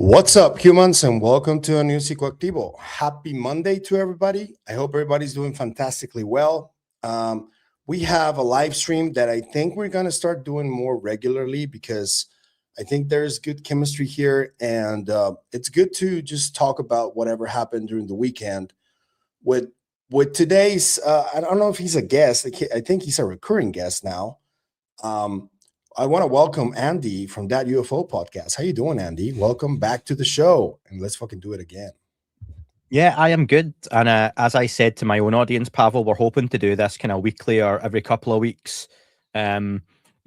What's up, humans, and welcome to a new Psicoactivo. Happy Monday to everybody. I hope everybody's doing fantastically well. We have a live stream that I think we're going to start doing more regularly because I think there's good chemistry here, and it's good to just talk about whatever happened during the weekend. With today's, I don't know if he's a guest. I think he's a recurring guest now. Um, I want to welcome Andy from that UFO podcast. How you doing, Andy? Welcome back to the show, and let's fucking do it again. Yeah, I am good. And as I said to my own audience, Pavel, we're hoping to do this kind of weekly or every couple of weeks. You're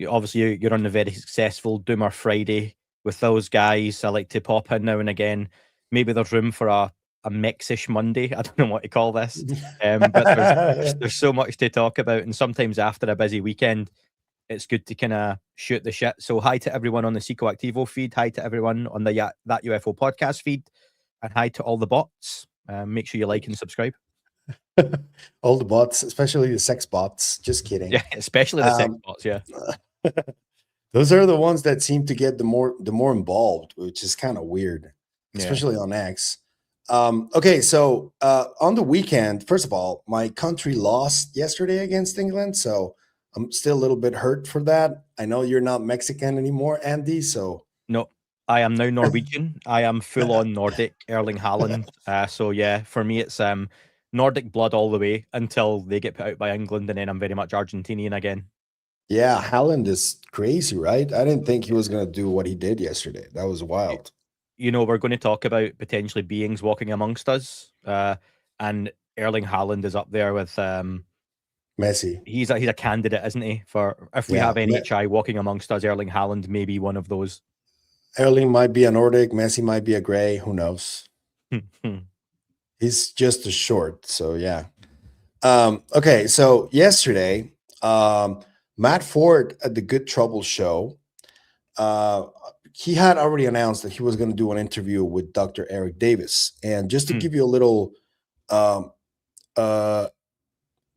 on the very successful Doomer Friday with those guys. I like to pop in now and again. Maybe there's room for a Mexish Monday. I don't know what to call this. But there's so much to talk about. And sometimes after a busy weekend, it's good to kind of shoot the shit. So hi to everyone on the Psicoactivo feed. Hi to everyone on the That UFO podcast feed. And hi to all the bots. Make sure you like and subscribe. All the bots, especially the sex bots. Just kidding. Yeah, especially the sex bots. Yeah. Those are the ones that seem to get the more involved, which is kind of weird, especially on X. Okay, so on the weekend, first of all, my country lost yesterday against England, so I'm still a little bit hurt for that. I know you're not Mexican anymore, Andy, so... No, I am now Norwegian. I am full-on Nordic, Erling Haaland. So yeah, for me, it's Nordic blood all the way until they get put out by England, and then I'm very much Argentinian again. Yeah, Haaland is crazy, right? I didn't think he was going to do what he did yesterday. That was wild. You know, we're going to talk about potentially beings walking amongst us, and Erling Haaland is up there with... Messi. He's a candidate, isn't he? For if we have NHI walking amongst us, Erling Haaland may be one of those. Erling might be a Nordic, Messi might be a gray, who knows? He's just a short, so yeah. Okay, so yesterday, Matt Ford at the Good Trouble show, he had already announced that he was going to do an interview with Dr. Eric Davis. And just to give you a little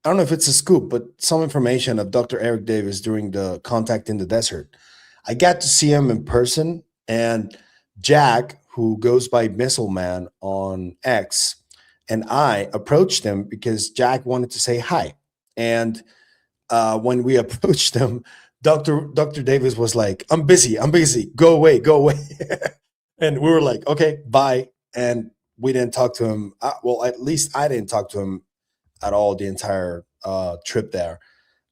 I don't know if it's a scoop, but some information of Dr. Eric Davis during the Contact in the Desert. I got to see him in person, and Jack, who goes by Missile Man on X, and I approached him because Jack wanted to say hi. And when we approached him, Dr. Davis was like, I'm busy, go away. And we were like, okay, bye. And we didn't talk to him. Well, at least I didn't talk to him at all the entire trip there.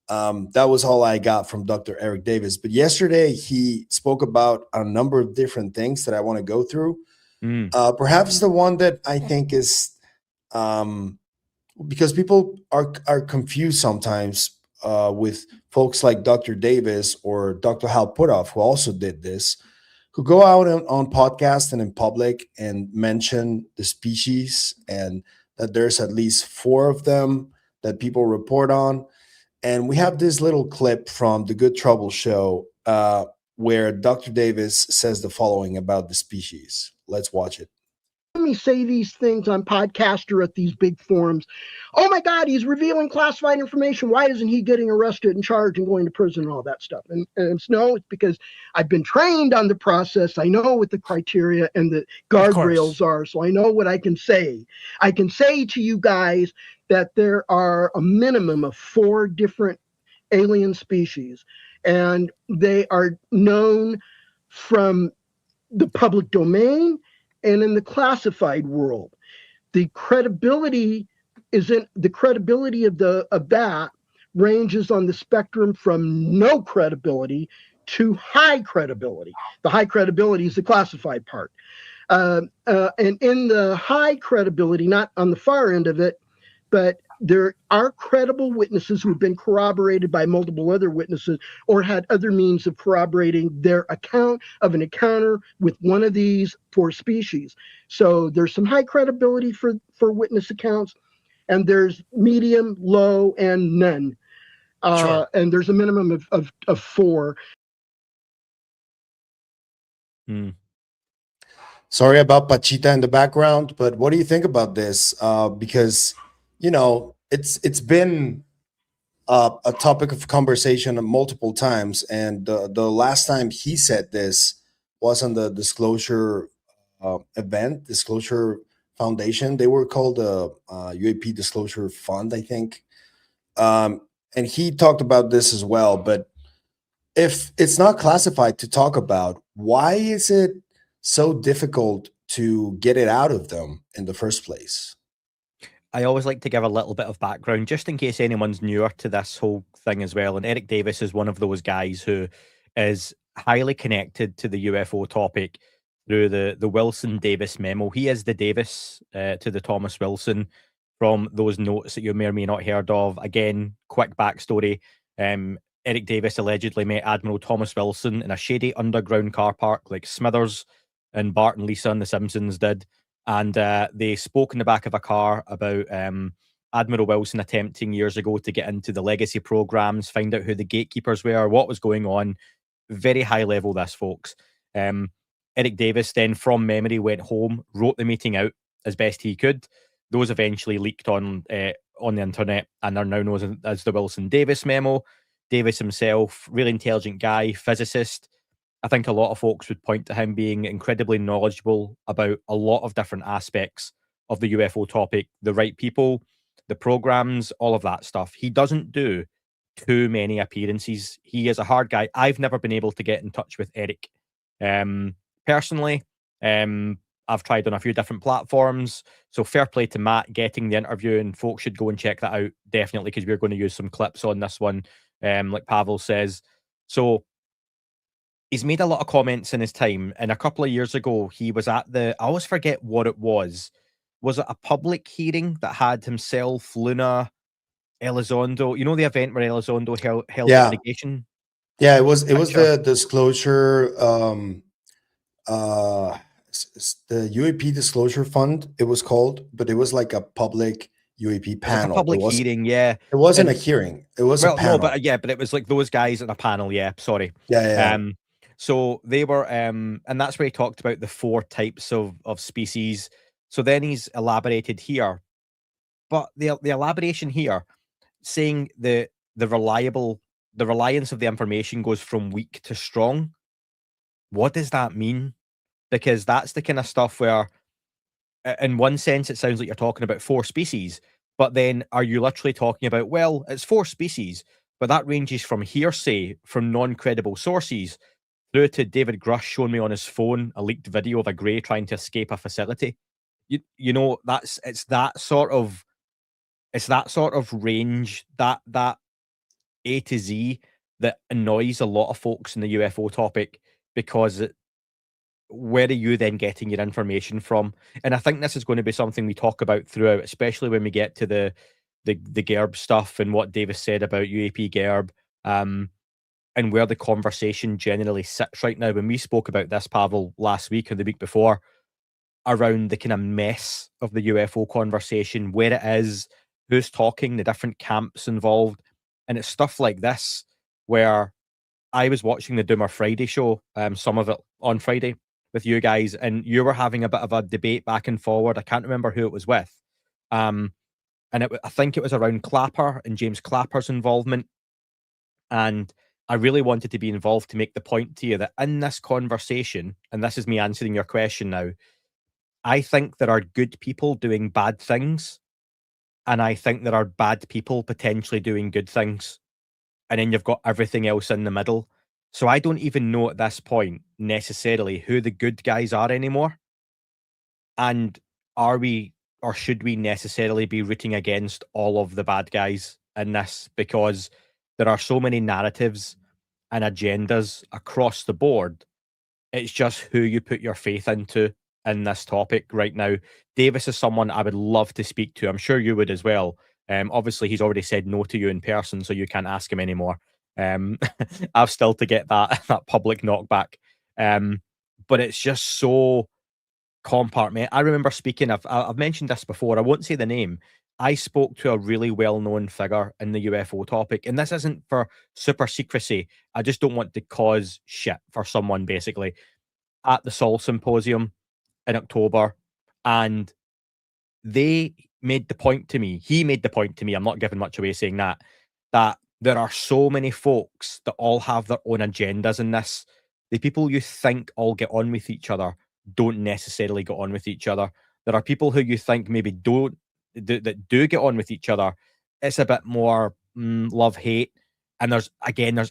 That was all I got from Dr. Eric Davis. But yesterday he spoke about a number of different things that I want to go through. Perhaps the one that I think is because people are confused sometimes with folks like Dr. Davis or Dr. Hal Puthoff, who also did this, who go out on podcasts and in public and mention the species and that there's at least 4 of them that people report on. And we have this little clip from the Good Trouble show where Dr. Davis says the following about the species. Let's watch it. Let me say these things on Podcaster at these big forums. Oh my God, he's revealing classified information. Why isn't he getting arrested and charged and going to prison and all that stuff? And it's because I've been trained on the process. I know what the criteria and the guardrails are. So I know what I can say. I can say to you guys that there are a minimum of 4 different alien species, and they are known from the public domain and in the classified world. The credibility of that ranges on the spectrum from no credibility to high credibility. The high credibility is the classified part. And in the high credibility, not on the far end of it, but there are credible witnesses who've been corroborated by multiple other witnesses or had other means of corroborating their account of an encounter with one of these 4 species. So there's some high credibility for witness accounts, and there's medium, low, and none. Sure. And there's a minimum of 4. Sorry about Pachita in the background, but what do you think about this? Because you know, it's been a topic of conversation multiple times, and the last time he said this was on the disclosure event, Disclosure Foundation. They were called the UAP Disclosure Fund, I think. And he talked about this as well. But if it's not classified to talk about, why is it so difficult to get it out of them in the first place? I always like to give a little bit of background just in case anyone's newer to this whole thing as well. And Eric Davis is one of those guys who is highly connected to the UFO topic through the Wilson Davis memo. He is the Davis to the Thomas Wilson from those notes that you may or may not heard of. Again, quick backstory. Eric Davis allegedly met Admiral Thomas Wilson in a shady underground car park like Smithers and Bart and Lisa and The Simpsons did. And they spoke in the back of a car about Admiral Wilson attempting years ago to get into the legacy programs, find out who the gatekeepers were, what was going on. Very high level, this, folks. Eric Davis then, from memory, went home, wrote the meeting out as best he could. Those eventually leaked on the internet and are now known as the Wilson Davis memo. Davis himself, really intelligent guy, physicist. I think a lot of folks would point to him being incredibly knowledgeable about a lot of different aspects of the UFO topic, the right people, the programs, all of that stuff. He doesn't do too many appearances. He is a hard guy. I've never been able to get in touch with Eric. Personally, I've tried on a few different platforms. So fair play to Matt getting the interview, and folks should go and check that out, definitely, because we're going to use some clips on this one, like Pavel says. So he's made a lot of comments in his time, and a couple of years ago, he was at I always forget what it was. Was it a public hearing that had himself, Luna, Elizondo? You know the event where Elizondo held the litigation? Yeah, it was the disclosure, the UAP Disclosure Fund, it was called, but it was like a public UAP panel. Like a public hearing, yeah. It wasn't a hearing. It was a panel. No, but yeah, but it was like those guys in a panel, yeah. Sorry. Yeah. So they were, and that's where he talked about the 4 types of species. So then he's elaborated here, but the elaboration here, saying the reliance of the information goes from weak to strong. What does that mean? Because that's the kind of stuff where, in one sense, it sounds like you're talking about 4 species, but then are you literally talking about, well, it's 4 species, but that ranges from hearsay from non-credible sources through to David Grush showing me on his phone a leaked video of a grey trying to escape a facility. You know, it's that sort of range, that A to Z, that annoys a lot of folks in the UFO topic, because where are you then getting your information from? And I think this is going to be something we talk about throughout, especially when we get to the Gerb stuff and what Davis said about UAP Gerb, and where the conversation generally sits right now. When we spoke about this, Pavel, last week or the week before, around the kind of mess of the UFO conversation, where it is, who's talking, the different camps involved. And it's stuff like this where I was watching the Doomer Friday show, some of it on Friday with you guys, and you were having a bit of a debate back and forward. I can't remember who it was with. And I think it was around Clapper and James Clapper's involvement. And I really wanted to be involved to make the point to you that in this conversation, and this is me answering your question now, I think there are good people doing bad things, and I think there are bad people potentially doing good things. And then you've got everything else in the middle. So I don't even know at this point necessarily who the good guys are anymore. And are we, or should we necessarily be rooting against all of the bad guys in this? Because there are so many narratives and agendas across the board. It's just who you put your faith into in this topic right now. Davis is someone I would love to speak to. I'm sure you would as well. Obviously, he's already said no to you in person, so you can't ask him anymore. I've still to get that public knockback. But it's just so compartment. I remember speaking, I've mentioned this before, I won't say the name. I spoke to a really well-known figure in the UFO topic, and this isn't for super secrecy. I just don't want to cause shit for someone, basically, at the Sol Symposium in October. And they made the point to me, he made the point to me, I'm not giving much away saying that there are so many folks that all have their own agendas in this. The people you think all get on with each other don't necessarily get on with each other. There are people who you think maybe that do get on with each other. It's a bit more love-hate. And there's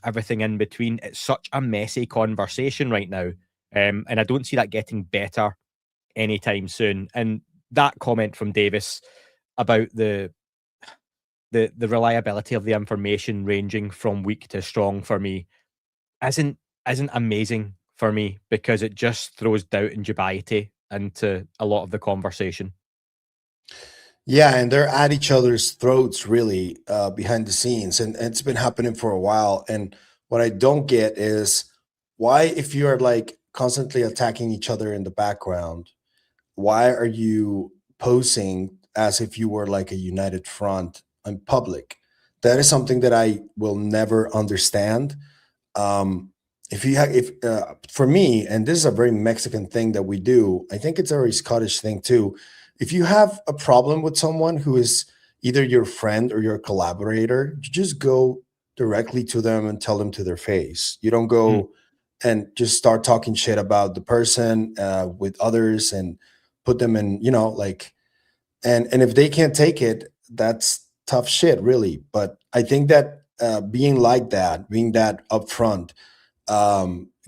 everything in between. It's such a messy conversation right now. And I don't see that getting better anytime soon. And that comment from Davis about the reliability of the information ranging from weak to strong for me isn't amazing for me, because it just throws doubt and dubiety into a lot of the conversation. Yeah, and they're at each other's throats really behind the scenes, and it's been happening for a while. And what I don't get is why, if you are like constantly attacking each other in the background, why are you posing as if you were like a united front in public? That is something that I will never understand. If you have, if For me, and this is a very Mexican thing that we do, I think it's a very Scottish thing too. If you have a problem with someone who is either your friend or your collaborator, you just go directly to them and tell them to their face. You don't Mm. go and just start talking shit about the person with others and put them in, like, and if they can't take it, that's tough shit, really. But I think that being like that, being that upfront,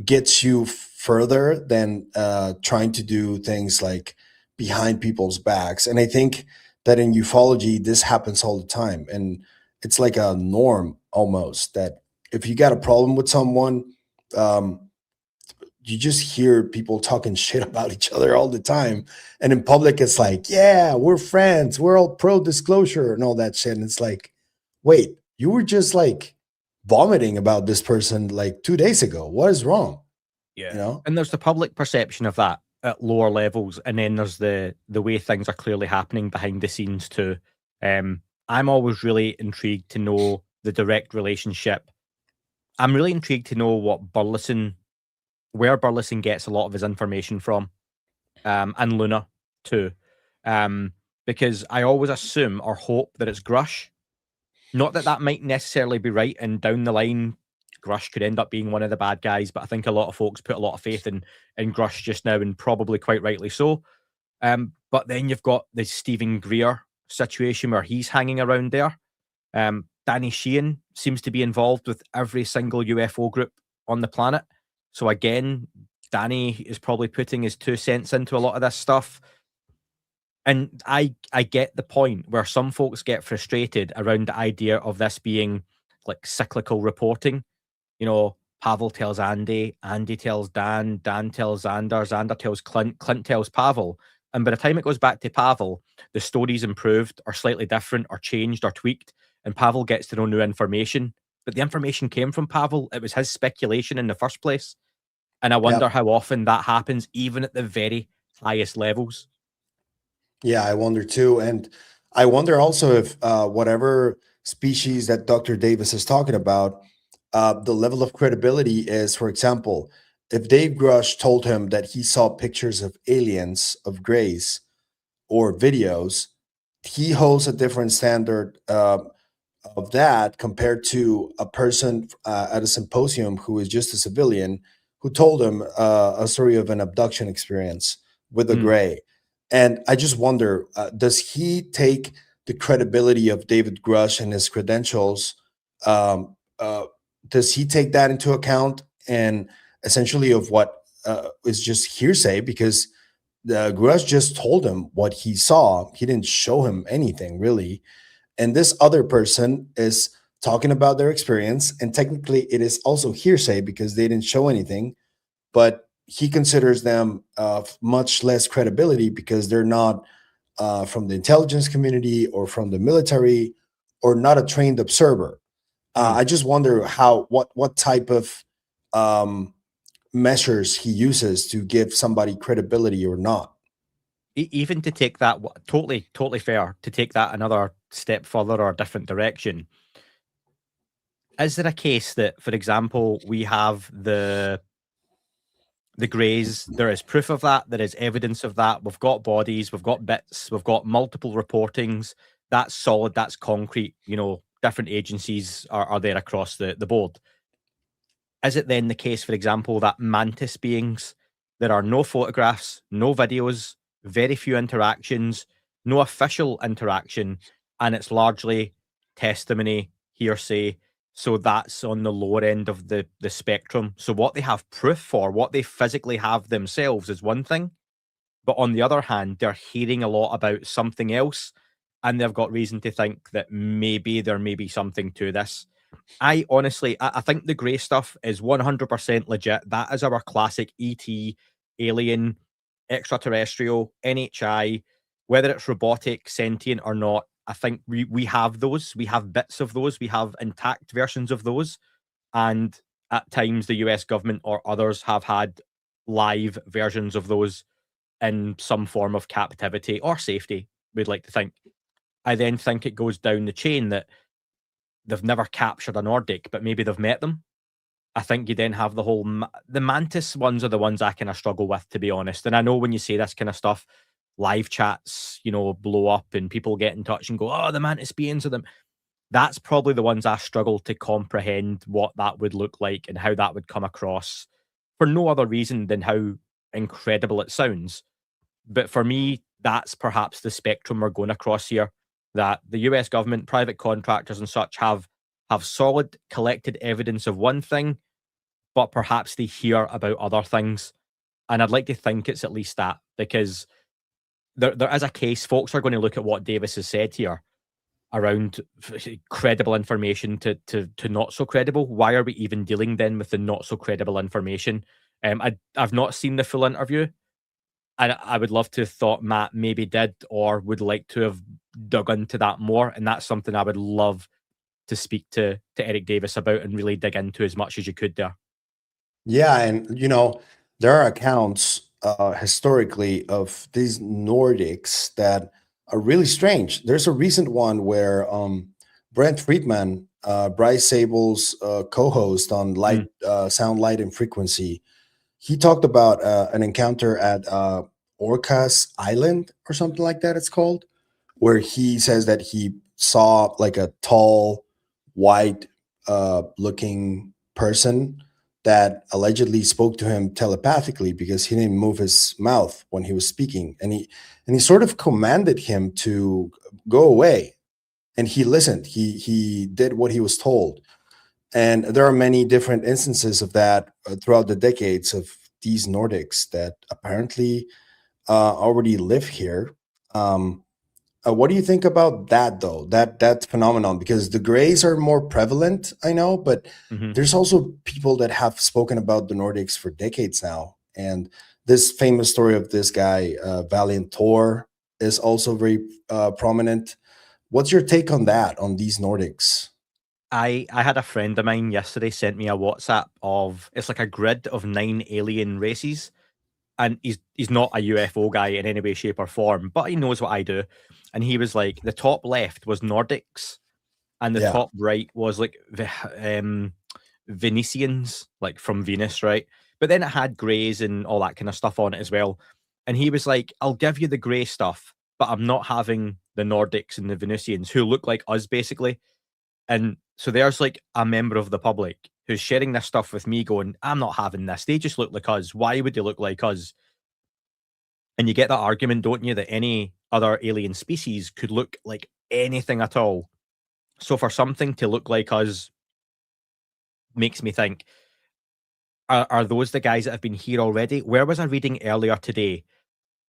gets you further than trying to do things like behind people's backs. And I think that in ufology, this happens all the time. And it's like a norm almost that if you got a problem with someone, um, you just hear people talking shit about each other all the time. And in public, it's like, yeah, we're friends, we're all pro disclosure and all that shit. And it's like, wait, you were just like vomiting about this person like 2 days ago. What is wrong? Yeah. And there's the public perception of that at lower levels, and then there's the way things are clearly happening behind the scenes too. I'm always really intrigued to know the direct relationship. I'm really intrigued to know where Burleson gets a lot of his information from, and Luna too, because I always assume or hope that it's Grush. Not that that might necessarily be right, and down the line, Grush could end up being one of the bad guys. But I think a lot of folks put a lot of faith in Grush just now, and probably quite rightly so. But then you've got the Stephen Greer situation where he's hanging around there. Danny Sheehan seems to be involved with every single UFO group on the planet. So again, Danny is probably putting his 2 cents into a lot of this stuff. And I get the point where some folks get frustrated around the idea of this being like cyclical reporting. Pavel tells Andy, Andy tells Dan, Dan tells Xander, Xander tells Clint, Clint tells Pavel. And by the time it goes back to Pavel, the story's improved or slightly different or changed or tweaked, and Pavel gets to know new information. But the information came from Pavel. It was his speculation in the first place. And I wonder how often that happens, even at the very highest levels. Yeah, I wonder too. And I wonder also if whatever species that Dr. Davis is talking about, the level of credibility is, for example, if Dave Grush told him that he saw pictures of aliens, of grays, or videos, he holds a different standard of that compared to a person at a symposium who is just a civilian who told him a story of an abduction experience with a gray. And I just wonder, does he take the credibility of David Grush and his credentials? Does he take that into account, and essentially of what is just hearsay? Because Grush just told him what he saw. He didn't show him anything really. And this other person is talking about their experience, and technically it is also hearsay because they didn't show anything, but he considers them much less credibility because they're not from the intelligence community or from the military or not a trained observer. I just wonder what type of measures he uses to give somebody credibility or not. Even to take that, totally fair, to take that another step further or a different direction. Is there a case that, for example, we have the Greys, there is proof of that, there is evidence of that, we've got bodies, we've got bits, we've got multiple reportings, that's solid, that's concrete, different agencies are there across the board. Is it then the case, for example, that mantis beings There are no photographs, no videos, very few interactions, no official interaction, and it's largely testimony, hearsay. So that's on the lower end of the spectrum. So what they have proof for, what they physically have themselves is one thing. But on the other hand, they're hearing a lot about something else, and they've got reason to think that maybe there may be something to this. I honestly, I think the grey stuff is 100% legit. That is our classic ET, alien, extraterrestrial, NHI, whether it's robotic, sentient or not. I think we have those. We have bits of those. We have intact versions of those. And at times, the US government or others have had live versions of those in some form of captivity or safety, we'd like to think. I then think it goes down the chain that they've never captured a Nordic, but maybe they've met them. I think you then have the whole the mantis ones are the ones I kind of struggle with, to be honest. And I know when you say this kind of stuff, live chats, blow up and people get in touch and go, "Oh, the mantis beings are them." That's probably the ones I struggle to comprehend what that would look like and how that would come across, for no other reason than how incredible it sounds. But for me, that's perhaps the spectrum we're going across here. That the US government, private contractors and such have solid collected evidence of one thing, but perhaps they hear about other things. And I'd like to think it's at least that, because there is a case. Folks are going to look at what Davis has said here around credible information to not so credible. Why are we even dealing then with the not so credible information? I've not seen the full interview. And I would love to have thought Matt maybe did or would like to have dug into that more. And that's something I would love to speak to Eric Davis about and really dig into as much as you could there. Yeah, and there are accounts historically of these Nordics that are really strange. There's a recent one where Brent Friedman, Bryce Sable's co-host on Light, Sound, Light, and Frequency, he talked about an encounter at Orcas Island or something like that it's called, where he says that he saw like a tall, white looking person that allegedly spoke to him telepathically because he didn't move his mouth when he was speaking. And he sort of commanded him to go away. And he listened. He did what he was told. And there are many different instances of that throughout the decades of these Nordics that apparently already live here. What do you think about that, though? That phenomenon? Because the Greys are more prevalent, I know, but there's also people that have spoken about the Nordics for decades now. And this famous story of this guy, Valiant Thor, is also very prominent. What's your take on that, on these Nordics? I had a friend of mine yesterday sent me a WhatsApp of, it's like a grid of 9 alien races. And he's not a UFO guy in any way, shape, or form, but he knows what I do. And he was like, the top left was Nordics, and the top right was like Venetians, like from Venus, right? But then it had greys and all that kind of stuff on it as well. And he was like, I'll give you the grey stuff, but I'm not having the Nordics and the Venusians who look like us, basically. And so there's like a member of the public who's sharing this stuff with me going, I'm not having this. They just look like us. Why would they look like us? And you get that argument, don't you, that any other alien species could look like anything at all. So for something to look like us makes me think, are those the guys that have been here already? Where was I reading earlier today?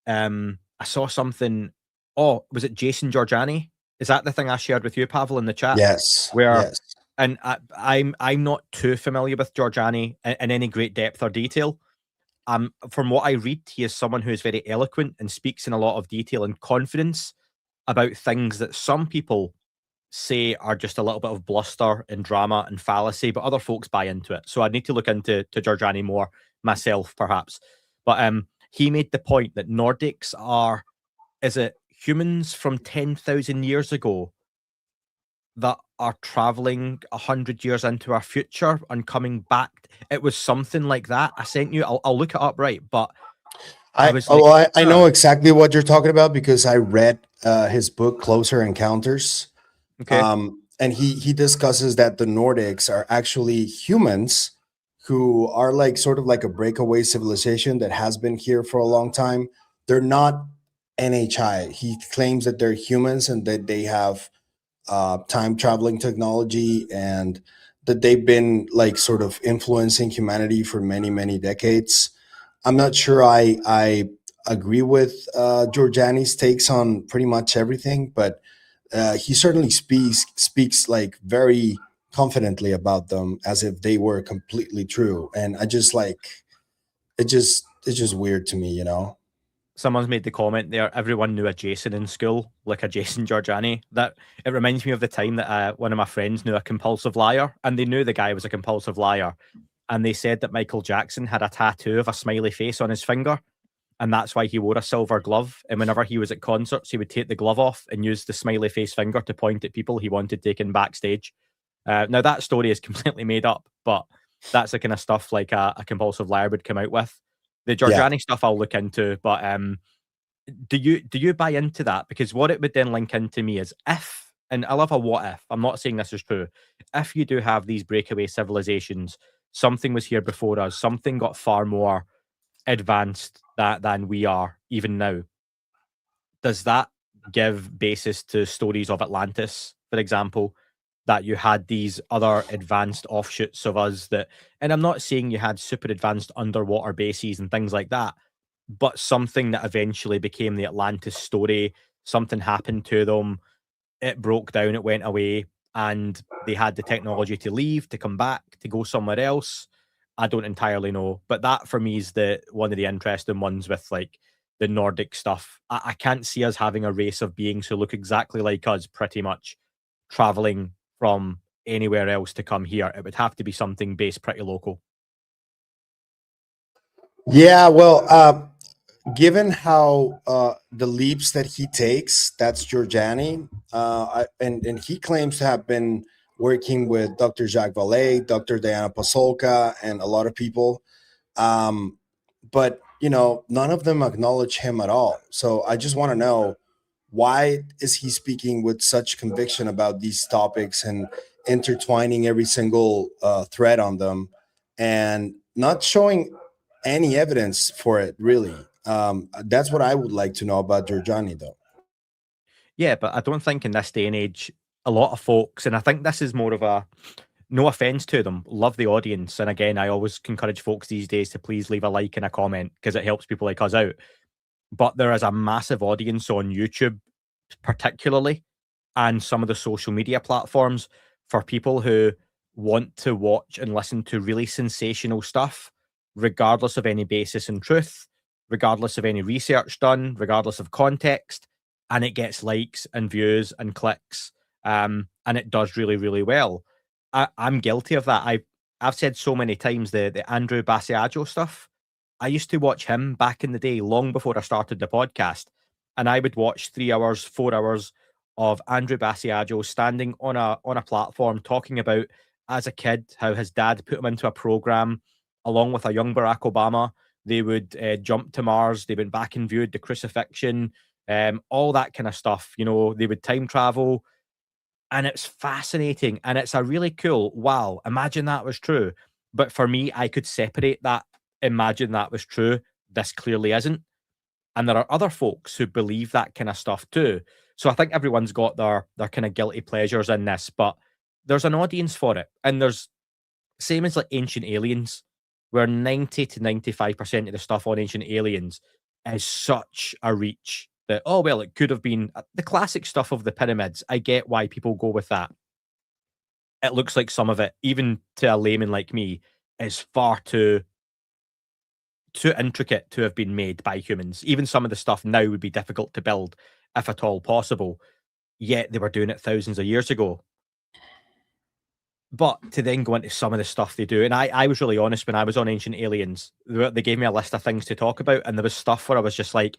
I saw something. Oh, was it Jason Giorgiani? Is that the thing I shared with you, Pavel, in the chat? Yes. Yes. And I'm not too familiar with Giorgiani in any great depth or detail. From what I read, he is someone who is very eloquent and speaks in a lot of detail and confidence about things that some people say are just a little bit of bluster and drama and fallacy, but other folks buy into it. So I need to look into Giorgiani more myself, perhaps. But he made the point that Nordics are, is it humans from 10,000 years ago that are traveling 100 years into our future and coming back? It was something like that. I sent you. I'll look it up, right? But I know exactly what you're talking about because I read his book Closer Encounters. Okay. And he discusses that the Nordics are actually humans who are like sort of like a breakaway civilization that has been here for a long time. They're not NHI. He claims that they're humans and that they have time traveling technology, and that they've been like sort of influencing humanity for many, many decades. I'm not sure I agree with Giorgiani's takes on pretty much everything, but he certainly speaks like very confidently about them as if they were completely true. And I just like it's just weird to me, you know. Someone's made the comment there, everyone knew a Jason in school, like a Jason Giorgiani. That it reminds me of the time that one of my friends knew a compulsive liar, and they knew the guy was a compulsive liar. And they said that Michael Jackson had a tattoo of a smiley face on his finger, and that's why he wore a silver glove. And whenever he was at concerts, he would take the glove off and use the smiley face finger to point at people he wanted taken backstage. Now, that story is completely made up, but that's the kind of stuff like a compulsive liar would come out with. The Yeah. Giorgiani stuff I'll look into, but do you buy into that? Because what it would then link into me is if, and I love a what if, I'm not saying this is true, if you do have these breakaway civilizations, something was here before us, something got far more advanced than we are even now, does that give basis to stories of Atlantis, for example, that you had these other advanced offshoots of us that, and I'm not saying you had super advanced underwater bases and things like that, but something that eventually became the Atlantis story, something happened to them, it broke down, it went away, and they had the technology to leave, to come back, to go somewhere else. I don't entirely know, but that for me is the one of the interesting ones with like the Nordic stuff. I can't see us having a race of beings who look exactly like us, pretty much traveling from anywhere else to come here. It would have to be something based pretty local. Yeah, well, given how the leaps that he takes, that's Giorgiani, and he claims to have been working with Dr. Jacques Vallée, Dr. Diana Pasolka, and a lot of people. But you know, none of them acknowledge him at all. So I just want to know, why is he speaking with such conviction about these topics and intertwining every single thread on them, and not showing any evidence for it, really? That's what I would like to know about Giorgiani, though. Yeah, but I don't think in this day and age, a lot of folks, and I think this is more of a no offense to them, love the audience. And again, I always encourage folks these days to please leave a like and a comment because it helps people like us out. But there is a massive audience on YouTube, particularly, and some of the social media platforms for people who want to watch and listen to really sensational stuff, regardless of any basis in truth, regardless of any research done, regardless of context, and it gets likes and views and clicks, and it does really, really well. I'm guilty of that. I've said so many times the Andrew Basiago stuff. I used to watch him back in the day, long before I started the podcast, and I would watch 3 hours, 4 hours of Andrew Basiago standing on a platform talking about, as a kid, how his dad put him into a program along with a young Barack Obama. They would jump to Mars. They went back and viewed the crucifixion, all that kind of stuff. You know, they would time travel, and it's fascinating, and it's a really cool, wow, imagine that was true. But for me, I could separate that, imagine that was true, this clearly isn't. And there are other folks who believe that kind of stuff too. So I think everyone's got their kind of guilty pleasures in this, but there's an audience for it. And there's same as like Ancient Aliens, where 90 to 95% of the stuff on Ancient Aliens is such a reach that, oh, well, it could have been the classic stuff of the pyramids. I get why people go with that. It looks like some of it, even to a layman like me, is far too intricate to have been made by humans. Even some of the stuff now would be difficult to build, if at all possible. Yet they were doing it thousands of years ago. But to then go into some of the stuff they do, and I was really honest when I was on Ancient Aliens, they gave me a list of things to talk about, and there was stuff where I was just like,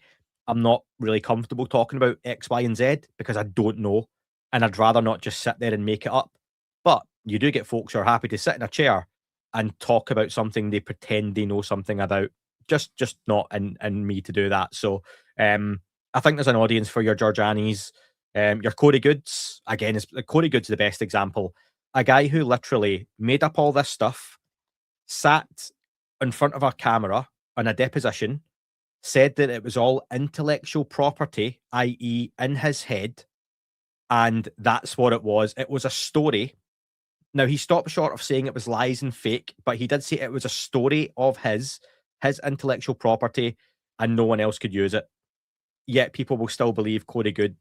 I'm not really comfortable talking about X, Y, and Z because I don't know, and I'd rather not just sit there and make it up. But you do get folks who are happy to sit in a chair and talk about something they pretend they know something about. Just not in me to do that. So I think there's an audience for your Giorgianis, your Corey Goods. Again, Corey Goods is the best example. A guy who literally made up all this stuff, sat in front of a camera on a deposition, said that it was all intellectual property, i.e. in his head, and that's what it was. It was a story. Now, he stopped short of saying it was lies and fake, but he did say it was a story of his intellectual property, and no one else could use it. Yet people will still believe Corey Good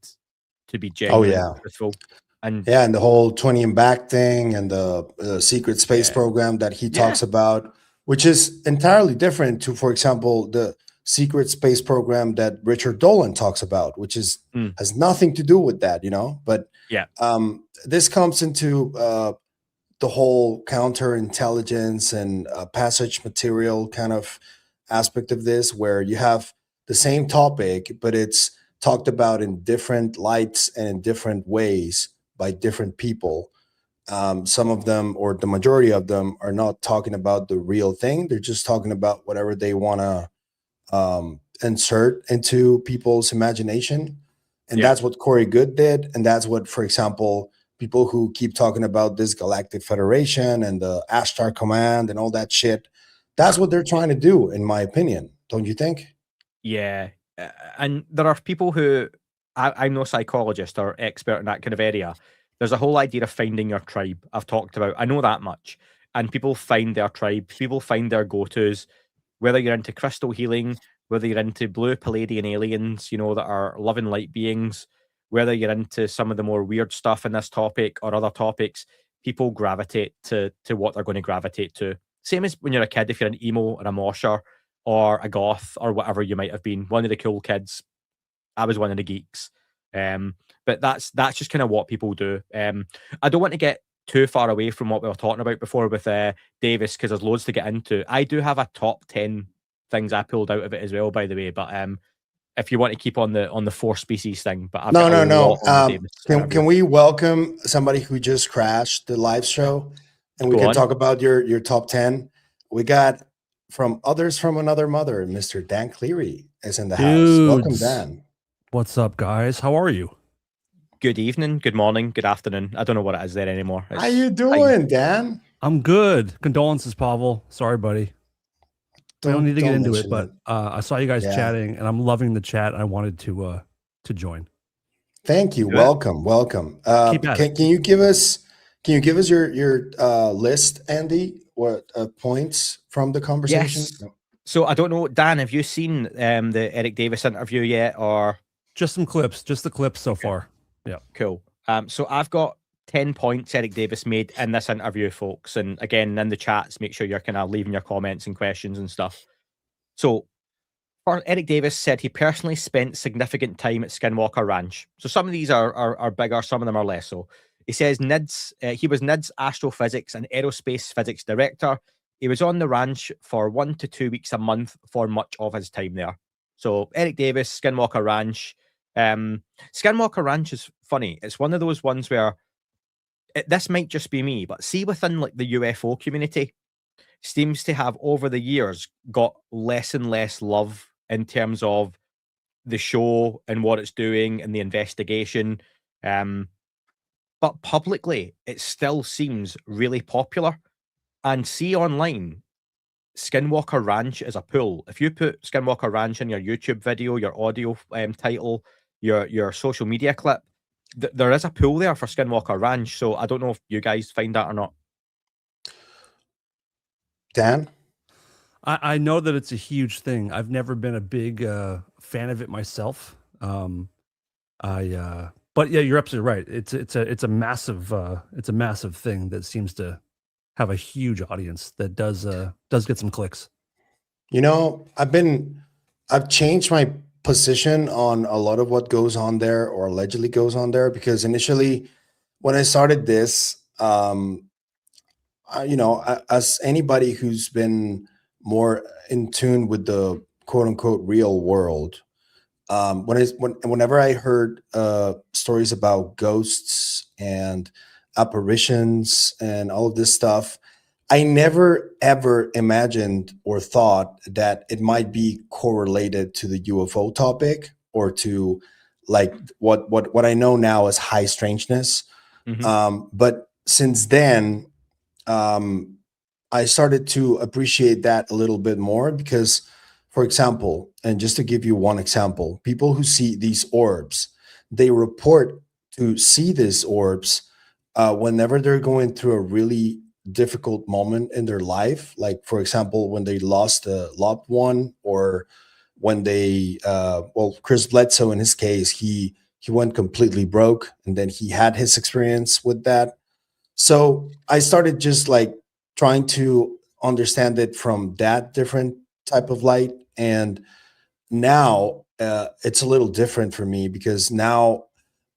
to be genuine and truthful. And yeah, and the whole 20 and back thing and the secret space program that he talks about, which is entirely different to, for example, the secret space program that Richard Dolan talks about, which is has nothing to do with that, you know. But this comes into the whole counterintelligence and passage material kind of aspect of this, where you have the same topic, but it's talked about in different lights and in different ways by different people. Some of them, or the majority of them, are not talking about the real thing. They're just talking about whatever they want to insert into people's imagination. And that's what Corey Good did. And that's what, for example, people who keep talking about this Galactic Federation and the Ashtar Command and all that shit, that's what they're trying to do, in my opinion. Don't you think? Yeah. And there are people who, I'm no psychologist or expert in that kind of area. There's a whole idea of finding your tribe I've talked about. I know that much. And people find their tribe, people find their go-tos, whether you're into crystal healing, whether you're into blue Palladian aliens, you know, that are loving light beings, whether you're into some of the more weird stuff in this topic or other topics, people gravitate to what they're going to gravitate to. Same as when you're a kid, if you're an emo or a mosher or a goth or whatever you might have been, one of the cool kids. I was one of the geeks. But that's just kind of what people do. I don't want to get too far away from what we were talking about before with Davis, because there's loads to get into. I do have a top 10 things I pulled out of it as well, by the way. But if you want to keep on the four species thing, but I've got a lot on the Davis can we welcome somebody who just crashed the live show, and we can talk about your top 10? We got from Others from Another Mother, Mr. Dan Cleary is in the house. Welcome, Dan. What's up, guys? How are you? Good evening, good morning, good afternoon. I don't know what it is there anymore. How you doing, Dan? I'm good. Condolences, Pavel. Sorry, buddy. I don't need to get into it, but I saw you guys chatting, and I'm loving the chat. I wanted to join. Thank you. Good. Welcome. Can you give us your list, Andy? What points from the conversation? Yes. So I don't know, Dan, have you seen the Eric Davis interview yet, or just some clips? Just the clips so far. Yeah. Cool. So I've got 10 points Eric Davis made in this interview, folks. And again, in the chats, make sure you're kind of leaving your comments and questions and stuff. So Eric Davis said he personally spent significant time at Skinwalker Ranch. So some of these are bigger, some of them are less so. He says he was NID's astrophysics and aerospace physics director. He was on the ranch for 1 to 2 weeks a month for much of his time there. So Eric Davis, Skinwalker Ranch. Skinwalker Ranch is funny. It's one of those ones where this might just be me, but see, within like the UFO community, seems to have over the years got less and less love in terms of the show and what it's doing and the investigation. But publicly, it still seems really popular. And see online, Skinwalker Ranch is a pull. If you put Skinwalker Ranch in your YouTube video, your audio title, your social media clip, there is a pull there for Skinwalker Ranch. So I don't know if you guys find that or not. Dan? I know that it's a huge thing. I've never been a big fan of it myself. But yeah, you're absolutely right. It's a massive thing that seems to have a huge audience that does get some clicks. You know, I've changed my position on a lot of what goes on there or allegedly goes on there, because initially when I started this, as anybody who's been more in tune with the quote unquote real world, whenever I heard stories about ghosts and apparitions and all of this stuff, I never ever imagined or thought that it might be correlated to the UFO topic or to like what I know now as high strangeness. Mm-hmm. But since then, I started to appreciate that a little bit more because, for example, and just to give you one example, people who see these orbs, they report to see these orbs whenever they're going through a really difficult moment in their life. Like, for example, when they lost a loved one, or when they, well, Chris Bledsoe, in his case, he went completely broke, and then he had his experience with that. So I started just like trying to understand it from that different type of light. And now it's a little different for me because now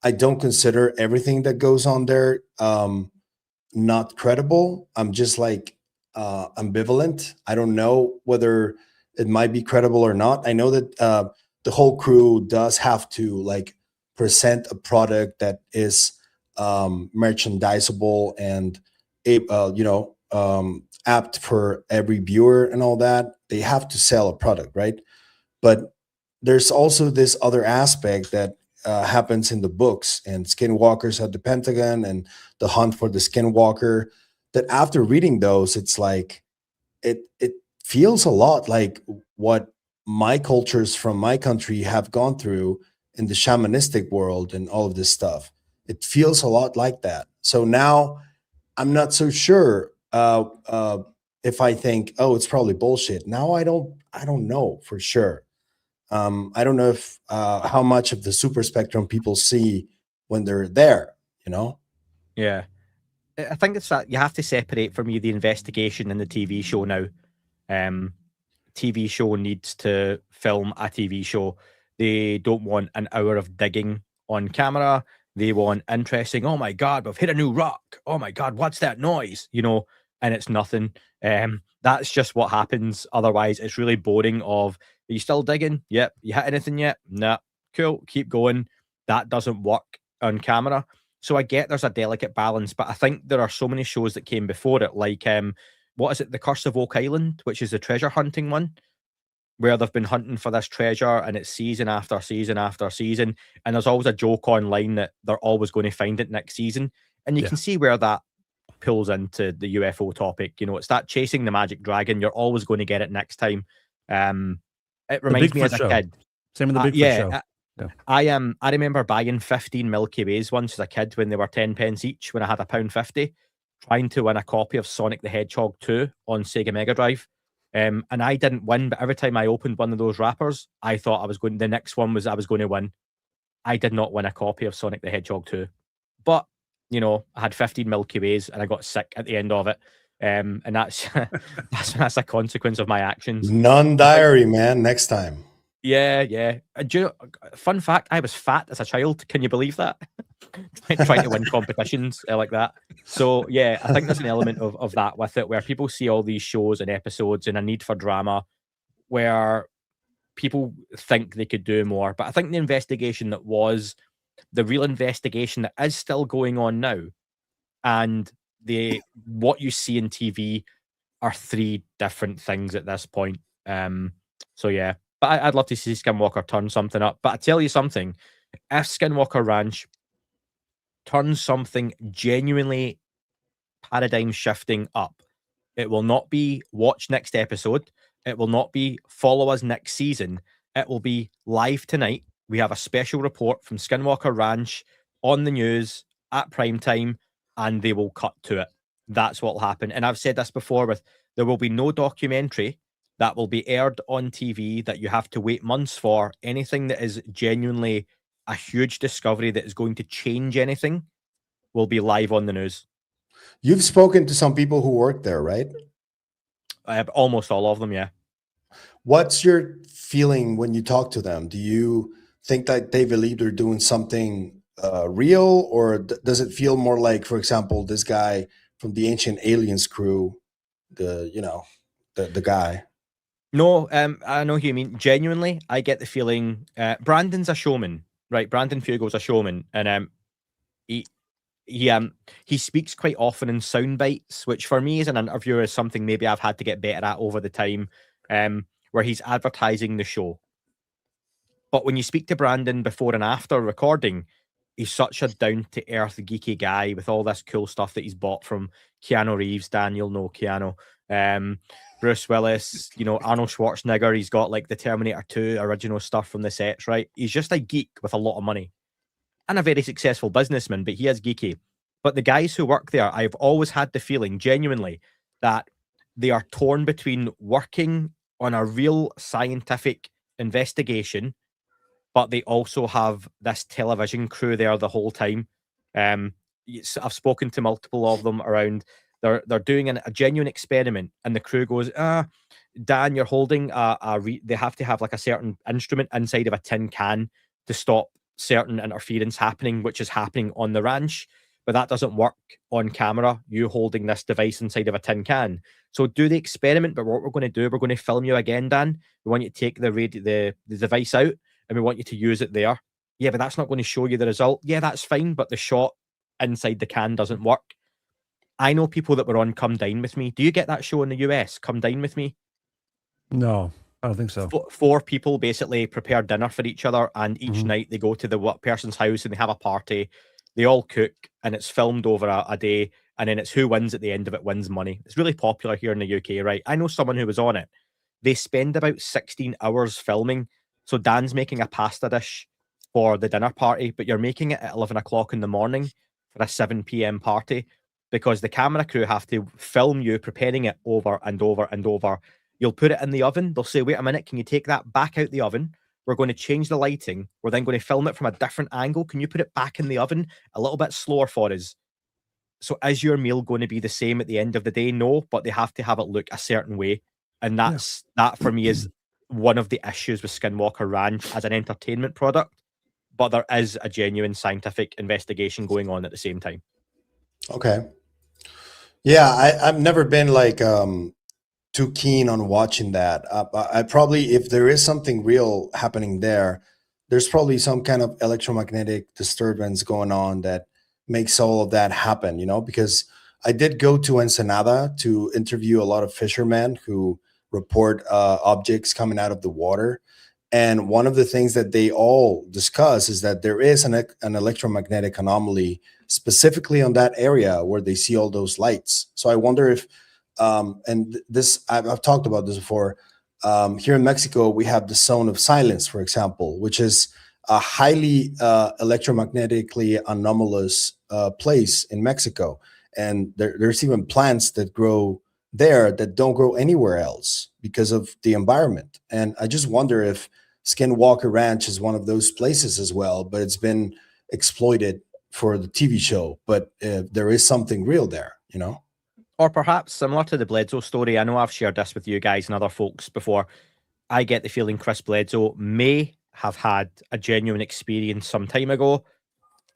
I don't consider everything that goes on there not credible. I'm just like ambivalent. I don't know whether it might be credible or not. I know that the whole crew does have to like present a product that is merchandisable and apt for every viewer and all that. They have to sell a product, right? But there's also this other aspect that happens in the books and Skinwalkers at the Pentagon and the hunt for the Skinwalker. That after reading those, it's like it feels a lot like what my cultures from my country have gone through in the shamanistic world and all of this stuff. It feels a lot like that. So now I'm not so sure if I think, oh, it's probably bullshit. Now I don't know for sure. I don't know if how much of the super spectrum people see when they're there, you know? Yeah. I think it's that you have to separate for me the investigation and the TV show now. TV show needs to film a TV show. They don't want an hour of digging on camera. They want interesting. Oh my God, we've hit a new rock. Oh my God, what's that noise? You know, and it's nothing. That's just what happens. Otherwise, it's really boring. Are you still digging? Yep. You hit anything yet? Nah. Cool. Keep going. That doesn't work on camera. So I get there's a delicate balance, but I think there are so many shows that came before it, like what is it, The Curse of Oak Island, which is the treasure hunting one, where they've been hunting for this treasure and it's season after season after season. And there's always a joke online that they're always going to find it next season. And you can see where that pulls into the UFO topic. You know, it's that chasing the magic dragon. You're always going to get it next time. It reminds me as a kid. Same with the Bigfoot show. I remember buying 15 Milky Ways once as a kid when they were 10 pence each when I had £1.50, trying to win a copy of Sonic the Hedgehog 2 on Sega Mega Drive. And I didn't win, but every time I opened one of those wrappers, I thought the next one was I was going to win. I did not win a copy of Sonic the Hedgehog 2. But, you know, I had 15 Milky Ways and I got sick at the end of it. And that's that's a consequence of my actions. Non-diary, man. Next time. Yeah. Do you know, fun fact, I was fat as a child. Can you believe that? Trying to win competitions like that. So, yeah, I think there's an element of that with it, where people see all these shows and episodes and a need for drama where people think they could do more. But I think the investigation that was, the real investigation that is still going on now, and what you see in TV are three different things at this point. So, yeah. But I'd love to see Skinwalker turn something up. But I tell you something, if Skinwalker Ranch turns something genuinely paradigm shifting up, it will not be watch next episode. It will not be follow us next season. It will be live tonight. We have a special report from Skinwalker Ranch on the news at prime time, and they will cut to it. That's what will happen. And I've said this before, there will be no documentary that will be aired on TV that you have to wait months for. Anything that is genuinely a huge discovery that is going to change anything will be live on the news. You've spoken to some people who work there, right? Almost all of them, yeah. What's your feeling when you talk to them? Do you think that they believe they're doing something real, or does it feel more like, for example, this guy from the Ancient Aliens crew, the guy? No, I know who you mean. Genuinely, I get the feeling Brandon's a showman, right? Brandon Fugel's a showman, and he speaks quite often in sound bites, which for me as an interviewer is something maybe I've had to get better at over the time, where he's advertising the show. But when you speak to Brandon before and after recording, he's such a down-to-earth, geeky guy with all this cool stuff that he's bought from Keanu Reeves. Dan, you'll know Keanu. Bruce Willis, you know, Arnold Schwarzenegger. He's got like the Terminator 2 original stuff from the sets, right? He's just a geek with a lot of money and a very successful businessman, but he is geeky. But the guys who work there, I've always had the feeling, genuinely, that they are torn between working on a real scientific investigation, but they also have this television crew there the whole time. I've spoken to multiple of them around. They're doing a genuine experiment, and the crew goes, Dan, you're holding they have to have like a certain instrument inside of a tin can to stop certain interference happening, which is happening on the ranch, but that doesn't work on camera, you holding this device inside of a tin can. So do the experiment, but what we're going to do, we're going to film you again, Dan. We want you to take the device out, and we want you to use it there. Yeah, but that's not going to show you the result. Yeah, that's fine, but the shot inside the can doesn't work. I know people that were on Come Dine With Me. Do you get that show in the US, Come Dine With Me? No, I don't think so. Four people basically prepare dinner for each other, and each night they go to the person's house and they have a party. They all cook, and it's filmed over a day, and then it's who wins at the end of it wins money. It's really popular here in the UK, right? I know someone who was on it. They spend about 16 hours filming. So Dan's making a pasta dish for the dinner party, but you're making it at 11 o'clock in the morning for a 7 p.m. party, because the camera crew have to film you preparing it over and over and over. You'll put it in the oven. They'll say, wait a minute, can you take that back out the oven? We're going to change the lighting. We're then going to film it from a different angle. Can you put it back in the oven a little bit slower for us? So is your meal going to be the same at the end of the day? No, but they have to have it look a certain way. And that for me is one of the issues with Skinwalker Ranch as an entertainment product. But there is a genuine scientific investigation going on at the same time. Okay. Yeah, I've never been like too keen on watching that. I probably, if there is something real happening there, there's probably some kind of electromagnetic disturbance going on that makes all of that happen, you know, because I did go to Ensenada to interview a lot of fishermen who report objects coming out of the water. And one of the things that they all discuss is that there is an electromagnetic anomaly specifically on that area where they see all those lights. So I wonder if, and this, I've talked about this before, here in Mexico, we have the zone of silence, for example, which is a highly electromagnetically anomalous place in Mexico. And there's even plants that grow there that don't grow anywhere else because of the environment. And I just wonder if Skinwalker Ranch is one of those places as well, but it's been exploited for the TV show. But there is something real there, you know? Or perhaps similar to the Bledsoe story. I know I've shared this with you guys and other folks before. I get the feeling Chris Bledsoe may have had a genuine experience some time ago.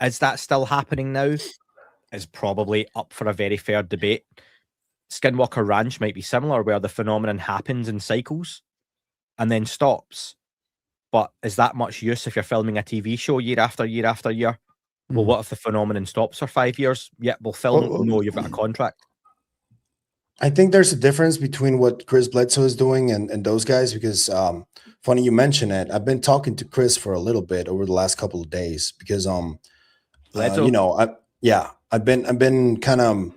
Is that still happening now? Is probably up for a very fair debate. Skinwalker Ranch might be similar, where the phenomenon happens in cycles and then stops. But is that much use if you're filming a TV show year after year after year? Well, what if the phenomenon stops for 5 years? Yeah, we'll film. No, you've got a contract. I think there's a difference between what Chris Bledsoe is doing and those guys, because funny you mention it. I've been talking to Chris for a little bit over the last couple of days because you know, I've been kind of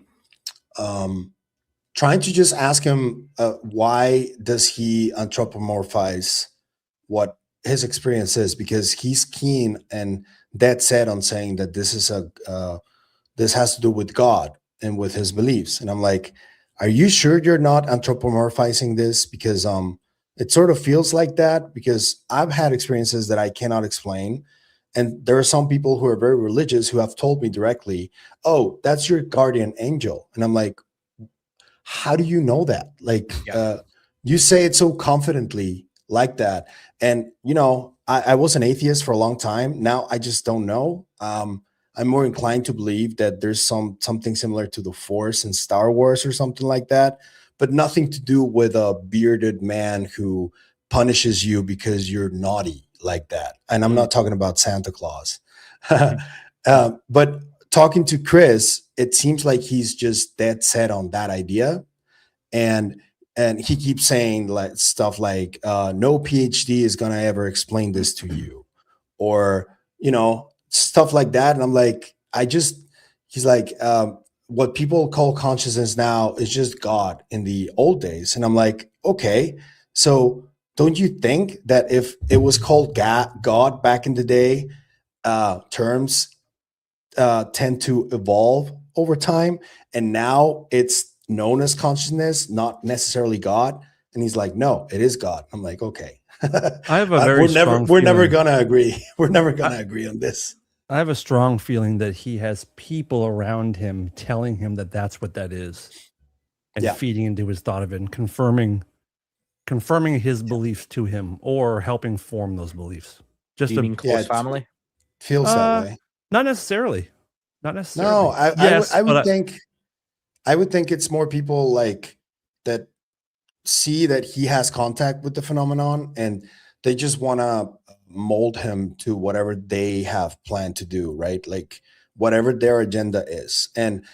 trying to just ask him why does he anthropomorphize what his experience is, because he's keen and dead set on saying that this is this has to do with God and with his beliefs. And I'm like, are you sure you're not anthropomorphizing this? Because it sort of feels like that, because I've had experiences that I cannot explain. And there are some people who are very religious who have told me directly, oh, that's your guardian angel. And I'm like, how do you know that? Like, you say it so confidently like that. And, you know, I was an atheist for a long time. Now I just don't know. I'm more inclined to believe that there's something similar to the Force in Star Wars or something like that, but nothing to do with a bearded man who punishes you because you're naughty like that. And I'm not talking about Santa Claus. But talking to Chris, it seems like he's just dead set on that idea. And he keeps saying like stuff like, no PhD is going to ever explain this to you. Or, you know, stuff like that. And I'm like, he's like, what people call consciousness now is just God in the old days. And I'm like, okay, so don't you think that if it was called God back in the day, terms tend to evolve over time, and now it's known as consciousness, not necessarily God? And he's like, no, it is God. I'm like, okay. I have a very strong we're never feeling. gonna agree. We're never gonna agree on this. I have a strong feeling that he has people around him telling him that that's what that is, and feeding into his thought of it and confirming his beliefs to him, or helping form those beliefs. Just Do you mean close it family? feels that way. Not necessarily. No, I would think it's more people like that see that he has contact with the phenomenon, and they just want to mold him to whatever they have planned to do, right? Like whatever their agenda is. And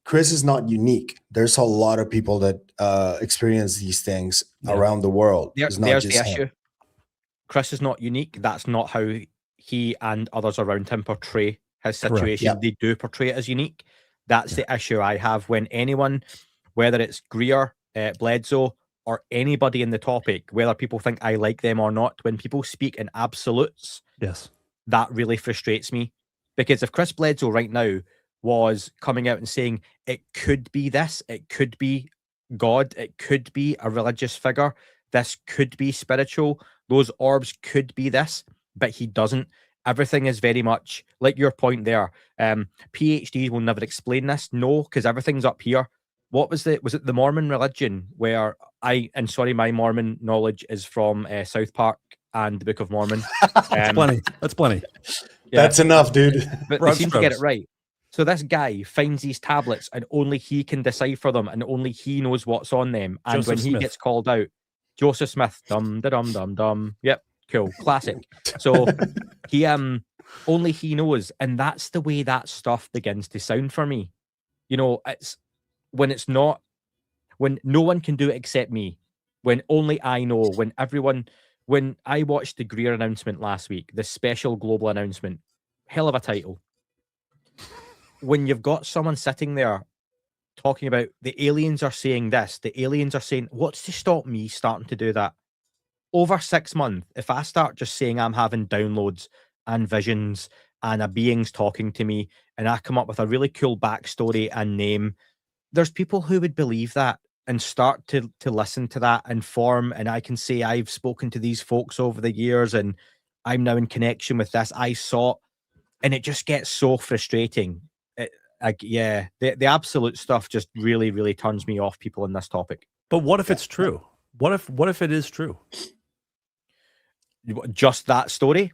Chris is not unique. There's a lot of people that experience these things around the world. It's not There's just the issue. him. Chris is not unique. That's not how he and others around him portray his situation. Yep. They do portray it as unique. That's the issue I have when anyone, whether it's Greer, Bledsoe, or anybody in the topic, whether people think I like them or not, when people speak in absolutes, that really frustrates me. Because if Chris Bledsoe right now was coming out and saying it could be this, it could be God, it could be a religious figure, this could be spiritual, those orbs could be this, but he doesn't. Everything is very much like your point there. PhDs will never explain this. No, because everything's up here. What was it the Mormon religion where my Mormon knowledge is from South Park and the Book of Mormon. That's plenty. Yeah. That's enough, dude. But they seem to get it right. So this guy finds these tablets and only he can decipher them and only he knows what's on them. And Joseph when he Smith. gets called out, Joseph Smith, dum da dum dum dum. Yep, cool, classic. So he only he knows, and that's the way that stuff begins to sound for me. You know, it's when no one can do it except me, when only I know, when I watched the Greer announcement last week, the special global announcement, hell of a title. When you've got someone sitting there talking about the aliens are saying this, the aliens are saying, what's to stop me starting to do that? Over 6 months, if I start just saying I'm having downloads and visions and a being's talking to me and I come up with a really cool backstory and name, there's people who would believe that and start to listen to that and form. And I can say I've spoken to these folks over the years and I'm now in connection with this. I saw, and it just gets so frustrating. The absolute stuff just really, really turns me off people in this topic. But what if it's true? What if it is true? Just that story?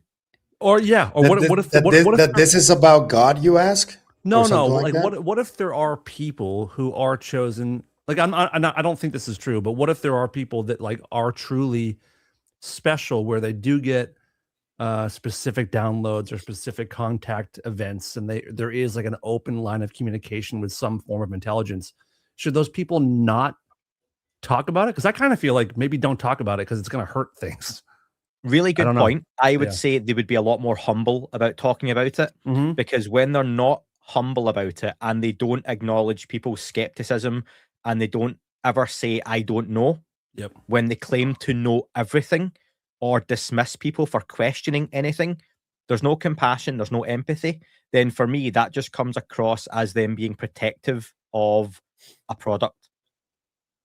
Or what if this is about God, you ask? No. Like what if there are people who are chosen? Like I don't think this is true, but what if there are people that like are truly special, where they do get specific downloads or specific contact events, and there is like an open line of communication with some form of intelligence? Should those people not talk about it? Because I kind of feel like maybe don't talk about it because it's going to hurt things. Really good point. I would say they would be a lot more humble about talking about it, because when they're not humble about it and they don't acknowledge people's skepticism and they don't ever say, I don't know, when they claim to know everything or dismiss people for questioning anything, there's no compassion, there's no empathy. Then for me, that just comes across as them being protective of a product.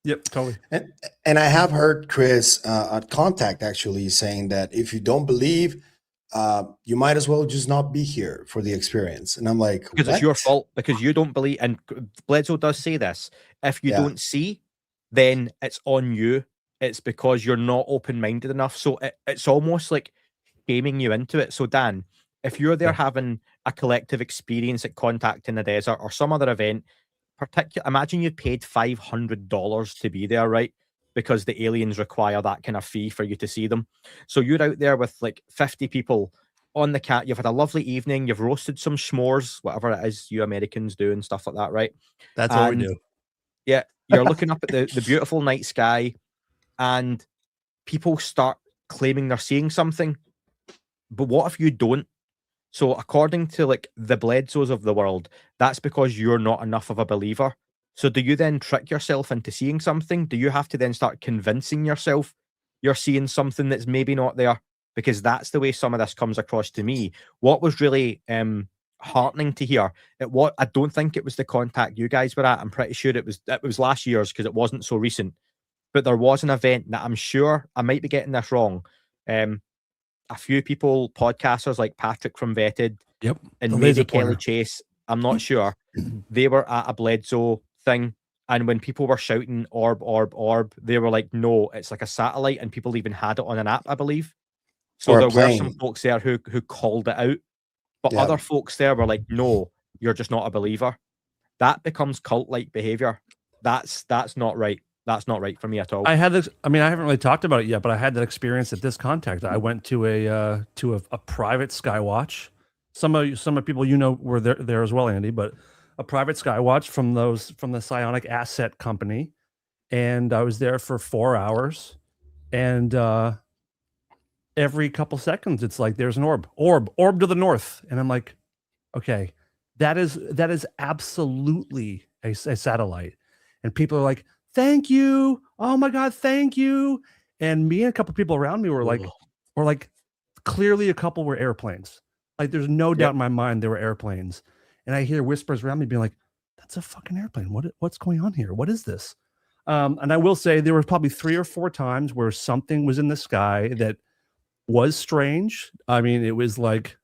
Yep, totally. And I have heard Chris at Contact actually saying that if you don't believe, you might as well just not be here for the experience. And I'm like, because it's your fault, because you don't believe. And Bledsoe does say this: if you don't see, then it's on you. It's because you're not open-minded enough. So it's almost like shaming you into it. So Dan, if you're there having a collective experience at Contact in the Desert or some other event, imagine you paid $500 to be there, right? Because the aliens require that kind of fee for you to see them. So you're out there with like 50 people on the cat. You've had a lovely evening. You've roasted some s'mores, whatever it is you Americans do and stuff like that, right? That's what we do. Yeah, you're looking up at the beautiful night sky, and people start claiming they're seeing something. But what if you don't? So according to like the Bledsoes of the world, that's because you're not enough of a believer. So do you then trick yourself into seeing something? Do you have to then start convincing yourself you're seeing something that's maybe not there? Because that's the way some of this comes across to me. What was really heartening to hear, I don't think it was the contact you guys were at. I'm pretty sure it was last year's, because it wasn't so recent. But there was an event that I'm sure, I might be getting this wrong. A few people, podcasters like Patrick from Vetted, Yep. and The maybe laser Kelly pointer. Chase, I'm not sure. They were at a Bledsoe thing, and when people were shouting orb, orb, orb, they were like, no, it's like a satellite, and people even had it on an app, I believe. So Or a there were some plane. folks there who called it out, but Yeah. other folks there were like, no, you're just not a believer. That becomes cult-like behavior. That's not right. That's not right for me at all. I had this. I mean, I haven't really talked about it yet, but I had that experience at this contact. I went to a private Skywatch. Some of people were there as well, Andy. But a private Skywatch from the Psionic Asset Company, and I was there for 4 hours, and every couple seconds it's like there's an orb to the north, and I'm like, okay, that is absolutely a satellite, and people are like, thank you, oh my god, thank you, and me and a couple people around me were like, clearly a couple were airplanes. Like, there's no doubt in my mind they were airplanes, and I hear whispers around me being like, that's a fucking airplane. What's going on here? What is this? And I will say there were probably 3 or 4 times where something was in the sky that was strange. I mean, it was like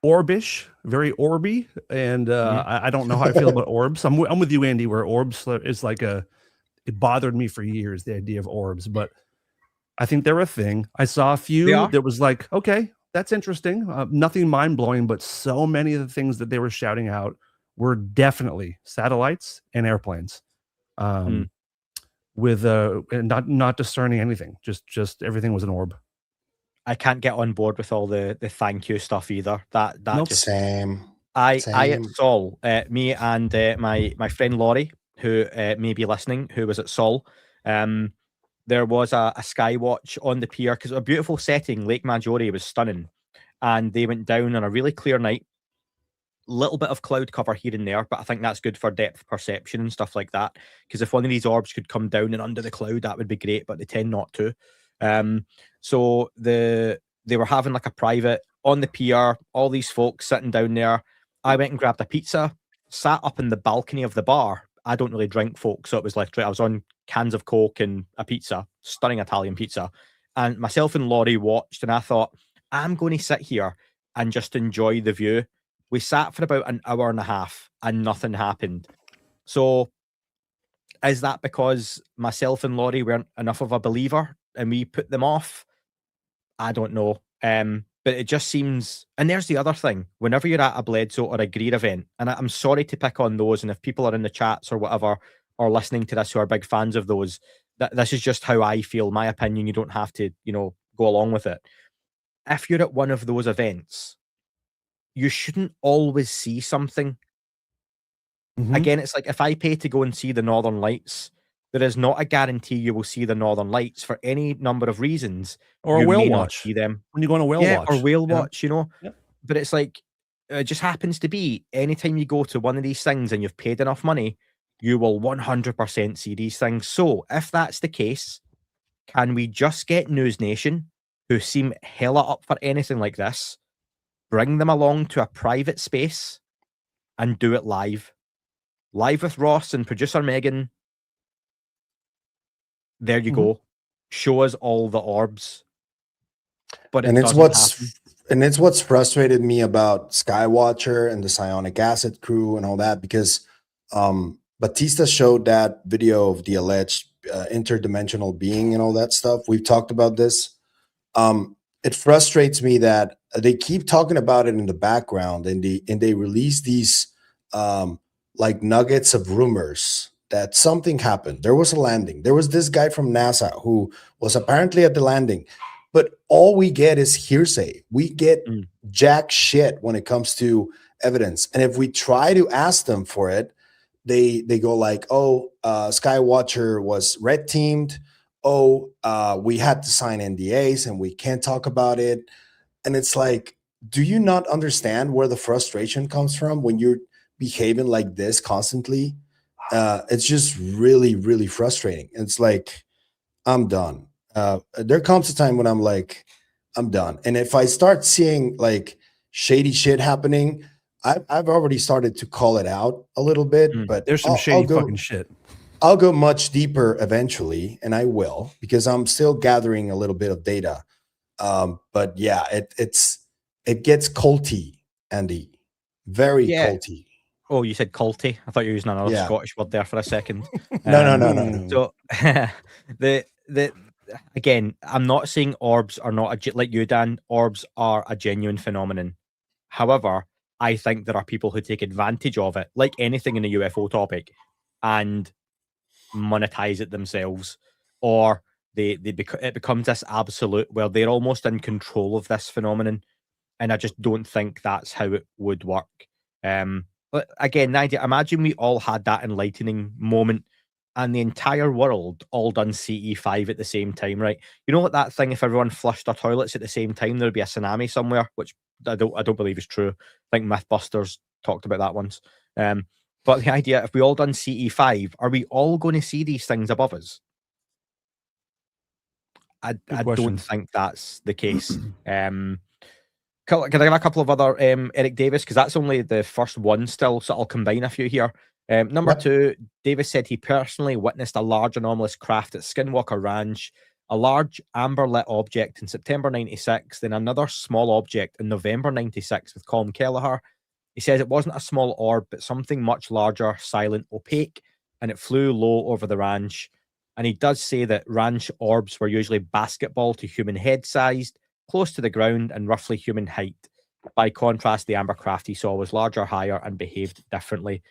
orbish, very orby, and I don't know how I feel about orbs. I'm with you, Andy, where orbs is like it bothered me for years, the idea of orbs, but I think they're a thing. I saw a few that was like, okay, that's interesting. Nothing mind-blowing, but so many of the things that they were shouting out were definitely satellites and airplanes. With not discerning anything. Just everything was an orb. I can't get on board with all the thank you stuff either. That Nope. just Same. I at Sol, me and my friend Laurie, who may be listening, who was at Sol. There was a Skywatch on the pier, because a beautiful setting. Lake Maggiore was stunning, and they went down on a really clear night. Little bit of cloud cover here and there, but I think that's good for depth perception and stuff like that. Because if one of these orbs could come down and under the cloud, that would be great, but they tend not to. So they were having like a private on the pier, all these folks sitting down there. I went and grabbed a pizza, sat up in the balcony of the bar. I don't really drink, folks, so it was like I was on cans of Coke and a pizza, stunning Italian pizza. And myself and Laurie watched, and I thought, I'm going to sit here and just enjoy the view. We sat for about an hour and a half and nothing happened. So is that because myself and Laurie weren't enough of a believer and we put them off? I don't know. But it just seems, and there's the other thing, whenever you're at a Bledsoe or a Greer event, and I'm sorry to pick on those, and if people are in the chats or whatever or listening to this who are big fans of those, this is just how I feel, my opinion. You don't have to, go along with it. If you're at one of those events, you shouldn't always see something. Again, it's like if I pay to go and see the Northern Lights, there is not a guarantee you will see the Northern Lights for any number of reasons. Or you a whale may not watch. see them. When you go on a whale watch. Or whale watch, Yep. But it's like, it just happens to be anytime you go to one of these things and you've paid enough money, you will 100% see these things. So if that's the case, can we just get News Nation, who seem hella up for anything like this, bring them along to a private space and do it live with Ross and producer Megan? There you go. Show us all the orbs. But it's what's frustrated me about Skywatcher and the Psionic Acid crew and all that, because Batista showed that video of the alleged interdimensional being and all that stuff. We've talked about this. It frustrates me that they keep talking about it in the background, and they release these like nuggets of rumors that something happened. There was a landing. There was this guy from NASA who was apparently at the landing, but all we get is hearsay. We get jack shit when it comes to evidence. And if we try to ask them for it, they go like, oh, Skywatcher was red teamed. Oh, we had to sign NDAs and we can't talk about it. And it's like, do you not understand where the frustration comes from when you're behaving like this constantly? It's just really, really frustrating. It's like, I'm done. There comes a time when I'm like, I'm done. And if I start seeing like shady shit happening, I've already started to call it out a little bit, but There's some I'll shady go, fucking shit. I'll go much deeper eventually, and I will, because I'm still gathering a little bit of data. But yeah, it gets culty, Andy, very Yeah. culty. Oh, you said culty. I thought you were using another Yeah. Scottish word there for a second. No. So the again, I'm not saying orbs are not like you, Dan. Orbs are a genuine phenomenon. However, I think there are people who take advantage of it, like anything in the UFO topic, and monetize it themselves, or it becomes this absolute where they're almost in control of this phenomenon, and I just don't think that's how it would work. But again, the idea, imagine we all had that enlightening moment and the entire world all done CE5 at the same time, right? You know what that thing, if everyone flushed their toilets at the same time, there'd be a tsunami somewhere, which I don't believe is true. I think Mythbusters talked about that once. But the idea, if we all done CE5, are we all going to see these things above us? I question. don't think that's the case. Can I give a couple of other Eric Davis? Because that's only the first one still, so I'll combine a few here. Number Yep. 2, Davis said he personally witnessed a large anomalous craft at Skinwalker Ranch, a large amber-lit object in September 96, then another small object in November 96 with Colm Kelleher. He says it wasn't a small orb, but something much larger, silent, opaque, and it flew low over the ranch. And he does say that ranch orbs were usually basketball to human head sized, close to the ground, and roughly human height. By contrast, the amber craft he saw was larger, higher, and behaved differently.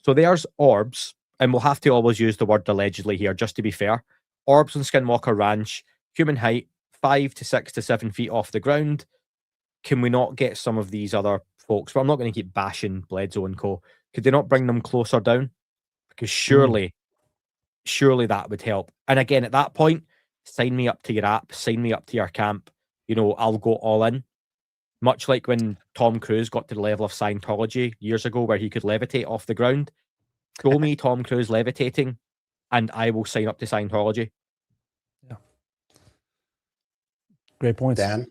So there's orbs, and we'll have to always use the word allegedly here, just to be fair. Orbs on Skinwalker Ranch, human height, 5 to 6 to 7 feet off the ground. Can we not get some of these other folks? But I'm not going to keep bashing Bledsoe and co. Could they not bring them closer down? Because surely that would help. And again, at that point, sign me up to your app, sign me up to your camp. You know, I'll go all in. Much like when Tom Cruise got to the level of Scientology years ago where he could levitate off the ground. Show me Tom Cruise levitating and I will sign up to Scientology. Yeah. Great points. Dan?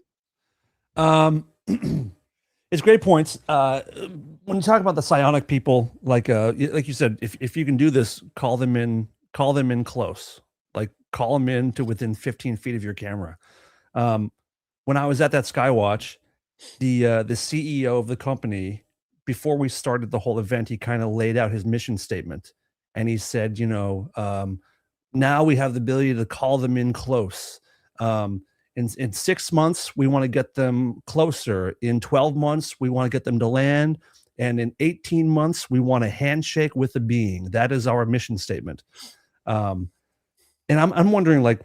It's great points. When you talk about the psionic people, like you said, if you can do this, call them in close. Like call them in to within 15 feet of your camera. When I was at that Skywatch, the CEO of the company, before we started the whole event, he kind of laid out his mission statement, and he said, now we have the ability to call them in close. In 6 months, we want to get them closer. In 12 months, we want to get them to land. And in 18 months, we want a handshake with the being. That is our mission statement. And I'm wondering, like,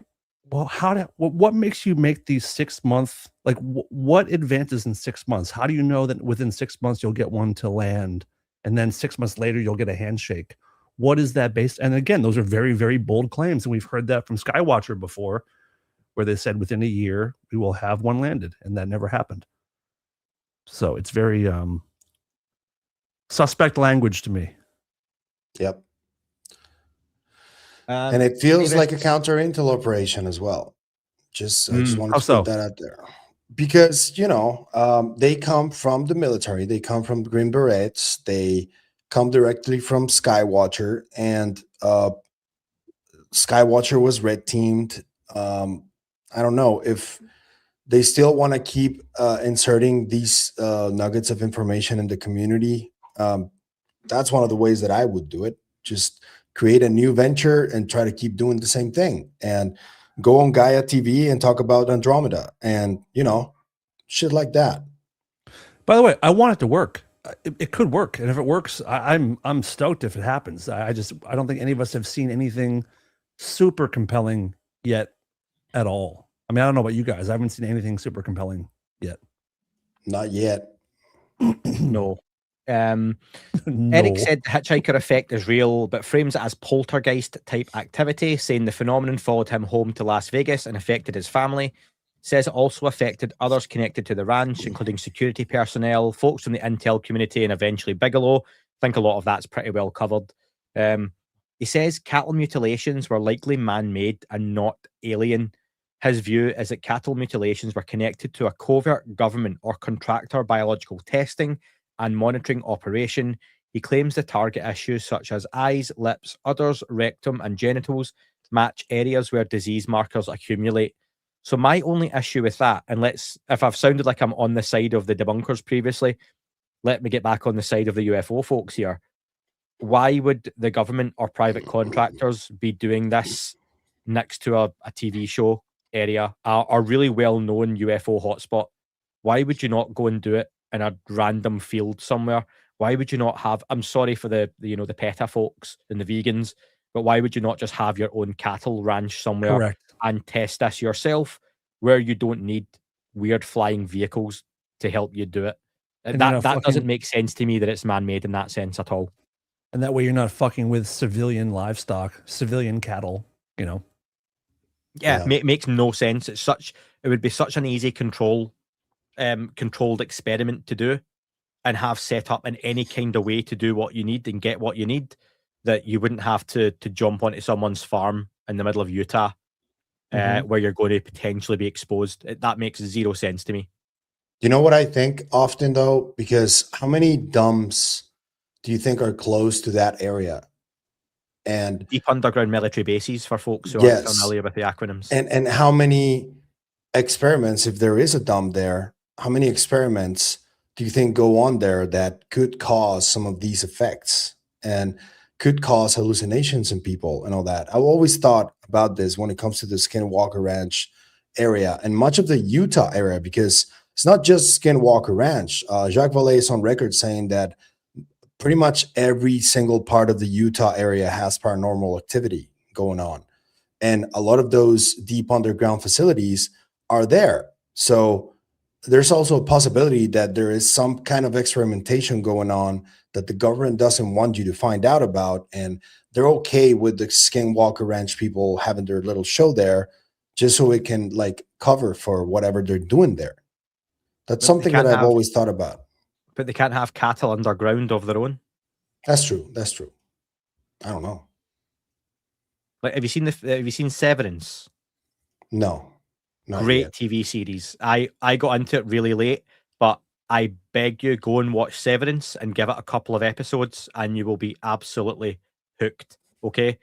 well, what makes you make these 6 month, like, what advances in 6 months? How do you know that within 6 months you'll get one to land, and then 6 months later you'll get a handshake? What is that based? And again, those are very, very bold claims, and we've heard that from Skywatcher before, where they said within a year we will have one landed, and that never happened. So it's very suspect language to me. Yep. And it feels like a counter-intel operation as well. I just wanted to put that out there. Because, they come from the military. They come from the Green Berets. They come directly from Skywatcher. And Skywatcher was red-teamed. I don't know if they still want to keep inserting these nuggets of information in the community. That's one of the ways that I would do it. Just create a new venture and try to keep doing the same thing, and go on Gaia TV and talk about Andromeda and, shit like that. By the way, I want it to work. It could work. And if it works, I'm stoked if it happens. I don't think any of us have seen anything super compelling yet at all. I mean, I don't know about you guys. I haven't seen anything super compelling yet. Not yet. No. No. Eric said the hitchhiker effect is real, but frames it as poltergeist type activity, saying the phenomenon followed him home to Las Vegas and affected his family. Says it also affected others connected to the ranch, including security personnel, folks from the intel community, and eventually Bigelow. I think a lot of that's pretty well covered. He says cattle mutilations were likely man-made and not alien. His view is that cattle mutilations were connected to a covert government or contractor biological testing and monitoring operation. He claims the target issues such as eyes, lips, udders, rectum, and genitals match areas where disease markers accumulate. So my only issue with that, and if I've sounded like I'm on the side of the debunkers previously, let me get back on the side of the UFO folks here. Why would the government or private contractors be doing this next to a TV show area, a really well-known UFO hotspot? Why would you not go and do it in a random field somewhere? Why would you not have, I'm sorry for the PETA folks and the vegans, but why would you not just have your own cattle ranch somewhere Correct. and test this yourself where you don't need weird flying vehicles to help you do it? And That doesn't make sense to me that it's man-made in that sense at all. And that way you're not fucking with civilian livestock, civilian cattle, Yeah. Makes no sense. It would be such an easy controlled experiment to do and have set up in any kind of way to do what you need and get what you need, that you wouldn't have to jump onto someone's farm in the middle of Utah where you're going to potentially be exposed. That makes zero sense to me. You know what I think often though? Because how many dumps do you think are close to that area? And deep underground military bases for folks who Yes. aren't familiar with the acronyms. and how many experiments, if there is a dump there, how many experiments do you think go on there that could cause some of these effects and could cause hallucinations in people and all that? I've always thought about this when it comes to the Skinwalker Ranch area and much of the Utah area, because it's not just Skinwalker Ranch. Jacques Vallée is on record saying that pretty much every single part of the Utah area has paranormal activity going on. And a lot of those deep underground facilities are there. So there's also a possibility that there is some kind of experimentation going on that the government doesn't want you to find out about. And they're okay with the Skinwalker Ranch people having their little show there just so it can like cover for whatever they're doing there. That's something that I've always thought about. But they can't have cattle underground of their own. That's true. That's true. I don't know. Like, have you seen Severance? No. Not Great yet. TV series. I got into it really late, but I beg you, go and watch Severance and give it a couple of episodes and you will be absolutely hooked. Okay?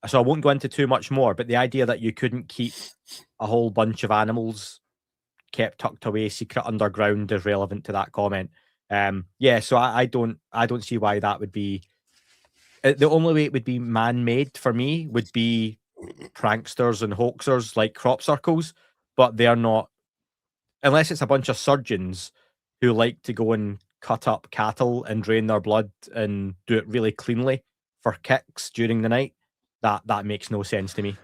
So I won't go into too much more, but the idea that you couldn't keep a whole bunch of animals kept tucked away secret underground is relevant to that comment. So I don't see why that would be. The only way it would be man-made for me would be pranksters and hoaxers like crop circles, but they're not, unless it's a bunch of surgeons who like to go and cut up cattle and drain their blood and do it really cleanly for kicks during the night. That makes no sense to me.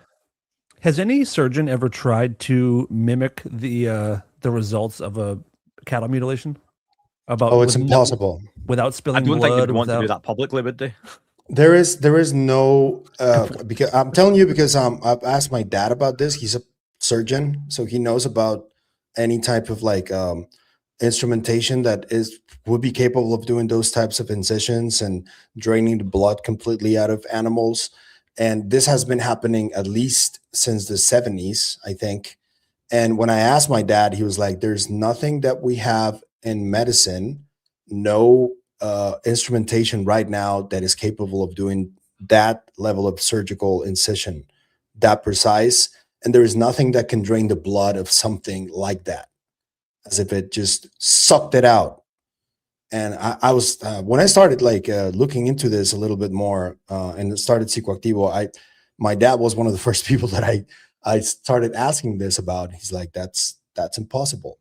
Has any surgeon ever tried to mimic the results of a cattle mutilation? It's impossible. Without I spilling don't blood. think they'd want to do that publicly, would they? There is no because I'm telling you, because I've asked my dad about this. He's a surgeon, so he knows about any type of like instrumentation that would be capable of doing those types of incisions and draining the blood completely out of animals. And this has been happening at least since the 70s, I think. And when I asked my dad, he was like, there's nothing that we have in medicine, no instrumentation right now that is capable of doing that level of surgical incision, that precise. And there is nothing that can drain the blood of something like that, as if it just sucked it out. And I was when I started like looking into this a little bit more and started Psicoactivo, my dad was one of the first people that I started asking this about. He's like, that's impossible.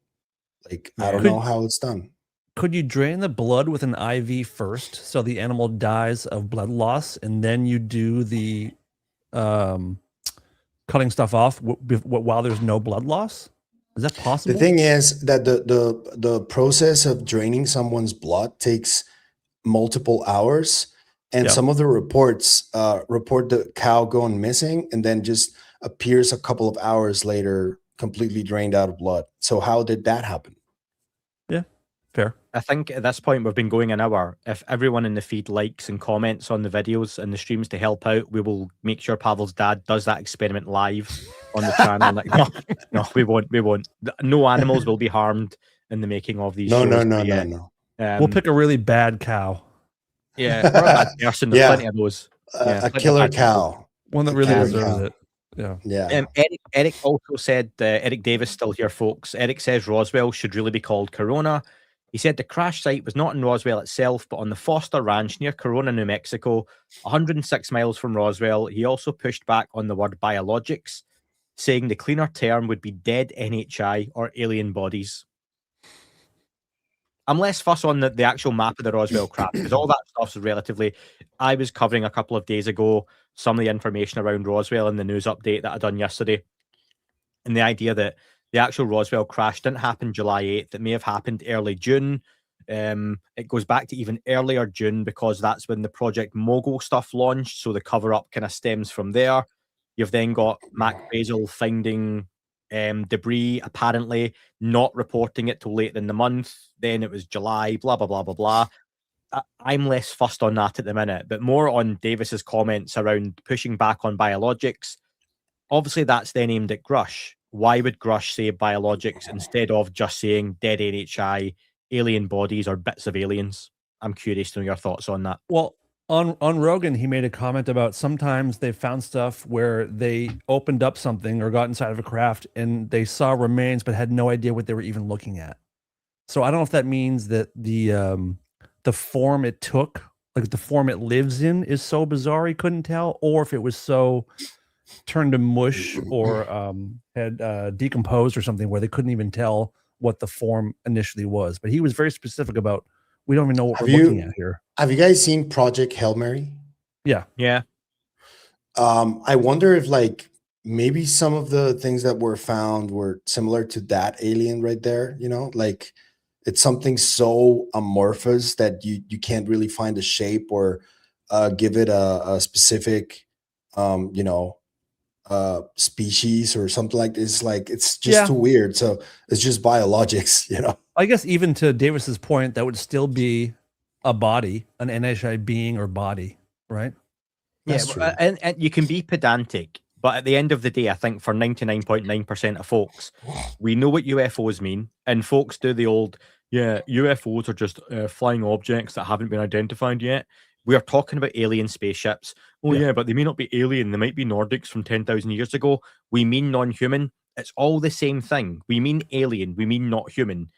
Like, I don't know how it's done. Could you drain the blood with an IV first, so the animal dies of blood loss, and then you do the cutting stuff off while there's no blood loss? Is that possible? The thing is that the process of draining someone's blood takes multiple hours, and some of the reports report the cow going missing and then just appears a couple of hours later completely drained out of blood. So how did that happen? Yeah, fair. I think at this point we've been going an hour. If everyone in the feed likes and comments on the videos and the streams to help out, we will make sure Pavel's dad does that experiment live on the channel. No, we won't. We won't. No animals will be harmed in the making of these No, shows. no, no, but yeah, no, no. We'll pick a really bad cow. Yeah, or a bad person. There's Yeah. plenty of those. Yeah, A plenty of killer bad people. cow. One that A really killer deserves cow. it. Yeah. Yeah. Eric also said, Eric Davis still here, folks. Eric says Roswell should really be called Corona. He said the crash site was not in Roswell itself, but on the Foster Ranch near Corona, New Mexico, 106 miles from Roswell. He also pushed back on the word biologics, saying the cleaner term would be dead NHI or alien bodies. I'm less fuss on the actual map of the Roswell crash because all that stuff is relatively. I was covering a couple of days ago some of the information around Roswell in the news update that I done yesterday, and the idea that the actual Roswell crash didn't happen July 8th. It may have happened early June. It goes back to even earlier June because that's when the Project Mogul stuff launched. So the cover up kind of stems from there. You've then got Mac Basil finding debris, apparently not reporting it till later in the month. Then it was July, blah, blah, blah, blah, blah. I'm less fussed on that at the minute, but more on Davis's comments around pushing back on biologics. Obviously, that's then aimed at Grush. Why would Grush say biologics instead of just saying dead NHI, alien bodies, or bits of aliens? I'm curious to know your thoughts on that. Well, on Rogan, he made a comment about sometimes they found stuff where they opened up something or got inside of a craft and they saw remains but had no idea what they were even looking at. So I don't know if that means that the form it took, like the form it lives in, is so bizarre he couldn't tell, or if it was so turned to mush or had decomposed or something where they couldn't even tell what the form initially was. But he was very specific about, we don't even know what we're looking at here. Have you guys seen Project Hail Mary? Yeah. Yeah. I wonder if like maybe some of the things that were found were similar to that alien right there, you know, like it's something so amorphous that you can't really find a shape or give it a specific species or something like this. Like it's just too weird. So it's just biologics, you know. I guess even to Davis's point, that would still be a body, an NHI being or body, right? That's Yeah, true. and you can be pedantic, but at the end of the day, I think for 99.9% of folks, we know what UFOs mean, and folks do the old, UFOs are just flying objects that haven't been identified yet. We are talking about alien spaceships. Oh yeah, but they may not be alien. They might be Nordics from 10,000 years ago. We mean non-human. It's all the same thing. We mean alien. We mean not human.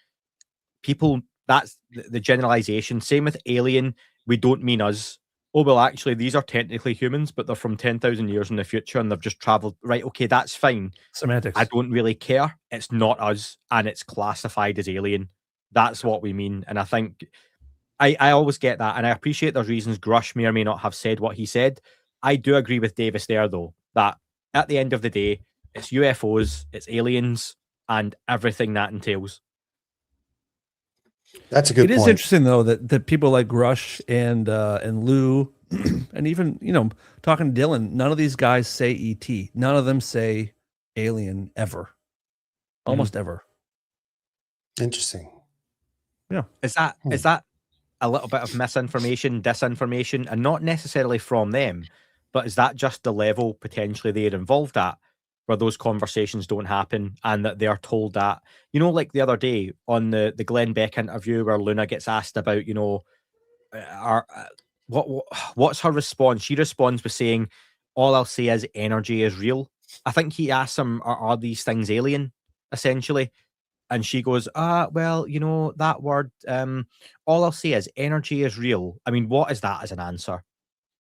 People, that's the generalization. Same with alien. We don't mean us. Oh, well, actually, these are technically humans, but they're from 10,000 years in the future and they've just traveled. Right, okay, that's fine. Semantics. I don't really care. It's not us, and it's classified as alien. That's what we mean. And I think I always get that, and I appreciate there's reasons Grush may or may not have said what he said. I do agree with Davis there, though, that at the end of the day, it's UFOs, it's aliens, and everything that entails. That's a good point. It is interesting though that people like Grush and Lou and even talking to Dylan, none of these guys say ET. None of them say alien ever. Almost ever. Interesting. Yeah. Is that a little bit of misinformation, disinformation, and not necessarily from them, but is that just the level potentially they're involved at, where those conversations don't happen and that they're told that, like the other day on the Glenn Beck interview where Luna gets asked about, what's her response? She responds with saying, all I'll say is energy is real. I think he asks him, are these things alien, essentially? And she goes, well, that word, all I'll say is energy is real. I mean, what is that as an answer?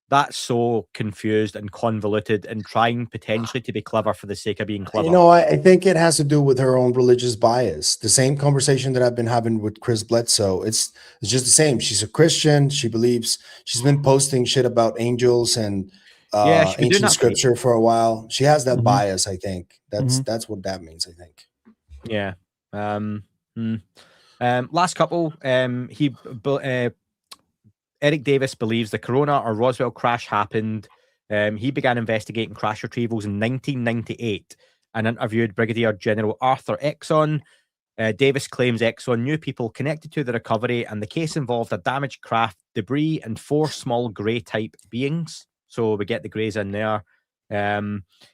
That's so confused and convoluted and trying potentially to be clever for the sake of being clever. I think it has to do with her own religious bias. The same conversation that I've been having with Chris Bledsoe. It's just the same. She's a Christian. She believes, she's been posting shit about angels and ancient scripture for a while. She has that bias, I think. That's what that means, I think. Yeah. Last couple, Eric Davis believes the Corona or Roswell crash happened. He began investigating crash retrievals in 1998 and interviewed Brigadier General Arthur Exon. Davis claims Exxon knew people connected to the recovery, and the case involved a damaged craft, debris, and 4 small grey-type beings. So we get the greys in there.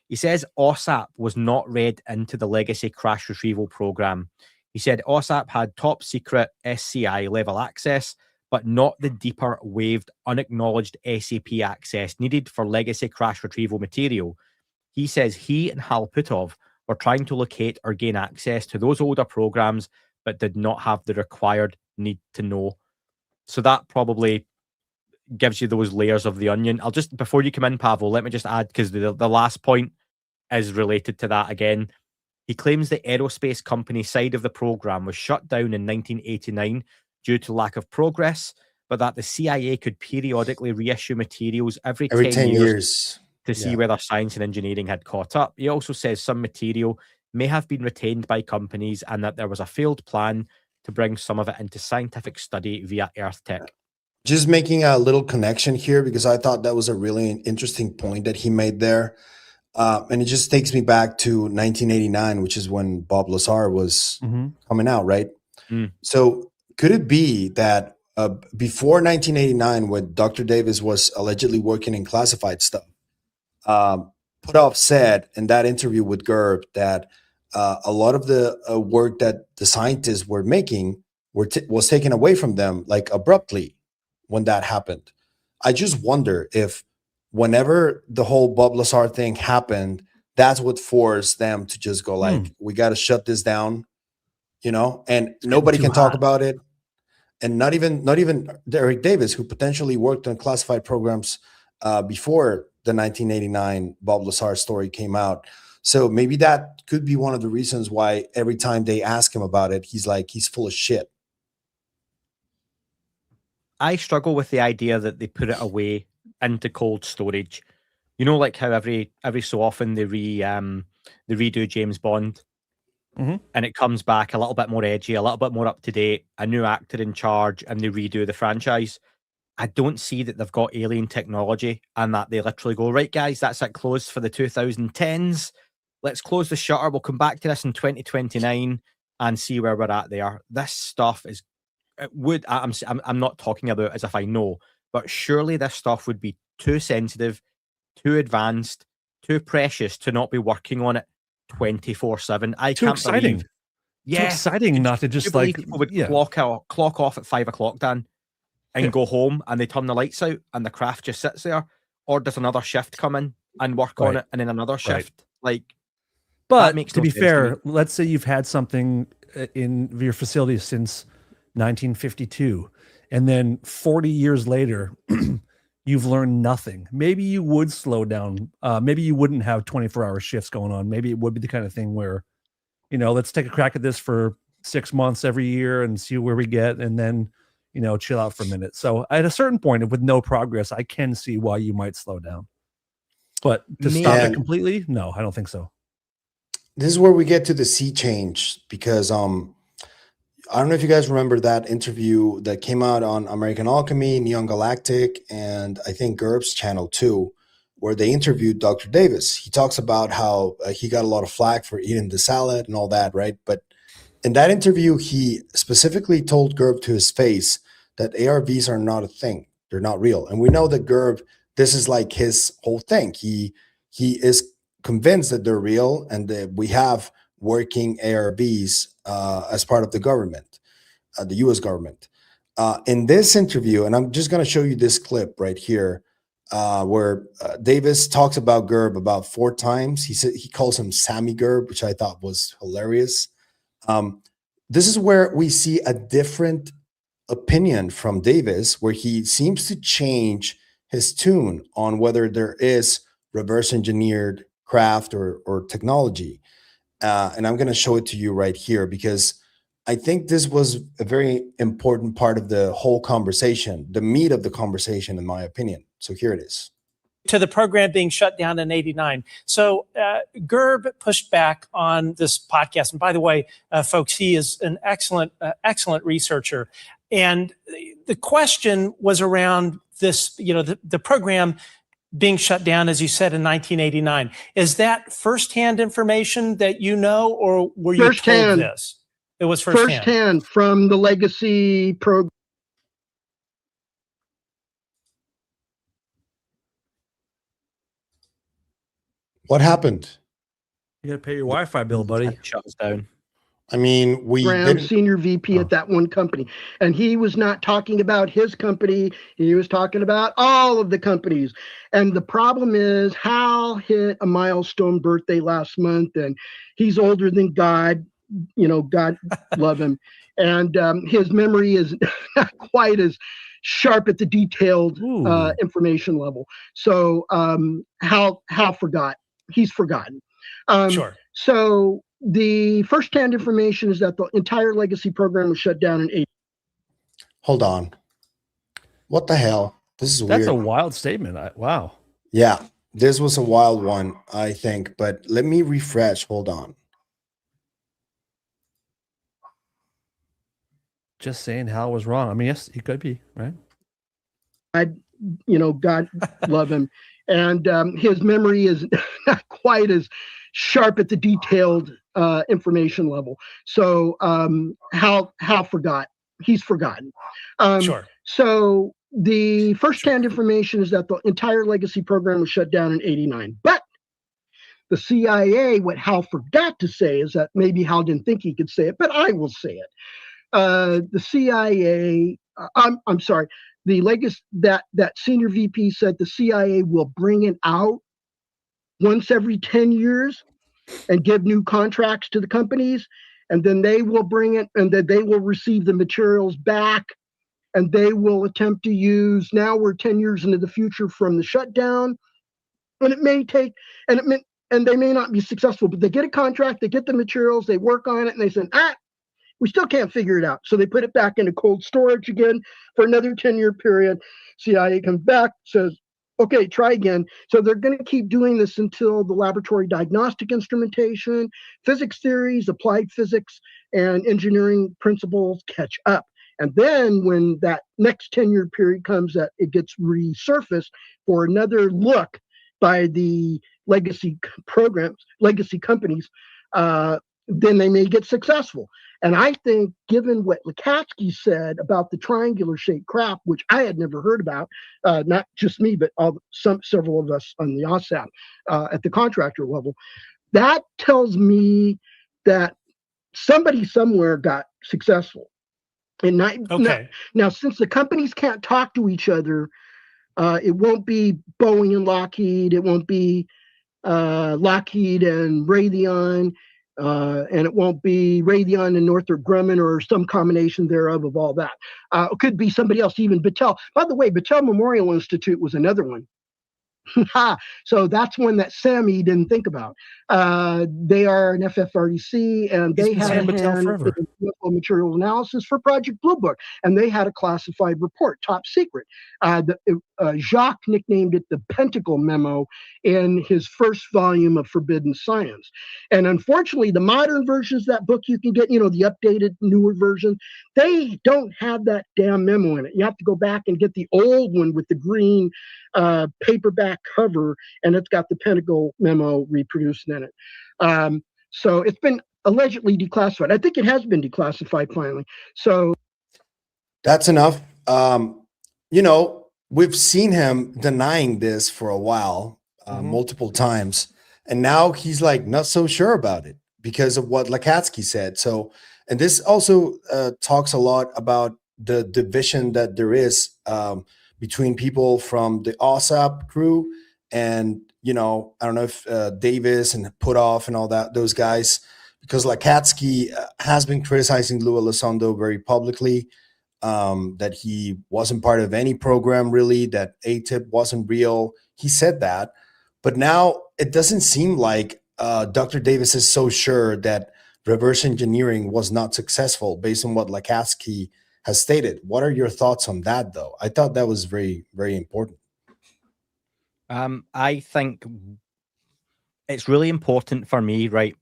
He says OSAP was not read into the legacy crash retrieval program. He said OSAP had top-secret SCI level access, but not the deeper, waived, unacknowledged SAP access needed for legacy crash retrieval material. He says he and Hal Putov were trying to locate or gain access to those older programs, but did not have the required need to know. So that probably gives you those layers of the onion. I'll just, before you come in, Pavel, let me just add, because the last point is related to that again. He claims the aerospace company side of the program was shut down in 1989 due to lack of progress, but that the CIA could periodically reissue materials every 10 years to see whether science and engineering had caught up. He also says some material may have been retained by companies and that there was a failed plan to bring some of it into scientific study via Earth Tech. Just making a little connection here, because I thought that was a really interesting point that he made there. And it just takes me back to 1989, which is when Bob Lazar was coming out, right? So could it be that before 1989, when Dr. Davis was allegedly working in classified stuff, Putov said in that interview with Gerb that a lot of the work that the scientists were making was taken away from them, like abruptly, when that happened. I just wonder if whenever the whole Bob Lazar thing happened, that's what forced them to just go like, we got to shut this down, you know, and nobody can talk about it. And not even Eric Davis, who potentially worked on classified programs before the 1989 Bob Lazar story came out. So maybe that could be one of the reasons why every time they ask him about it, he's like, he's full of shit. I struggle with the idea that they put it away into cold storage. You know, like how every so often they redo James Bond, and it comes back a little bit more edgy, a little bit more up to date, a new actor in charge, and they redo the franchise. I don't see that they've got alien technology and that they literally go, right, guys, that's it, closed for the 2010s. Let's close the shutter. We'll come back to this in 2029 and see where we're at there. This stuff is, I'm not talking about as if I know, but surely this stuff would be too sensitive, too advanced, too precious to not be working on it 24/7. I too can't exciting. believe. Yeah, too exciting not to just like people would clock off at 5 o'clock, Dan, and go home, and they turn the lights out, and the craft just sits there, or does another shift come in and work on it, and then another shift, like. But makes to no be sense fair, to me. let's say you've had something in your facility since 1952, and then 40 years later, you've learned nothing. Maybe you would slow down. Maybe you wouldn't have 24-hour shifts going on. Maybe it would be the kind of thing where, you know, let's take a crack at this for 6 months every year and see where we get, and then, you know, chill out for a minute. So at a certain point, with no progress, I can see why you might slow down. But to stop it completely, no, I don't think so. This is where we get to the sea change, because I don't know if you guys remember that interview that came out on American Alchemy, Neon Galactic, and I think Gerb's channel too, where they interviewed Dr. Davis. He talks about how he got a lot of flack for eating the salad and all that, right? But in that interview, he specifically told Gerb to his face that ARVs are not a thing. They're not real. And we know that Gerb, this is like his whole thing. He is convinced that they're real and that we have working ARVs as part of the government, the US government. In this interview, and I'm just going to show you this clip right here, where Davis talks about Gerb about 4 times. He said he calls him Sammy Gerb, which I thought was hilarious. This is where we see a different opinion from Davis, where he seems to change his tune on whether there is reverse engineered craft or technology. And I'm going to show it to you right here, because I think this was a very important part of the whole conversation, the meat of the conversation, in my opinion. So here it is. To the program being shut down in '89. So Gerb pushed back on this podcast. And by the way, folks, he is an excellent researcher. And the question was around this, you know, the program being shut down, as you said, in 1989. Is that firsthand information that you know, or were you told Firsthand. this? It was firsthand. Firsthand from the legacy program. What happened? You got to pay your Wi-Fi bill, buddy. Shut us down. I mean, we didn't. Senior VP at that one company. And he was not talking about his company. He was talking about all of the companies. And the problem is Hal hit a milestone birthday last month, and he's older than God. You know, God love him. And his memory is not quite as sharp at the detailed information level. So Hal forgot. He's forgotten. Sure. So the first-hand information is that the entire legacy program was shut down in 80. Hold on. What the hell? This is weird. That's a wild statement. Wow. Yeah, this was a wild one, I think. But let me refresh. Hold on. Just saying Hal was wrong. I mean, yes, he could be, right? You know, God love him. And his memory is not quite as sharp at the detailed information level. So Hal forgot. He's forgotten. Sure. So the first-hand information is that the entire legacy program was shut down in 89. But the CIA, what Hal forgot to say is that maybe Hal didn't think he could say it, but I will say it. The CIA, I'm sorry, the legacy that senior VP said the CIA will bring it out once every 10 years and give new contracts to the companies, and then they will bring it, and then they will receive the materials back, and they will attempt to use. Now we're 10 years into the future from the shutdown, and it may take, and they may not be successful, but they get a contract, they get the materials, they work on it, and they say, we still can't figure it out. So they put it back into cold storage again for another 10-year period. CIA comes back, says, okay, try again. So they're going to keep doing this until the laboratory diagnostic instrumentation, physics theories, applied physics, and engineering principles catch up. And then when that next 10-year period comes, that it gets resurfaced for another look by the legacy programs, legacy companies, then they may get successful. And I think, given what Lukatsky said about the triangular shaped craft, which I had never heard about, not just me, but several of us on the OSAP at the contractor level, that tells me that somebody somewhere got successful. And now, since the companies can't talk to each other, it won't be Boeing and Lockheed. It won't be Lockheed and Raytheon. And it won't be Raytheon and Northrop Grumman or some combination thereof of all that. It could be somebody else, even Battelle. By the way, Battelle Memorial Institute was another one. So that's one that Sammy didn't think about. They are an FFRDC, and they had a hand in UFO material analysis for Project Blue Book, and they had a classified report, top secret. Jacques nicknamed it the Pentacle Memo in his first volume of Forbidden Science. And unfortunately, the modern versions of that book you can get, the updated, newer version, they don't have that damn memo in it. You have to go back and get the old one with the green paperback cover, and it's got the Pentacle Memo reproduced in it. So it's been allegedly declassified. I think it has been declassified finally. So that's enough. We've seen him denying this for a while, multiple times, and now he's like not so sure about it because of what Lukatsky said. So, and this also talks a lot about the division that there is between people from the OSAP crew and, I don't know if Davis and Putoff and all that, those guys, because Lukatsky has been criticizing Lou Elizondo very publicly, that he wasn't part of any program really, that ATIP wasn't real. He said that, but now it doesn't seem like Dr. Davis is so sure that reverse engineering was not successful based on what Lukatsky has stated. What are your thoughts on that, though? I thought that was very, very important. I think it's really important for me, right,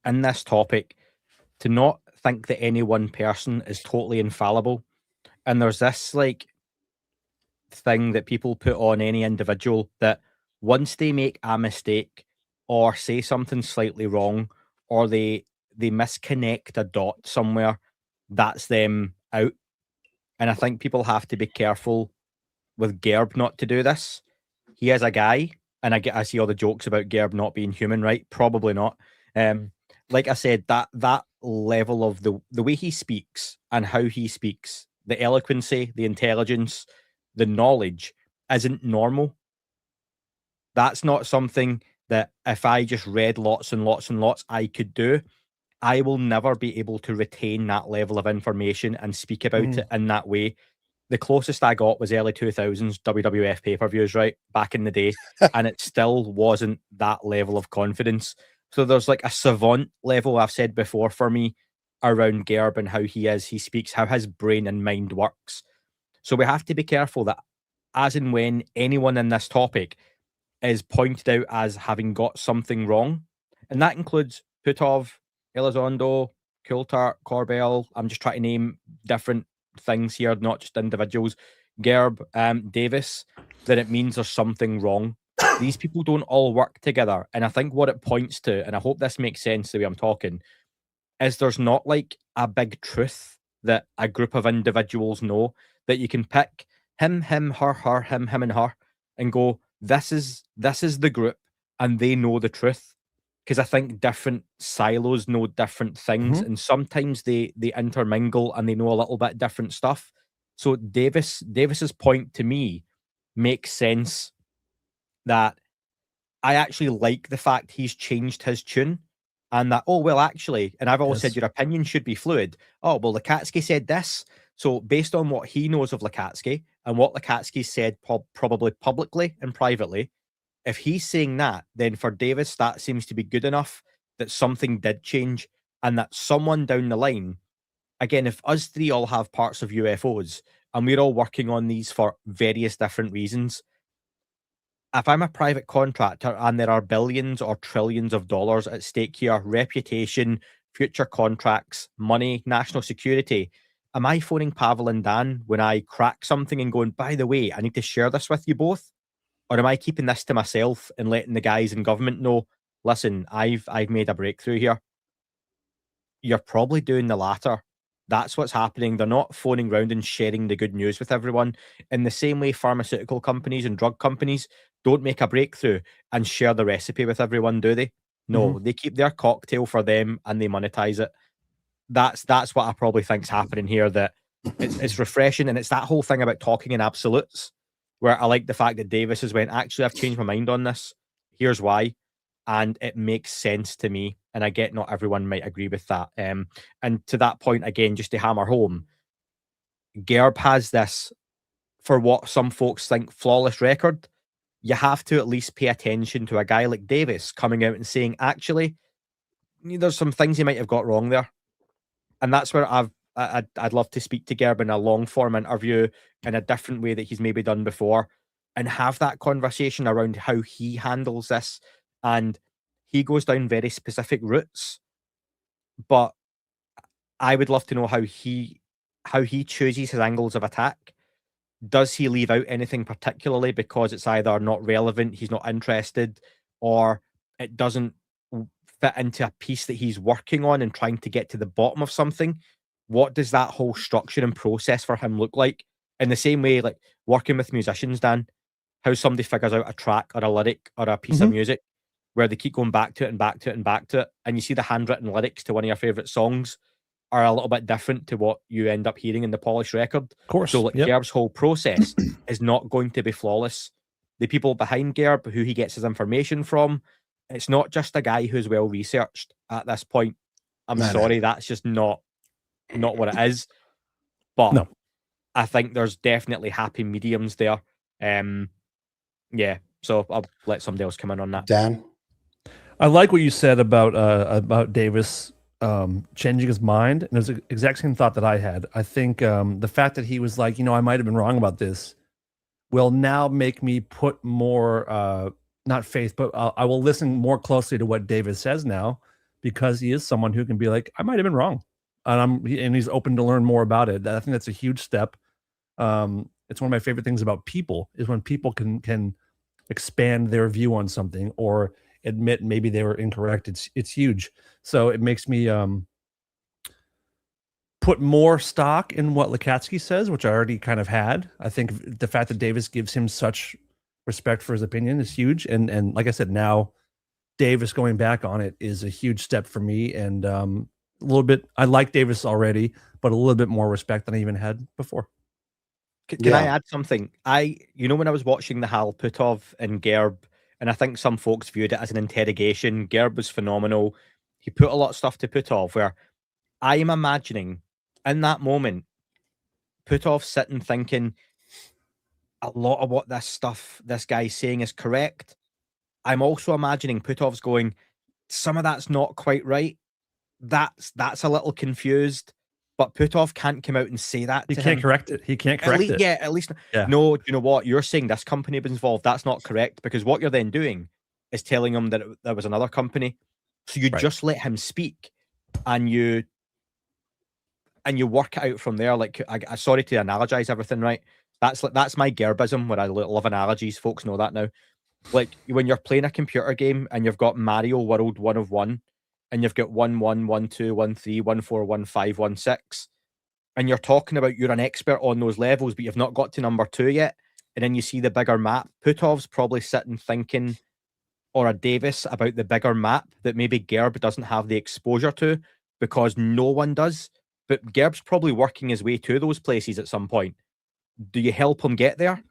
in this topic, to not think that any one person is totally infallible. And there's this thing that people put on any individual, that once they make a mistake or say something slightly wrong, or they misconnect a dot somewhere, that's them out. And I think people have to be careful with Gerb not to do this. He is a guy, and I see all the jokes about Gerb not being human, right? Probably not. Like I said, that level of the way he speaks and how he speaks, the eloquency, the intelligence, the knowledge isn't normal. That's not something that if I just read lots and lots and lots, I could do. I will never be able to retain that level of information and speak about it in that way. The closest I got was early 2000s WWF pay-per-views, right? Back in the day. And it still wasn't that level of confidence. So there's like a savant level, I've said before, for me around Gerb and how he is. He speaks, how his brain and mind works. So we have to be careful that as and when anyone in this topic is pointed out as having got something wrong, and that includes Putov, Elizondo, Coulthard, Corbell. I'm just trying to name different things here, not just individuals. Gerb, Davis, that it means there's something wrong. These people don't all work together. And I think what it points to, and I hope this makes sense the way I'm talking, is there's not like a big truth that a group of individuals know, that you can pick him, her, him, and her, and go, this is the group, and they know the truth. Because I think different silos know different things, and sometimes they intermingle and they know a little bit different stuff. So Davis's point to me makes sense, that I actually like the fact he's changed his tune, and that, oh, well, actually, and I've always said your opinion should be fluid. Oh, well, Lukatsky said this. So based on what he knows of Lukatsky and what Lukatsky said probably publicly and privately, if he's saying that, then for Davis, that seems to be good enough that something did change, and that someone down the line, again, if us three all have parts of UFOs and we're all working on these for various different reasons, if I'm a private contractor and there are billions or trillions of dollars at stake here, reputation, future contracts, money, national security, am I phoning Pavel and Dan when I crack something and going, by the way, I need to share this with you both? Or am I keeping this to myself and letting the guys in government know, listen, I've made a breakthrough here? You're probably doing the latter. That's what's happening. They're not phoning around and sharing the good news with everyone. In the same way pharmaceutical companies and drug companies don't make a breakthrough and share the recipe with everyone, do they? No, they keep their cocktail for them and they monetize it. That's what I probably think's happening here, that it's refreshing, and it's that whole thing about talking in absolutes, where I like the fact that Davis has went, actually, I've changed my mind on this. Here's why. And it makes sense to me. And I get not everyone might agree with that. And to that point, again, just to hammer home, Gerb has this, for what some folks think, flawless record. You have to at least pay attention to a guy like Davis coming out and saying, actually, there's some things he might have got wrong there. And that's where I'd love to speak to Gerb in a long form interview in a different way that he's maybe done before, and have that conversation around how he handles this. And he goes down very specific routes, but I would love to know how he chooses his angles of attack. Does he leave out anything particularly because it's either not relevant, he's not interested, or it doesn't fit into a piece that he's working on and trying to get to the bottom of something? What does that whole structure and process for him look like? In the same way, like working with musicians, Dan, how somebody figures out a track or a lyric or a piece of music, where they keep going back to it and back to it and back to it. And you see the handwritten lyrics to one of your favorite songs are a little bit different to what you end up hearing in the polished record. Of course. So like Gerb's whole process is not going to be flawless. The people behind Gerb, who he gets his information from, it's not just a guy who's well researched at this point. I'm sorry, that's just not what it is. But no. I think there's definitely happy mediums there. Yeah, so I'll let somebody else come in on that. Dan? I like what you said about Davis changing his mind, and it was the exact same thought that I had. I think the fact that he was like, I might have been wrong about this, will now make me put more, not faith, but I will listen more closely to what Davis says now, because he is someone who can be like, I might have been wrong, and he's open to learn more about it. I think that's a huge step. It's one of my favorite things about people is when people can expand their view on something or admit maybe they were incorrect. It's huge. So it makes me put more stock in what Lukatsky says, which I already kind of had. I think the fact that Davis gives him such respect for his opinion is huge. And like I said, now Davis going back on it is a huge step for me. And a little bit, I like Davis already, but a little bit more respect than I even had before. Can I add something? When I was watching the Hal Putov and Gerb, and I think some folks viewed it as an interrogation, Gerb was phenomenal. He put a lot of stuff to Putov where I am imagining in that moment, Putov sitting thinking a lot of what this guy's saying is correct. I'm also imagining Putov's going, some of that's not quite right. That's a little confused. But Putov can't come out and say that. He can't correct it. He can't correct it. Yeah, at least. Yeah. No, you know what? You're saying this company was involved. That's not correct, because what you're then doing is telling him that there was another company. So you just let him speak, and you work it out from there. Like, I sorry to analogize everything, right? That's my Gerbism, where I love analogies. Folks know that now. Like when you're playing a computer game and you've got Mario World 1 of 1, and you've got 1, 1, 1, 2, 1, 3, 1, 4, 1, 5, 1, 6, and you're talking about you're an expert on those levels, but you've not got to number 2 yet, and then you see the bigger map. Putov's probably sitting thinking, or a Davis, about the bigger map that maybe Gerb doesn't have the exposure to because no one does. But Gerb's probably working his way to those places at some point. Do you help him get there?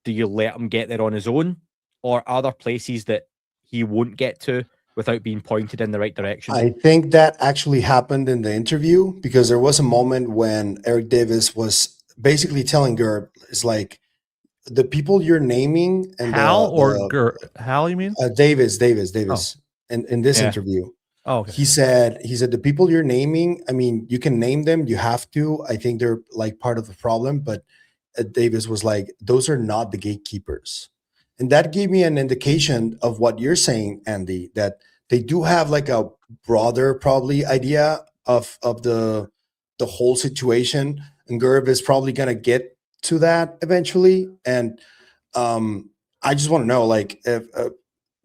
Do you let him get there on his own? Or are there places that he won't get to without being pointed in the right direction? I think that actually happened in the interview, because there was a moment when Eric Davis was basically telling Gerb, it's like, the people you're naming and Hal Hal, you mean? Davis in this interview. Oh, okay. He said the people you're naming, I mean, you can name them, you have to. I think they're like part of the problem, but Davis was like, those are not the gatekeepers. And that gave me an indication of what you're saying, Andy, that they do have like a broader probably idea of the whole situation. And Gerb is probably going to get to that eventually. And I just want to know, like, if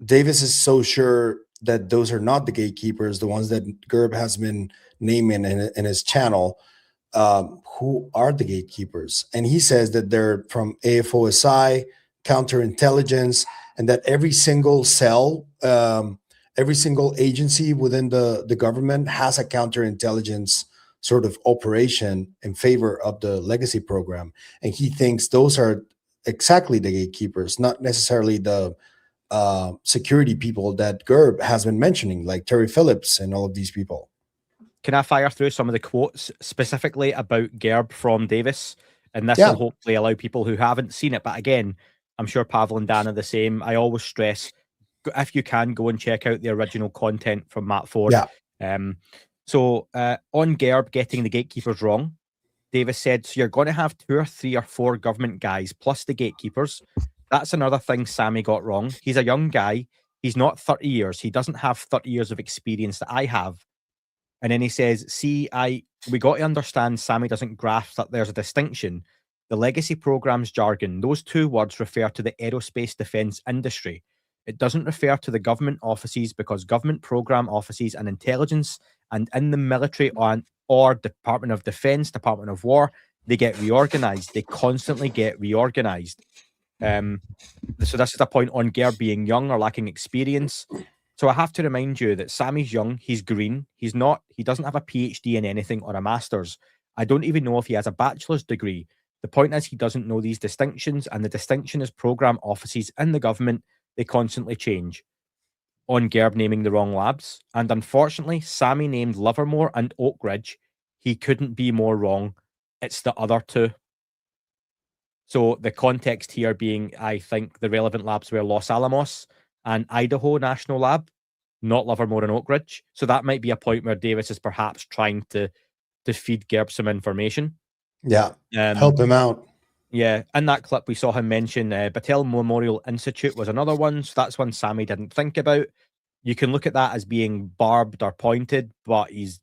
Davis is so sure that those are not the gatekeepers, the ones that Gerb has been naming in his channel, who are the gatekeepers? And he says that they're from AFOSI, counterintelligence, and that every single cell, every single agency within the government has a counterintelligence sort of operation in favor of the legacy program. And he thinks those are exactly the gatekeepers, not necessarily the security people that Gerb has been mentioning, like Terry Phillips and all of these people. Can I fire through some of the quotes specifically about Gerb from Davis? And this will hopefully allow people who haven't seen it. But again, I'm sure Pavel and Dan are the same. I always stress, if you can, go and check out the original content from Matt Ford. Yeah. So on Gerb getting the gatekeepers wrong, Davis said, so you're going to have 2 or 3 or 4 government guys plus the gatekeepers. That's another thing Sammy got wrong. He's a young guy. He's not 30 years. He doesn't have 30 years of experience that I have. And then he says, see, we got to understand Sammy doesn't grasp that there's a distinction. The legacy program's jargon, those 2 words refer to the aerospace defense industry. It doesn't refer to the government offices, because government program offices and intelligence and in the military or Department of Defense, Department of War, they get reorganized. They constantly get reorganized. So this is a point on Gerb being young or lacking experience. So I have to remind you that Sammy's young, he's green, he doesn't have a PhD in anything or a master's. I don't even know if he has a bachelor's degree. The point is he doesn't know these distinctions, and the distinction is program offices in the government, they constantly change. On Gerb naming the wrong labs, and unfortunately, Sammy named Livermore and Oak Ridge. He couldn't be more wrong. It's the other 2. So the context here being, I think the relevant labs were Los Alamos and Idaho National Lab, not Livermore and Oak Ridge. So that might be a point where Davis is perhaps trying to feed Gerb some information. Yeah, help him out. Yeah, in that clip we saw him mention Battelle Memorial Institute was another one. So that's one Sammy didn't think about. You can look at that as being barbed or pointed, but he's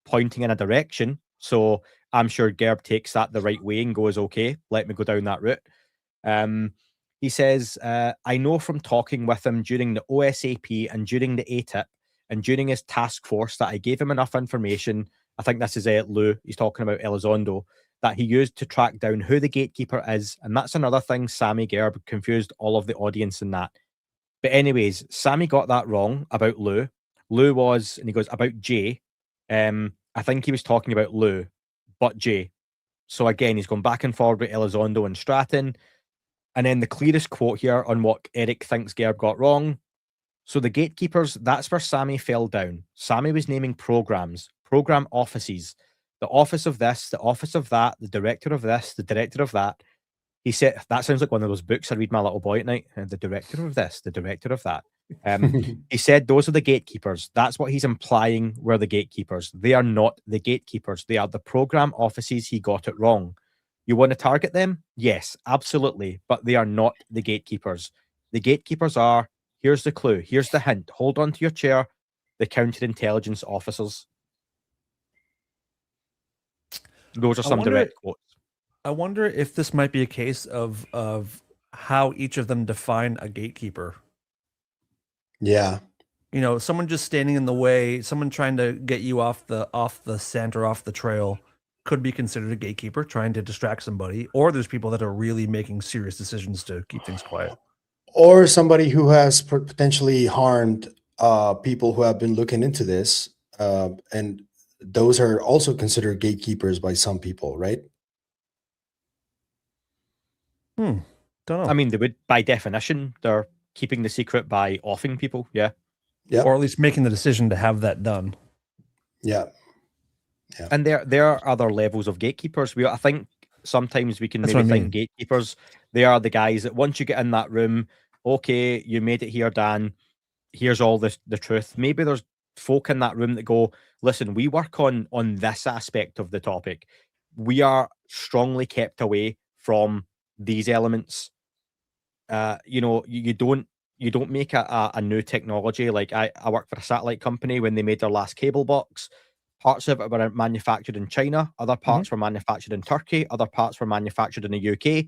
pointing in a direction. So I'm sure Gerb takes that the right way and goes, okay, let me go down that route. He says, I know from talking with him during the OSAP and during the ATIP and during his task force that I gave him enough information. I think this is Lou. He's talking about Elizondo, that he used to track down who the gatekeeper is. And that's another thing Sammy Gerb confused all of the audience in that. But anyways, Sammy got that wrong about Lou. Lou was, and he goes, about Jay. I think he was talking about Lou, but Jay. So again, he's gone back and forward with Elizondo and Stratton. And then the clearest quote here on what Eric thinks Gerb got wrong. So the gatekeepers, that's where Sammy fell down. Sammy was naming programs, program offices, the office of this, the office of that, the director of this, the director of that. He said, that sounds like one of those books I read my little boy at night. The director of this, the director of that. He said those are the gatekeepers. That's what he's implying were the gatekeepers. They are not the gatekeepers. They are the program offices. He got it wrong. You want to target them? Yes, absolutely. But they are not the gatekeepers. The gatekeepers are, here's the clue, here's the hint. Hold on to your chair. The counterintelligence officers. Those are some direct quotes. I wonder if this might be a case of how each of them define a gatekeeper. Yeah. You know, someone just standing in the way, someone trying to get you off the scent or off the trail could be considered a gatekeeper trying to distract somebody, or there's people that are really making serious decisions to keep things quiet. Or somebody who has potentially harmed people who have been looking into this. And those are also considered gatekeepers by some people, right? Don't know. I mean, they would, by definition, they're keeping the secret by offing people. Yeah. Yeah. Or at least making the decision to have that done. Yeah. Yeah. And there are other levels of gatekeepers. I think sometimes we can maybe think gatekeepers, they are the guys that once you get in that room, okay, you made it here, Dan. Here's all the truth. Maybe there's folk in that room that go, listen, we work on this aspect of the topic. We are strongly kept away from these elements. You know, you don't make a new technology. Like I work for a satellite company when they made their last cable box. Parts of it were manufactured in China, other parts were manufactured in Turkey, other parts were manufactured in the UK.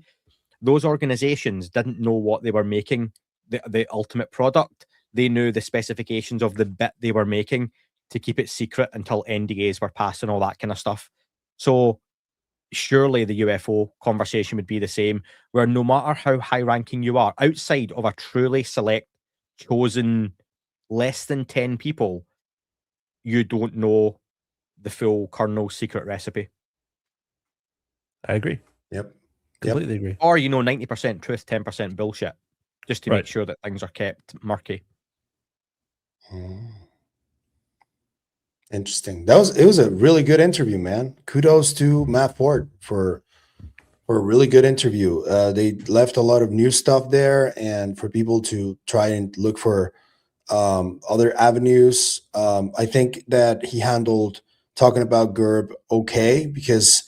Those organizations didn't know what they were making, the ultimate product. They knew the specifications of the bit they were making to keep it secret until NDAs were passed and all that kind of stuff. So surely the UFO conversation would be the same, where no matter how high-ranking you are, outside of a truly select, chosen, less than 10 people, you don't know the full kernel secret recipe. I agree. Yep. Completely agree. Or, 90% truth, 10% bullshit, just to make sure that things are kept murky. Interesting. It was a really good interview, man. Kudos to Matt Ford for a really good interview. They left a lot of new stuff there, and for people to try and look for other avenues. I think that he handled talking about Gerb okay, because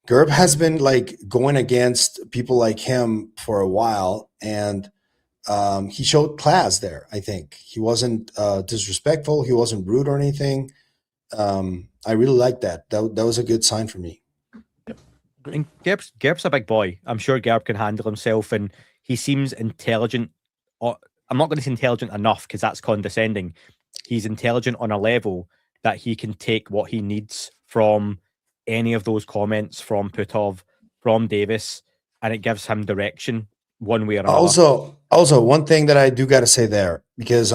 Gerb has been like going against people like him for a while, and he showed class there. I think he wasn't disrespectful. He wasn't rude or anything. I really like that. That was a good sign for me. And Gerb's a big boy. I'm sure Gerb can handle himself, and he seems intelligent. I'm not going to say intelligent enough because that's condescending. He's intelligent on a level that he can take what he needs from any of those comments from Putov, from Davis, and it gives him direction one way or another. Also, one thing that I do got to say there, because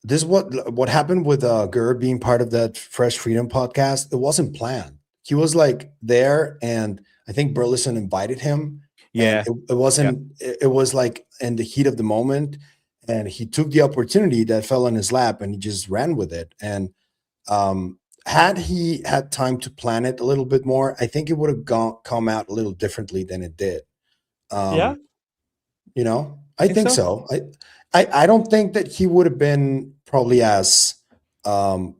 this is what happened with Gerb being part of that Fresh Freedom podcast. It wasn't planned. He was like there, and I think Burleson invited him. Yeah, it wasn't. Yeah. It was like in the heat of the moment, and he took the opportunity that fell in his lap, and he just ran with it. And had he had time to plan it a little bit more, I think it would have come out a little differently than it did. Yeah, I think so. I don't think that he would have been probably as on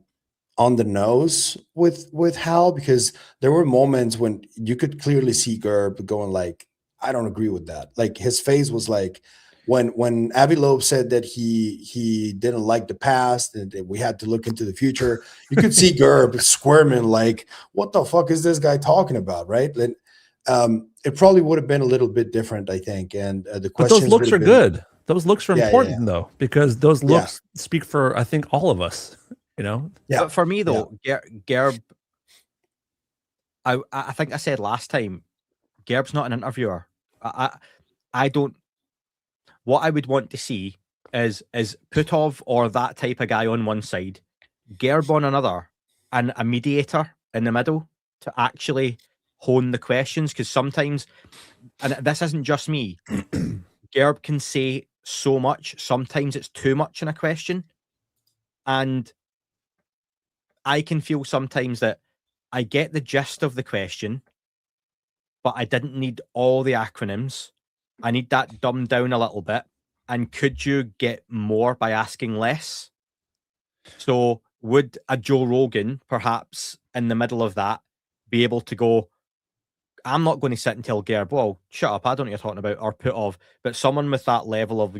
the nose with Hal, because there were moments when you could clearly see Gerb going like, I don't agree with that. Like his face was like, when Avi Loeb said that he didn't like the past and that we had to look into the future, you could see Gerb squirming like, what the fuck is this guy talking about, right? It probably would have been a little bit different, I think. And the But questions those looks would are have been, good. Those looks are Yeah, important though, because those Yeah. looks speak for, I think, all of us. You know, Yeah. But for me though, Gerb, I think I said last time, Gerb's not an interviewer. I don't. What I would want to see is Putov or that type of guy on one side, Gerb on another, and a mediator in the middle to actually hone the questions. Because sometimes, and this isn't just me, Gerb can say so much. Sometimes it's too much in a question, and I can feel sometimes that I get the gist of the question, but I didn't need all the acronyms. I need that dumbed down a little bit. And could you get more by asking less? So would a Joe Rogan, perhaps in the middle of that, be able to go, I'm not going to sit and tell Gerb, well, shut up, I don't know what you're talking about, or Putov, but someone with that level of,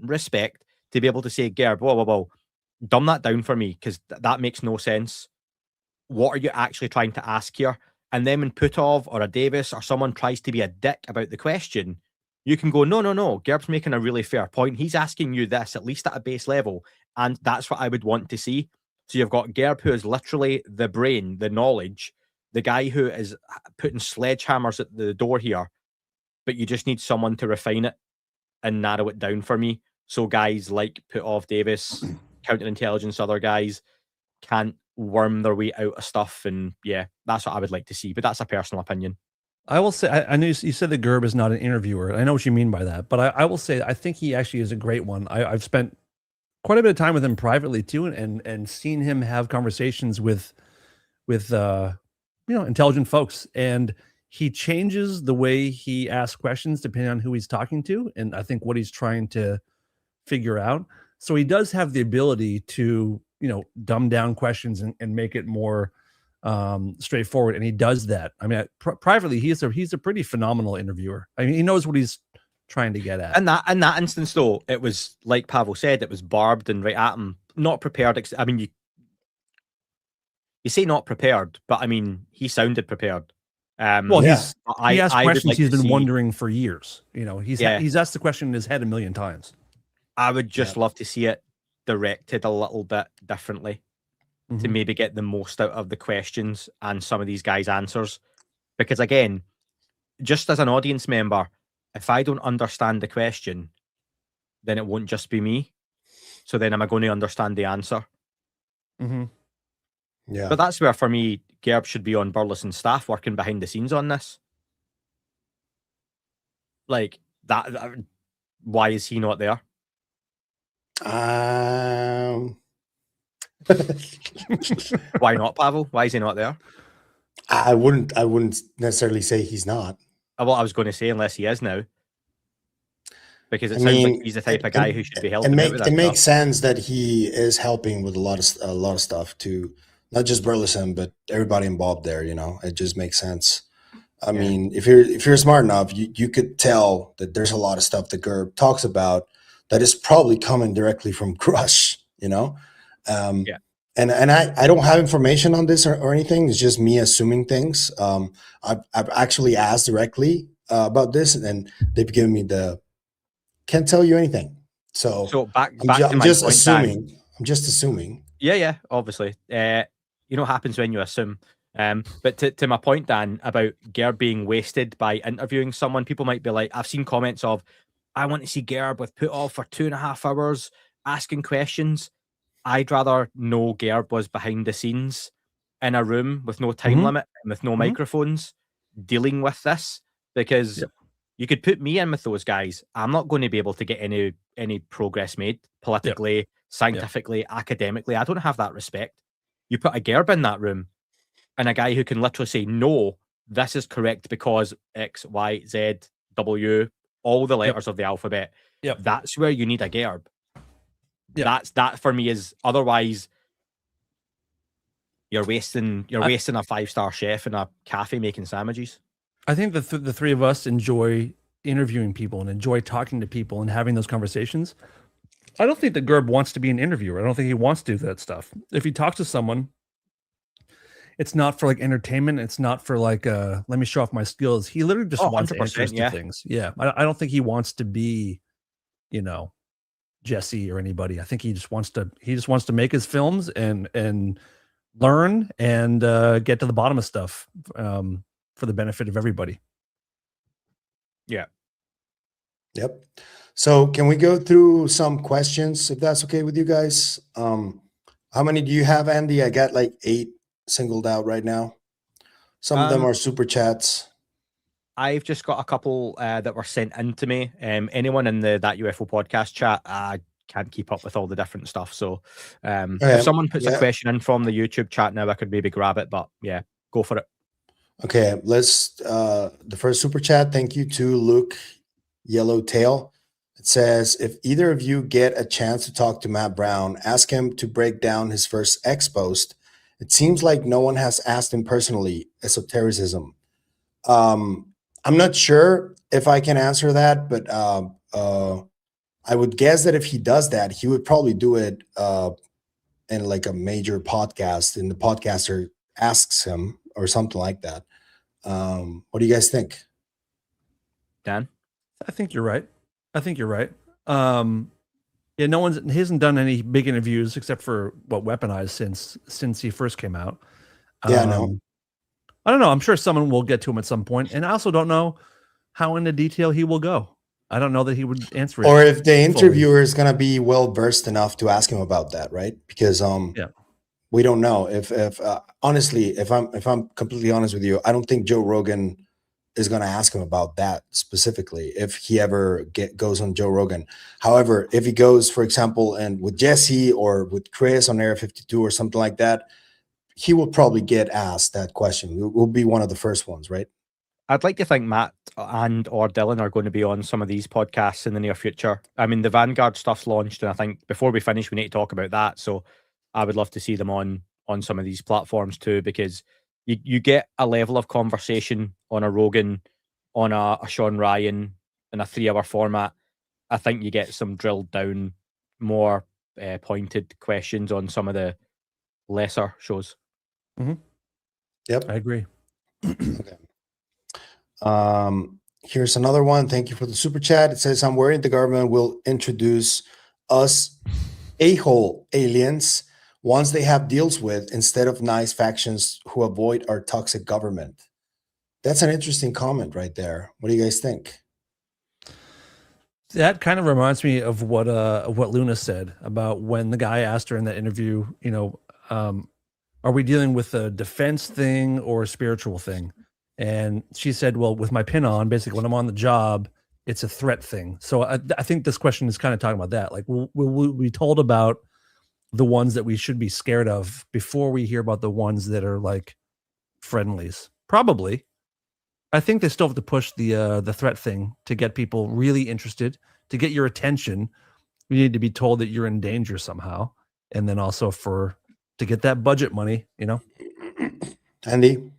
respect to be able to say, Gerb, whoa, dumb that down for me, because that makes no sense. What are you actually trying to ask here? And then when Putov or a Davis or someone tries to be a dick about the question, you can go, no, Gerb's making a really fair point. He's asking you this, at least at a base level. And that's what I would want to see. So you've got Gerb, who is literally the brain, the knowledge, the guy who is putting sledgehammers at the door here, but you just need someone to refine it and narrow it down for me. So guys like Putov, Davis, counterintelligence, other guys can't worm their way out of stuff. And yeah, that's what I would like to see, but that's a personal opinion. I will say, I know you said that Gerb is not an interviewer. I know what you mean by that, but I will say, I think he actually is a great one. I've spent quite a bit of time with him privately too, and seen him have conversations with intelligent folks, and he changes the way he asks questions depending on who he's talking to, and I think what he's trying to figure out. So he does have the ability to dumb down questions and make it more straightforward, and he does that. I mean, privately, he's a pretty phenomenal interviewer. I mean, he knows what he's trying to get at. In that instance, though, it was like Pavel said, it was barbed and right at him, not prepared. I mean, you say not prepared, but I mean, he sounded prepared. Well, he asked questions like he's been wondering for years. He's asked the question in his head a million times. I would just love to see it directed a little bit differently to maybe get the most out of the questions and some of these guys' answers. Because again, just as an audience member, if I don't understand the question, then it won't just be me. So then am I going to understand the answer? Yeah. But that's where, for me, Gerb should be on Burleson's staff working behind the scenes on this. Like, that why is he not there? Why not, Pavel? Why is he not there? I wouldn't necessarily say he's not. Well, I was going to say, unless he is now. Because it sounds like he's the type of guy who should be helping out with that It makes stuff. sense that he is helping with a lot of stuff to not just Burleson, but everybody involved there. It just makes sense. I mean, if you're smart enough, you could tell that there's a lot of stuff that Gerb talks about that is probably coming directly from Crush. And I don't have information on this or anything. It's just me assuming things. I've actually asked directly about this, and they've given me can't tell you anything. So back I'm just assuming. Dan. I'm just assuming. Yeah, obviously. What happens when you assume. But to my point, Dan, about Gerb being wasted by interviewing someone, people might be like, I've seen comments of, I want to see Gerb with Putov for 2.5 hours asking questions. I'd rather know Gerb was behind the scenes in a room with no time limit and with no microphones dealing with this, because you could put me in with those guys. I'm not going to be able to get any progress made politically, scientifically, academically. I don't have that respect. You put a Gerb in that room and a guy who can literally say, no, this is correct because X, Y, Z, W, all the letters of the alphabet. That's where you need a Gerb. That for me is, otherwise you're wasting a 5-star chef in a cafe making sandwiches. I think the three of us enjoy interviewing people and enjoy talking to people and having those conversations, I don't think that Gerb wants to be an interviewer. I don't think he wants to do that stuff. If he talks to someone, it's not for like entertainment. It's not for like, let me show off my skills. He literally just wants 100%, answers to yeah. things. Yeah. I don't think he wants to be, you know, Jesse or anybody. I think he just wants to make his films and learn and get to the bottom of stuff for the benefit of everybody. Yeah. Yep. So can we go through some questions if that's okay with you guys? How many do you have, Andy? I got like 8 singled out right now. Some of them are super chats. I've just got a couple that were sent in to me. Anyone in that UFO podcast chat, I can't keep up with all the different stuff. So if someone puts a question in from the YouTube chat now, I could maybe grab it. But yeah, go for it. Okay, let's the first super chat. Thank you to Luke Yellowtail. It says, if either of you get a chance to talk to Matt Brown, ask him to break down his first X post. It seems like no one has asked him personally. Esotericism. I'm not sure if I can answer that, but I would guess that if he does that, he would probably do it in like a major podcast, and the podcaster asks him or something like that. What do you guys think? Dan? I think you're right. Yeah, he hasn't done any big interviews except for what Weaponized since he first came out. Yeah, I know. I don't know. I'm sure someone will get to him at some point, and I also don't know how into detail he will go. I don't know that he would answer it. Or if the interviewer fully. is going to be well versed enough to ask him about that, right? Because we don't know. If honestly, if I'm completely honest with you, I don't think Joe Rogan is going to ask him about that specifically if he ever goes on Joe Rogan. However, if he goes, for example, and with Jesse or with Chris on Area 52 or something like that, he will probably get asked that question. We'll be one of the first ones, right? I'd like to think Matt and or Dylan are going to be on some of these podcasts in the near future. I mean, the Vanguard stuff's launched, and I think before we finish, we need to talk about that. So I would love to see them on some of these platforms too, because you get a level of conversation on a Rogan, on a Sean Ryan, in a 3-hour format. I think you get some drilled down, more pointed questions on some of the lesser shows. Mm-hmm. Yep, I agree. Okay. Here's another one. Thank you for the super chat. It says, I'm worried the government will introduce us a-hole aliens once they have deals with, instead of nice factions who avoid our toxic government. That's an interesting comment right there. What do you guys think? That kind of reminds me of what Luna said about when the guy asked her in that interview, you know, are we dealing with a defense thing or a spiritual thing? And she said, well, with my pin on, basically when I'm on the job, it's a threat thing. So I think this question is kind of talking about that. Like, will we be told about the ones that we should be scared of before we hear about the ones that are like friendlies? Probably. I think they still have to push the threat thing to get people really interested, to get your attention. You need to be told that you're in danger somehow. And then also to get that budget money, you know? Andy?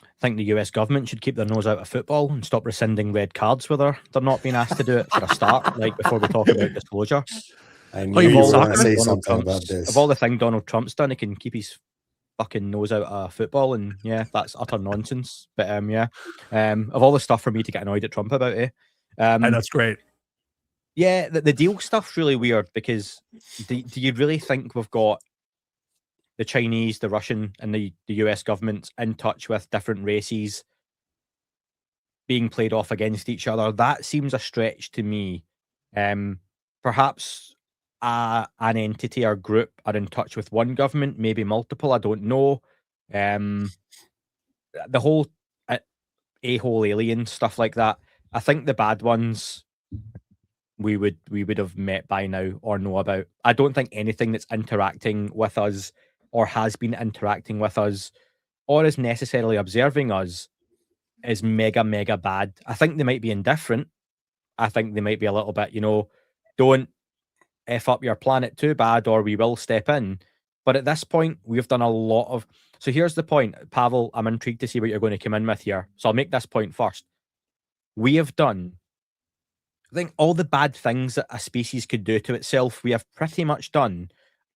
I think the US government should keep their nose out of football and stop rescinding red cards where they're not being asked to do it for a start, like before we talk about disclosure. I knew you were going to say Donald something about this. Of all the thing Donald Trump's done, he can keep his fucking nose out of football, and yeah, that's utter nonsense. But of all the stuff for me to get annoyed at Trump about, And that's great. Yeah, the deal stuff's really weird, because do you really think we've got the Chinese, the Russian, and the US governments in touch with different races being played off against each other? That seems a stretch to me. Perhaps an entity or group are in touch with one government, maybe multiple, I don't know. The whole a-hole alien stuff like that, I think the bad ones we would have met by now or know about. I don't think anything that's interacting with us or has been interacting with us or is necessarily observing us is mega, mega bad. I think they might be indifferent. I think they might be a little bit, don't F up your planet too bad or we will step in. But at this point, we've done a lot of... So here's the point, Pavel, I'm intrigued to see what you're going to come in with here. So I'll make this point first. we have done, I think, all the bad things that a species could do to itself, we have pretty much done,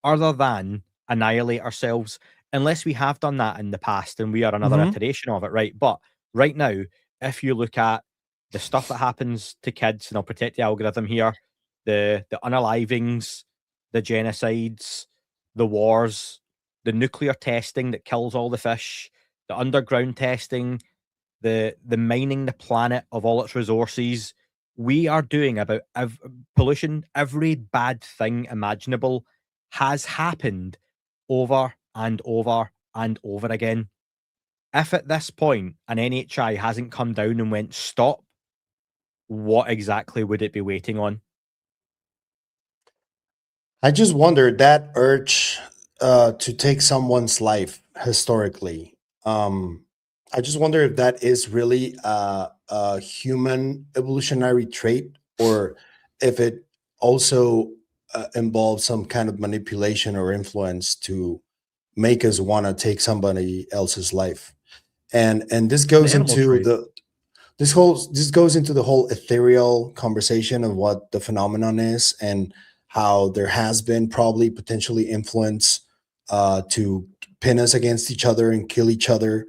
other than annihilate ourselves, unless we have done that in the past and we are another iteration of it, right? But right now, if you look at the stuff that happens to kids, and I'll protect the algorithm here, the unalivings, the genocides, the wars, the nuclear testing that kills all the fish, the underground testing, the mining the planet of all its resources. We are doing about pollution. Every bad thing imaginable has happened over and over and over again. If at this point an NHI hasn't come down and went stop, what exactly would it be waiting on? I just wondered that urge to take someone's life historically. I just wonder if that is really a human evolutionary trait, or if it also involves some kind of manipulation or influence to make us want to take somebody else's life. And this goes animal into trait. this goes into the whole ethereal conversation of what the phenomenon is, and how there has been probably potentially influence to pin us against each other and kill each other.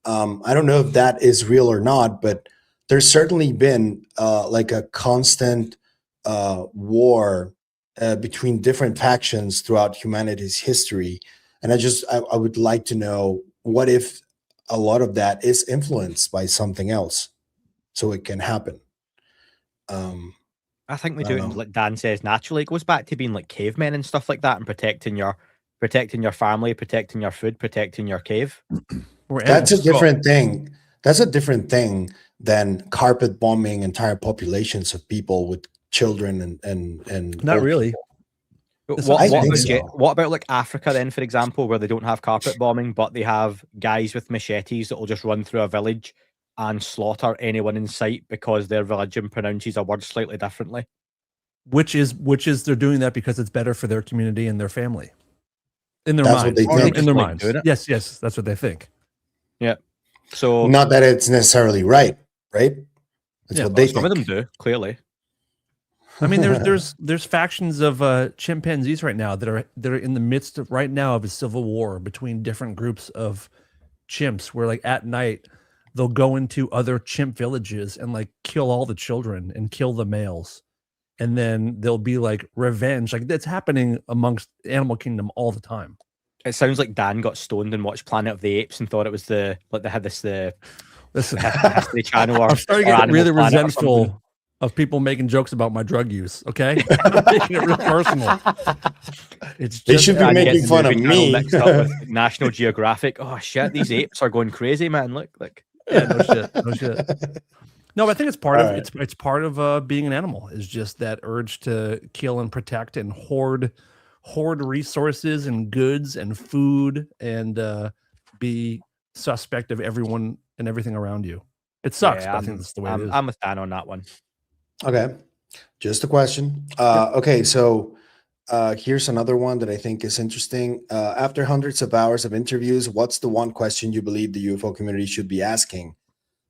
I don't know if that is real or not, but there's certainly been like a constant war between different factions throughout humanity's history. And I would like to know, what if a lot of that is influenced by something else so it can happen? I think we I do don't it, know. like Dan says, naturally. It goes back to being like cavemen and stuff like that, and protecting your family, protecting your food, protecting your cave. We're That's a animals. different thing. That's a different thing than carpet bombing entire populations of people with children and Not old really. people. It's What, not the what, same about, thing. So. what about like Africa then, for example, where they don't have carpet bombing, but they have guys with machetes that will just run through a village and slaughter anyone in sight because their religion pronounces a word slightly differently? Which is they're doing that because it's better for their community and their family. In their That's what minds. they Or they think. just In their like minds. doing it. Yes, that's what they think. Yeah. So Not that it's necessarily right? It's Yeah, what they some of them think. do, clearly. I mean, there's factions of chimpanzees right now that are in the midst of right now of a civil war between different groups of chimps, where like at night they'll go into other chimp villages and like kill all the children and kill the males, and then there'll be like revenge. Like that's happening amongst Animal Kingdom all the time. It sounds like Dan got stoned and watched Planet of the Apes and thought it was they had this Listen, History Channel or I'm starting to or get Animal really Planet or something. resentful of people making jokes about my drug use. Okay, I'm making it real personal. It's They just should be Dan making getting the fun of movie channel me. mixed up with National Geographic. Oh shit, these apes are going crazy, man. Look. yeah, no shit, no shit. No, but I think it's part All of right. it's part of being an animal is just that urge to kill and protect and hoard resources and goods and food and be suspect of everyone and everything around you. It sucks, Yeah, but I think that's the way it is. I'm with Dan on that one. Okay, just a question. Okay, so here's another one that I think is interesting. After hundreds of hours of interviews, what's the one question you believe the UFO community should be asking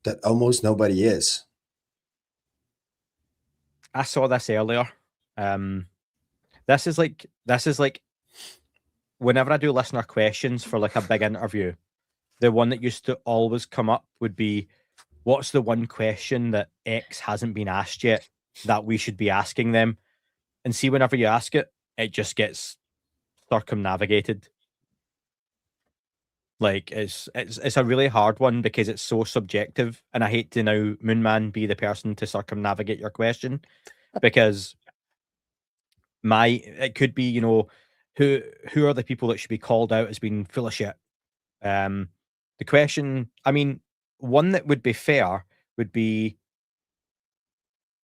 that almost nobody is? I saw this earlier. This is like whenever I do listener questions for like a big interview, the one that used to always come up would be, what's the one question that X hasn't been asked yet that we should be asking them? And see, whenever you ask it, it just gets circumnavigated. Like it's a really hard one because it's so subjective, and I hate to now Moonman be the person to circumnavigate your question, because it could be, who are the people that should be called out as being full of shit. The question, I mean, one that would be fair would be,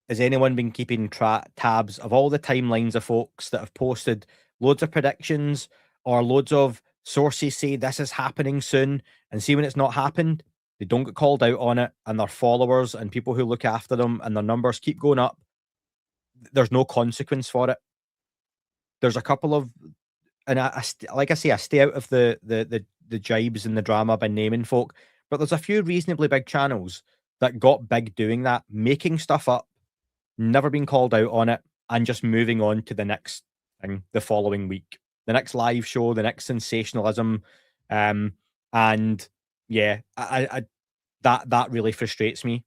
has anyone been keeping tabs of all the timelines of folks that have posted loads of predictions or loads of sources say this is happening soon, and see when it's not happened, they don't get called out on it, and their followers and people who look after them and their numbers keep going up. There's no consequence for it. There's a couple of, and like I say, I stay out of the jibes and the drama by naming folk, but there's a few reasonably big channels that got big doing that, making stuff up, never been called out on it, and just moving on to the next thing the following week, the next live show, the next sensationalism. And yeah, that really frustrates me.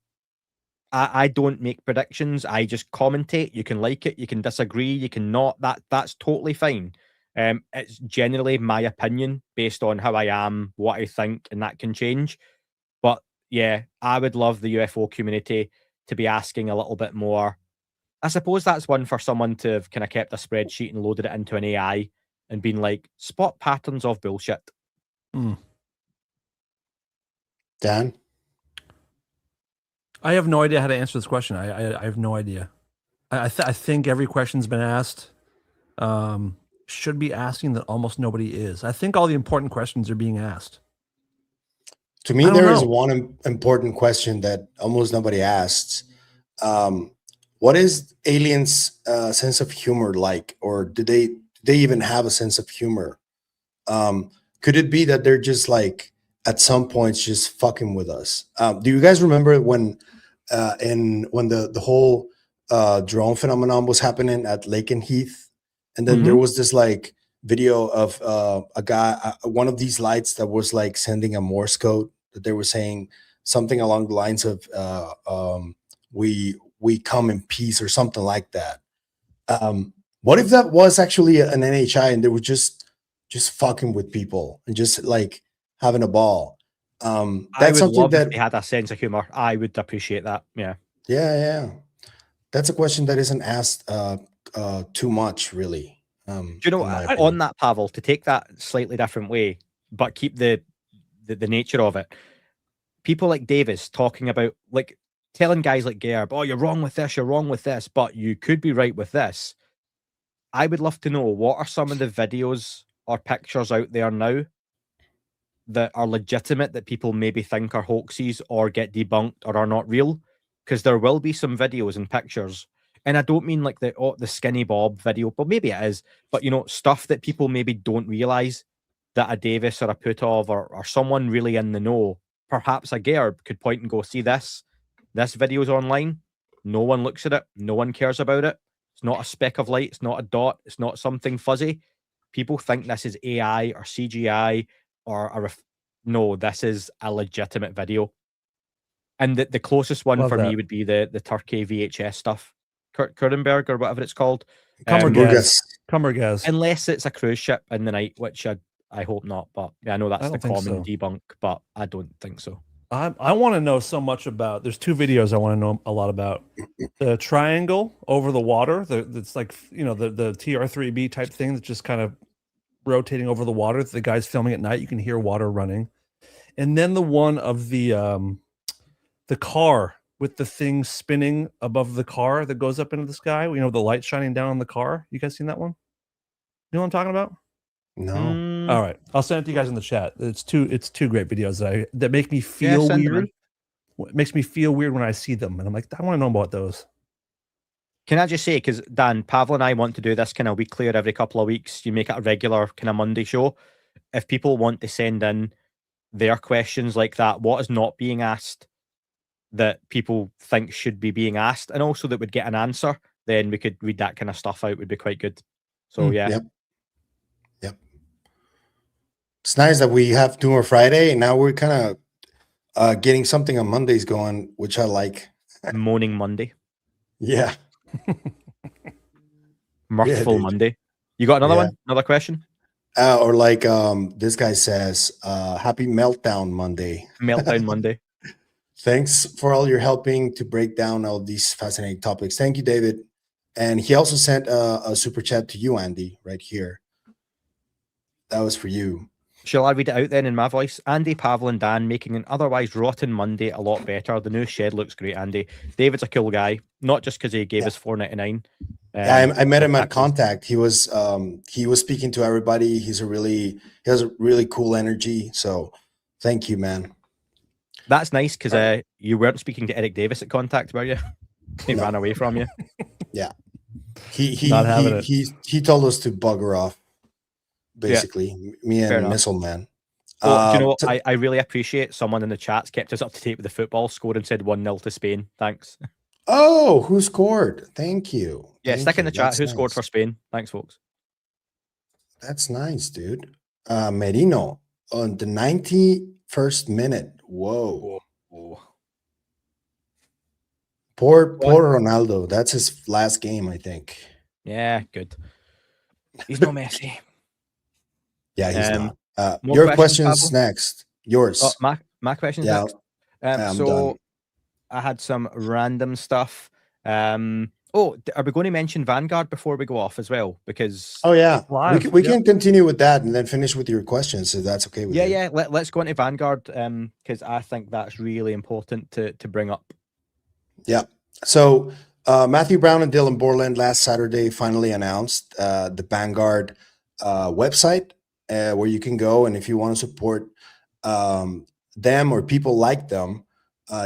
I don't make predictions. I just commentate. You can like it, you can disagree, you can not. That's totally fine. It's generally my opinion based on how I am, what I think, and that can change. But yeah, I would love the UFO community to be asking a little bit more. I suppose that's one for someone to have kind of kept a spreadsheet and loaded it into an AI and been like, spot patterns of bullshit. Dan? I have no idea how to answer this question. I have no idea. I think every question's been asked. Should be asking that almost nobody is. I think all the important questions are being asked. To me, there is one important question that almost nobody asks. What is aliens' sense of humor like? Or do they even have a sense of humor? Could it be that they're just like, at some points, just fucking with us? Do you guys remember when the whole drone phenomenon was happening at Lake and Heath? And then there was this like video of a guy, one of these lights that was like sending a Morse code, that they were saying something along the lines of we come in peace or something like that. What if that was actually an NHI and they were just fucking with people and just like having a ball? That's something that they had a sense of humor. I would appreciate that. Yeah. That's a question that isn't asked too much, really. Do you know, on that, Pavel, to take that slightly different way, but keep the nature of it. People like Davis talking about, like, telling guys like Gerb, oh, you're wrong with this, but you could be right with this. I would love to know, what are some of the videos or pictures out there now that are legitimate that people maybe think are hoaxes or get debunked or are not real? Because there will be some videos and pictures, and I don't mean like the Skinny Bob video, but maybe it is, but you know, stuff that people maybe don't realize that a Davis or a Putov or someone really in the know, perhaps a Gerb, could point and go, see this video's online, no one looks at it, no one cares about it, it's not a speck of light, it's not a dot, it's not something fuzzy. People think this is AI or CGI or no, this is a legitimate video. And the closest one for me would be the Turkey VHS stuff, Kurenberg or whatever it's called. Kummergas. Unless it's a cruise ship in the night, which I hope not. But yeah, I know that's the common debunk, but I don't think so. I want to know so much about. There's two videos I want to know a lot about. The triangle over the water. That's like, you know, the TR3B type thing that's just kind of rotating over the water. The guy's filming at night. You can hear water running. And then the one of the car with the thing spinning above the car that goes up into the sky. You know, the light shining down on the car. You guys seen that one? You know what I'm talking about? No. All right, I'll send it to you guys in the chat. It's two great videos that make me feel weird. It makes me feel weird when I see them, and I'm like, I want to know about those. Can I just say, because Dan, Pavel and I want to do this kind of weekly or every couple of weeks. You make it a regular kind of Monday show. If people want to send in their questions like that, what is not being asked that people think should be being asked, and also that would get an answer, then we could read that kind of stuff out. Would be quite good. So yeah. Yep. It's nice that we have Doomer Friday, and now we're kind of getting something on Mondays going, which I like. Moaning Monday. Yeah. Mirthful Monday. You got another one? Another question? Or like this guy says, happy Meltdown Monday. Meltdown Monday. Thanks for all your helping to break down all these fascinating topics. Thank you, David. And he also sent a super chat to you, Andy, right here. That was for you. Shall I read it out then in my voice? Andy, Pavel, and Dan making an otherwise rotten Monday a lot better. The new shed looks great, Andy. David's a cool guy, not just because he gave us $4.99. I met him at Contact. He was speaking to everybody. He has a really cool energy. So thank you, man. That's nice, because you weren't speaking to Eric Davis at Contact, were you? He ran away from you. Yeah. He told us to bugger off. Basically, me and Missile Man. Oh, do you know what? So- I really appreciate someone in the chats kept us up to date with the football score and said 1-0 to Spain. Thanks. oh, who scored? Thank you. Yeah, Thank stick in you. the chat That's who scored nice. for Spain. Thanks, folks. That's nice, dude. Merino on the 91st minute. Whoa. Poor Ronaldo. That's his last game, I think. Yeah, good. He's no Messi. Yeah, he's not. more Your questions, questions Pavel? next. Yours. Oh, my question's Yeah, next. I'm So done. I had some random stuff. Are we going to mention Vanguard before we go off as well? Because Oh yeah, Live, we yep. can continue with that and then finish with your questions if that's okay with you. yeah, let's go into Vanguard because I think that's really important to bring up. Yeah. So Matthew Brown and Dylan Borland last Saturday finally announced the Vanguard website where you can go, and if you want to support them or people like them,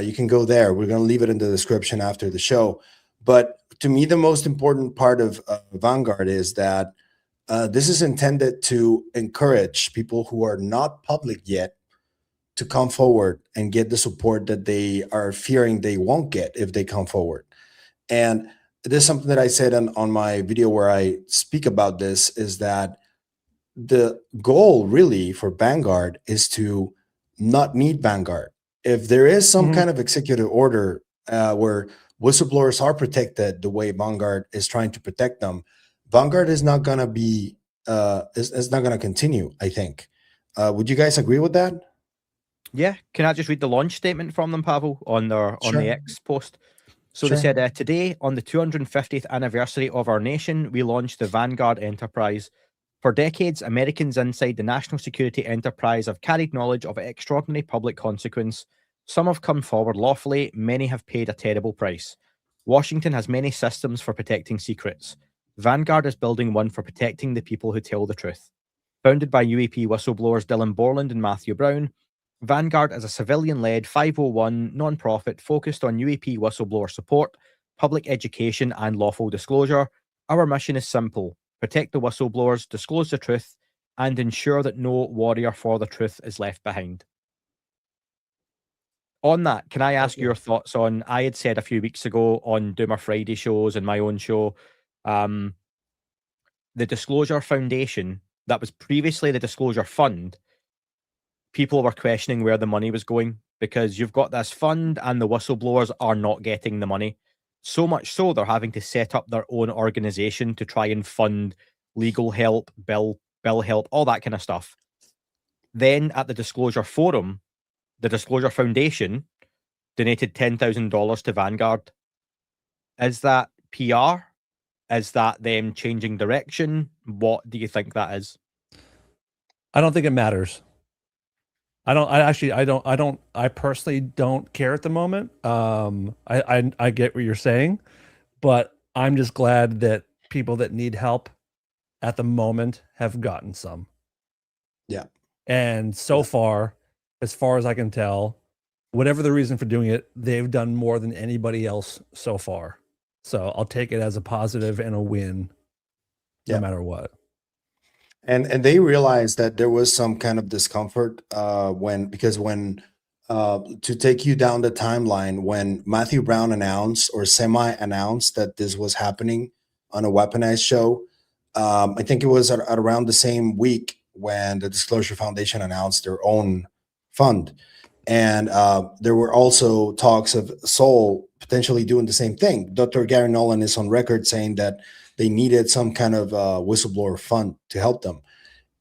you can go there. We're going to leave it in the description after the show. But to me, the most important part of Vanguard is that this is intended to encourage people who are not public yet to come forward and get the support that they are fearing they won't get if they come forward. And this is something that I said on my video where I speak about this, is that the goal really for Vanguard is to not need Vanguard. If there is some kind of executive order where whistleblowers are protected the way Vanguard is trying to protect them, Vanguard is not going to be, is not going to continue, I think. Would you guys agree with that? Yeah, can I just read the launch statement from them, Pavel, on their on the Sure. X post? So Sure. they said, today, on the 250th anniversary of our nation, we launched the Vanguard Enterprise. For decades, Americans inside the national security enterprise have carried knowledge of extraordinary public consequence. Some have come forward lawfully, many have paid a terrible price. Washington has many systems for protecting secrets. Vanguard is building one for protecting the people who tell the truth. Founded by UAP whistleblowers Dylan Borland and Matthew Brown, Vanguard is a civilian-led 501 non-profit focused on UAP whistleblower support, public education, and lawful disclosure. Our mission is simple: protect the whistleblowers, disclose the truth, and ensure that no warrior for the truth is left behind. On that, can I ask your thoughts on, I had said a few weeks ago on Doomer Friday shows and my own show, the Disclosure Foundation, that was previously the Disclosure Fund, people were questioning where the money was going because you've got this fund and the whistleblowers are not getting the money. So much so they're having to set up their own organization to try and fund legal help, bill help, all that kind of stuff. Then at the Disclosure Forum, the Disclosure Foundation donated $10,000 to Vanguard. Is that PR? Is that them changing direction? What do you think that is? I don't think it matters. I personally don't care at the moment. I get what you're saying, but I'm just glad that people that need help at the moment have gotten some. Yeah. And so far as I can tell, whatever the reason for doing it, they've done more than anybody else so far. So I'll take it as a positive and a win, no matter what. And they realized that there was some kind of discomfort when to take you down the timeline, when Matthew Brown announced or semi-announced that this was happening on a weaponized show. I think it was at around the same week when the Disclosure Foundation announced their own fund. And there were also talks of Soul potentially doing the same thing. Dr. Gary Nolan is on record saying that they needed some kind of whistleblower fund to help them.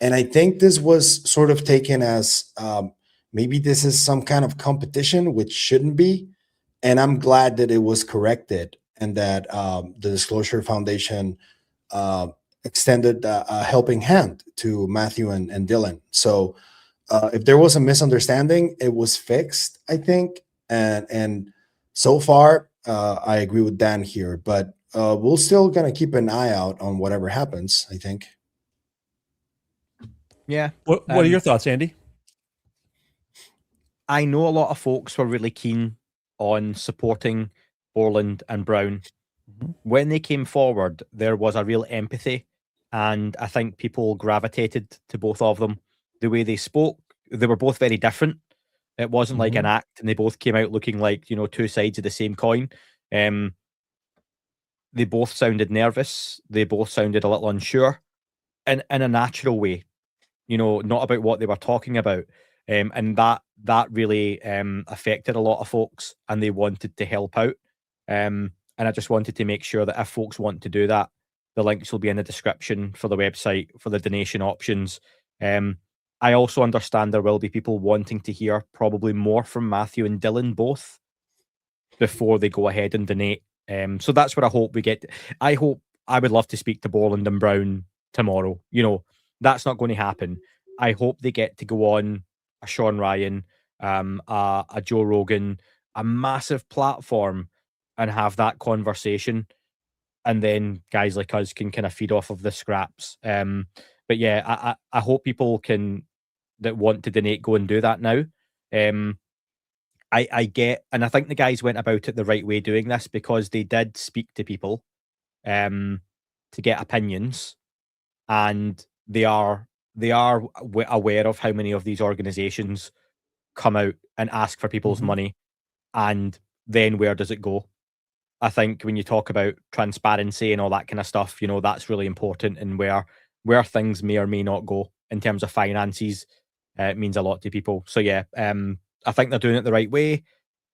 And I think this was sort of taken as maybe this is some kind of competition, which shouldn't be. And I'm glad that it was corrected and that the Disclosure Foundation extended a helping hand to Matthew and Dylan. So if there was a misunderstanding, it was fixed, I think. And so far, I agree with Dan here, but we're still going to keep an eye out on whatever happens, I think. Yeah. What are your thoughts, Andy? I know a lot of folks were really keen on supporting Borland and Brown. When they came forward, there was a real empathy, and I think people gravitated to both of them. The way they spoke, they were both very different. It wasn't like an act, and they both came out looking like, you know, two sides of the same coin. They both sounded nervous. They both sounded a little unsure, in a natural way, you know, not about what they were talking about. And that really affected a lot of folks, and they wanted to help out. And I just wanted to make sure that if folks want to do that, the links will be in the description for the website for the donation options. I also understand there will be people wanting to hear probably more from Matthew and Dylan both before they go ahead and donate. So that's what I hope we get. I would love to speak to Borland and Brown tomorrow. You know, that's not going to happen. I hope they get to go on a Sean Ryan, a Joe Rogan, a massive platform, and have that conversation. And then guys like us can kind of feed off of the scraps. But yeah, I hope people that want to donate go and do that now. I get, and I think the guys went about it the right way doing this, because they did speak to people to get opinions, and they are aware of how many of these organizations come out and ask for people's money, and then where does it go? I think when you talk about transparency and all that kind of stuff, you know, that's really important, and where things may or may not go in terms of finances, it means a lot to people. So yeah, I think they're doing it the right way.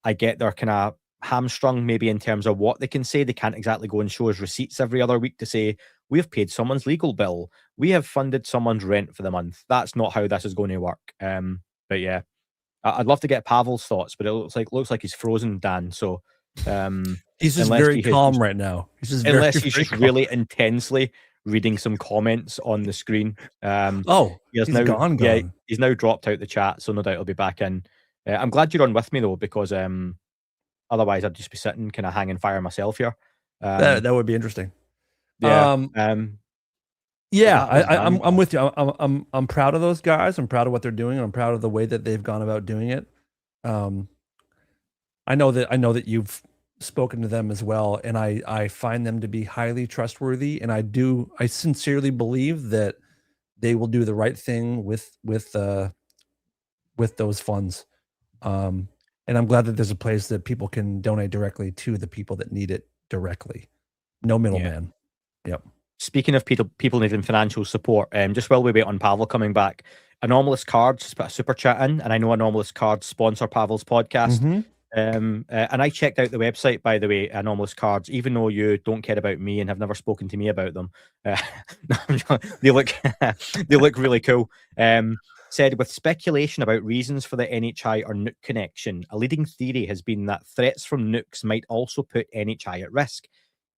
I get they're kind of hamstrung maybe in terms of what they can say. They can't exactly go and show us receipts every other week to say, we've paid someone's legal bill, we have funded someone's rent for the month. That's not how this is going to work. But yeah, I'd love to get Pavel's thoughts, but it looks like he's frozen, Dan. So he's just very calm right now. He's just unless very, he's very just calm. really intensely reading some comments on the screen. He's now gone. Yeah, he's now dropped out the chat, so no doubt he'll be back in. I'm glad you're on with me though, because otherwise I'd just be sitting kind of hanging fire myself here. That would be interesting. Yeah. Yeah, I'm with you. I'm proud of those guys. I'm proud of what they're doing. I'm proud of the way that they've gone about doing it. I know that you've spoken to them as well, and I find them to be highly trustworthy, and I sincerely believe that they will do the right thing with those funds. And I'm glad that there's a place that people can donate directly to the people that need it directly. No middleman. Yeah. Yep. Speaking of people needing financial support, just while we wait on Pavel coming back, Anomalous Cards just put a super chat in, and I know Anomalous Cards sponsor Pavel's podcast. And I checked out the website, by the way, Anomalous Cards, even though you don't care about me and have never spoken to me about them. They look really cool. Said, with speculation about reasons for the NHI or nuke connection, a leading theory has been that threats from nukes might also put NHI at risk.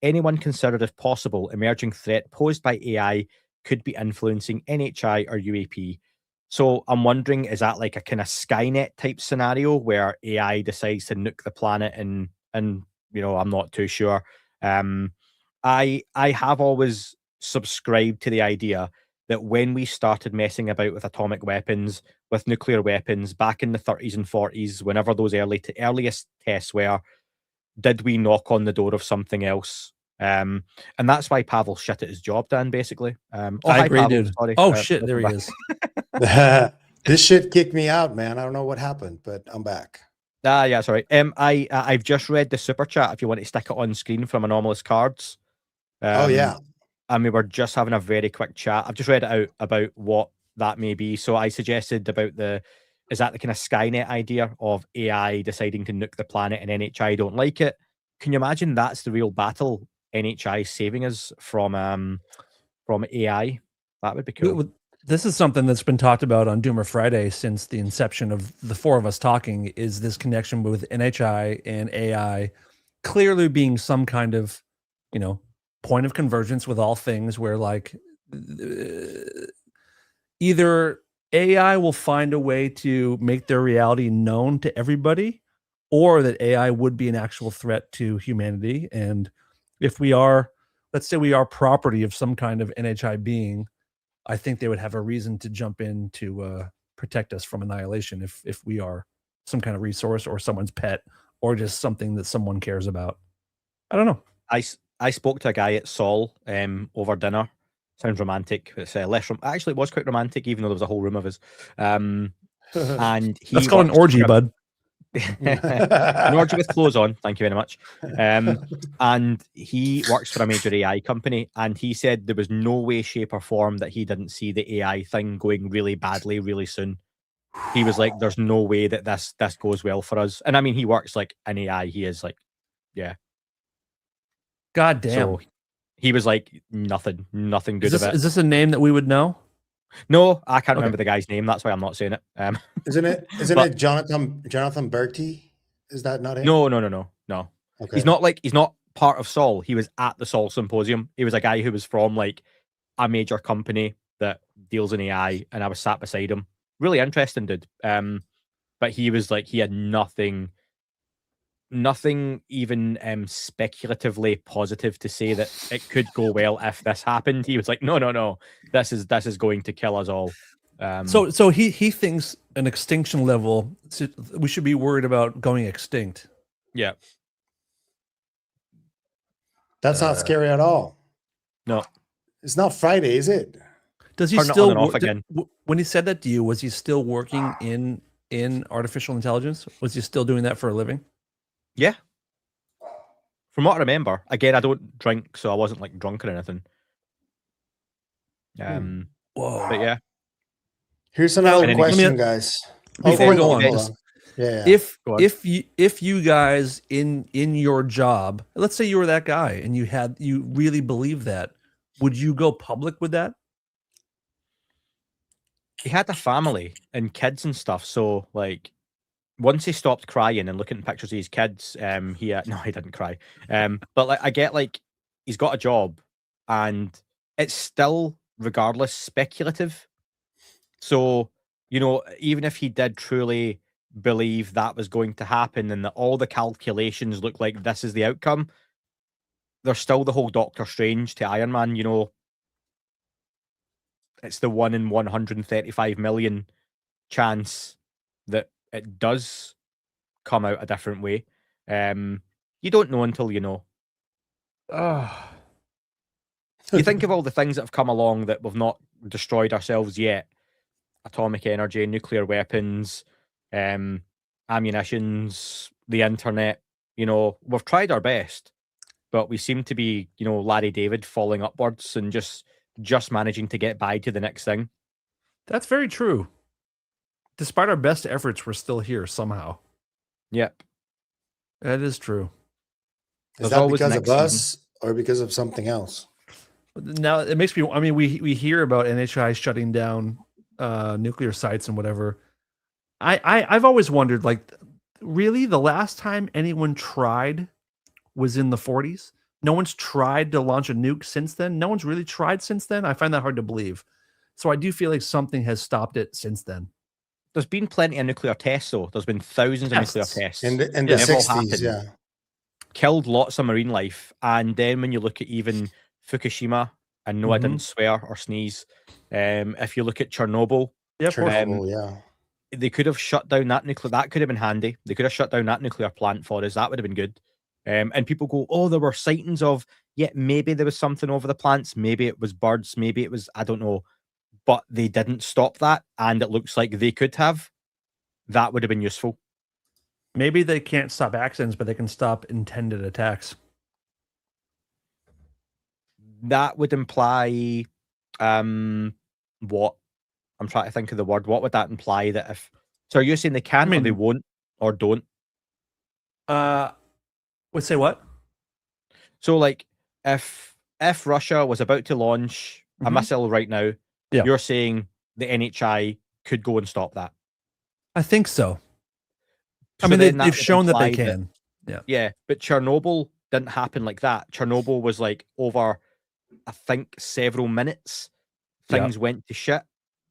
Anyone considered, if possible, emerging threat posed by AI could be influencing NHI or UAP? So I'm wondering, is that like a kind of Skynet type scenario where AI decides to nuke the planet, and you know, I'm not too sure. I have always subscribed to the idea that when we started messing about with atomic weapons, with nuclear weapons back in the 30s and 40s, whenever those earliest tests were, did we knock on the door of something else? And that's why Pavel shit at his job, Dan, basically. I agree, Pavel, dude. sorry. Oh shit, there he is. This shit kicked me out, man. I don't know what happened, but I'm back. Yeah, sorry. I've just read the super chat. If you want to stick it on screen from Anomalous Cards. Oh yeah. And we were just having a very quick chat. I've just read it out about what that may be. So I suggested about is that the kind of Skynet idea of AI deciding to nuke the planet and NHI don't like it? Can you imagine that's the real battle? NHI saving us from AI? That would be cool. This is something that's been talked about on Doomer Friday since the inception of the four of us talking, is this connection with NHI and AI clearly being some kind of, you know, point of convergence with all things, where like either AI will find a way to make their reality known to everybody, or that AI would be an actual threat to humanity. And if we are, let's say we are property of some kind of NHI being, I think they would have a reason to jump in to protect us from annihilation if we are some kind of resource or someone's pet or just something that someone cares about. I don't know. I spoke to a guy at Sol over dinner. Sounds romantic. It's less actually, it was quite romantic, even though there was a whole room of us. and he That's called an works orgy, for a- bud. an orgy with clothes on. Thank you very much. And he works for a major AI company, and he said there was no way, shape, or form that he didn't see the AI thing going really badly really soon. He was like, "There's no way that this goes well for us." And I mean, he works like an AI. He is like, yeah. God damn. So he was like, nothing good of it. Is this a name that we would know? No, I can't Okay. remember the guy's name. That's why I'm not saying it. Isn't But- it Jonathan Bertie? Is that not it? No. Okay. He's not part of Sol. He was at the Sol symposium. He was a guy who was from like a major company that deals in AI, and I was sat beside him. Really interesting dude. But he was like, he had nothing even speculatively positive to say that it could go well if this happened. He was like, no, this is going to kill us all. So he thinks an extinction level, we should be worried about going extinct. yeah, That's not scary at all. no, It's not Friday, is it? Does he Turn it still on and off work again. when he said that to you? Was he still working in artificial intelligence? Was he still doing that for a living? yeah. From what I remember, again, I don't drink, so I wasn't like drunk or anything. Whoa. But yeah, Here's another And then he question, just- guys. Before we go on, hold just- Yeah. Go on. If you guys in your job, let's say you were that guy and you really believe that, would you go public with that? he had a family and kids and stuff, so like once he stopped crying and looking at pictures of his kids, no, he didn't cry. But like I get like he's got a job and it's still regardless speculative. So, you know, even if he did truly believe that was going to happen and that all the calculations look like this is the outcome, there's still the whole Doctor Strange to Iron Man, you know. It's the 1 in 135 million chance that it does come out a different way. You don't know until you know. You think of all the things that have come along that we've not destroyed ourselves yet. Atomic energy, nuclear weapons, ammunitions, the internet. You know, we've tried our best, but we seem to be, you know, Larry David falling upwards and just managing to get by to the next thing. That's very true. Despite our best efforts, we're still here somehow. Yep. That is true. Is There's that always because of next us or because of something else? Now it makes me. I mean, we hear about NHI shutting down nuclear sites and whatever. I've always wondered, like, really, the last time anyone tried was in the 40s. No one's tried to launch a nuke since then. No one's really tried since then. I find that hard to believe. So I do feel like something has stopped it since then. There's been plenty of nuclear tests, though. There's been thousands of Yes. nuclear tests. In the They've all 60s, happened. yeah. Killed lots of marine life. And then when you look at even Fukushima, and no, I didn't swear or sneeze. If you look at Chernobyl, Yeah, of course. Chernobyl, yeah. they could have shut down that nuclear. That could have been handy. They could have shut down that nuclear plant for us. That would have been good. And people go, oh, there were sightings of, yeah, maybe there was something over the plants. Maybe it was birds. Maybe it was, I don't know. But they didn't stop that. And it looks like they could have. That would have been useful. Maybe they can't stop accidents, but they can stop intended attacks. That would imply, what? I'm trying to think of the word. What would that imply that if, so are you saying they can or they won't or don't? Would say what? So like if Russia was about to launch a missile right now, Yeah. you're saying the NHI could go and stop that. I think so. I So mean, then that they've would shown that they imply can. Yeah, but Chernobyl didn't happen like that. Chernobyl was like over, I think, several minutes. Things went to shit.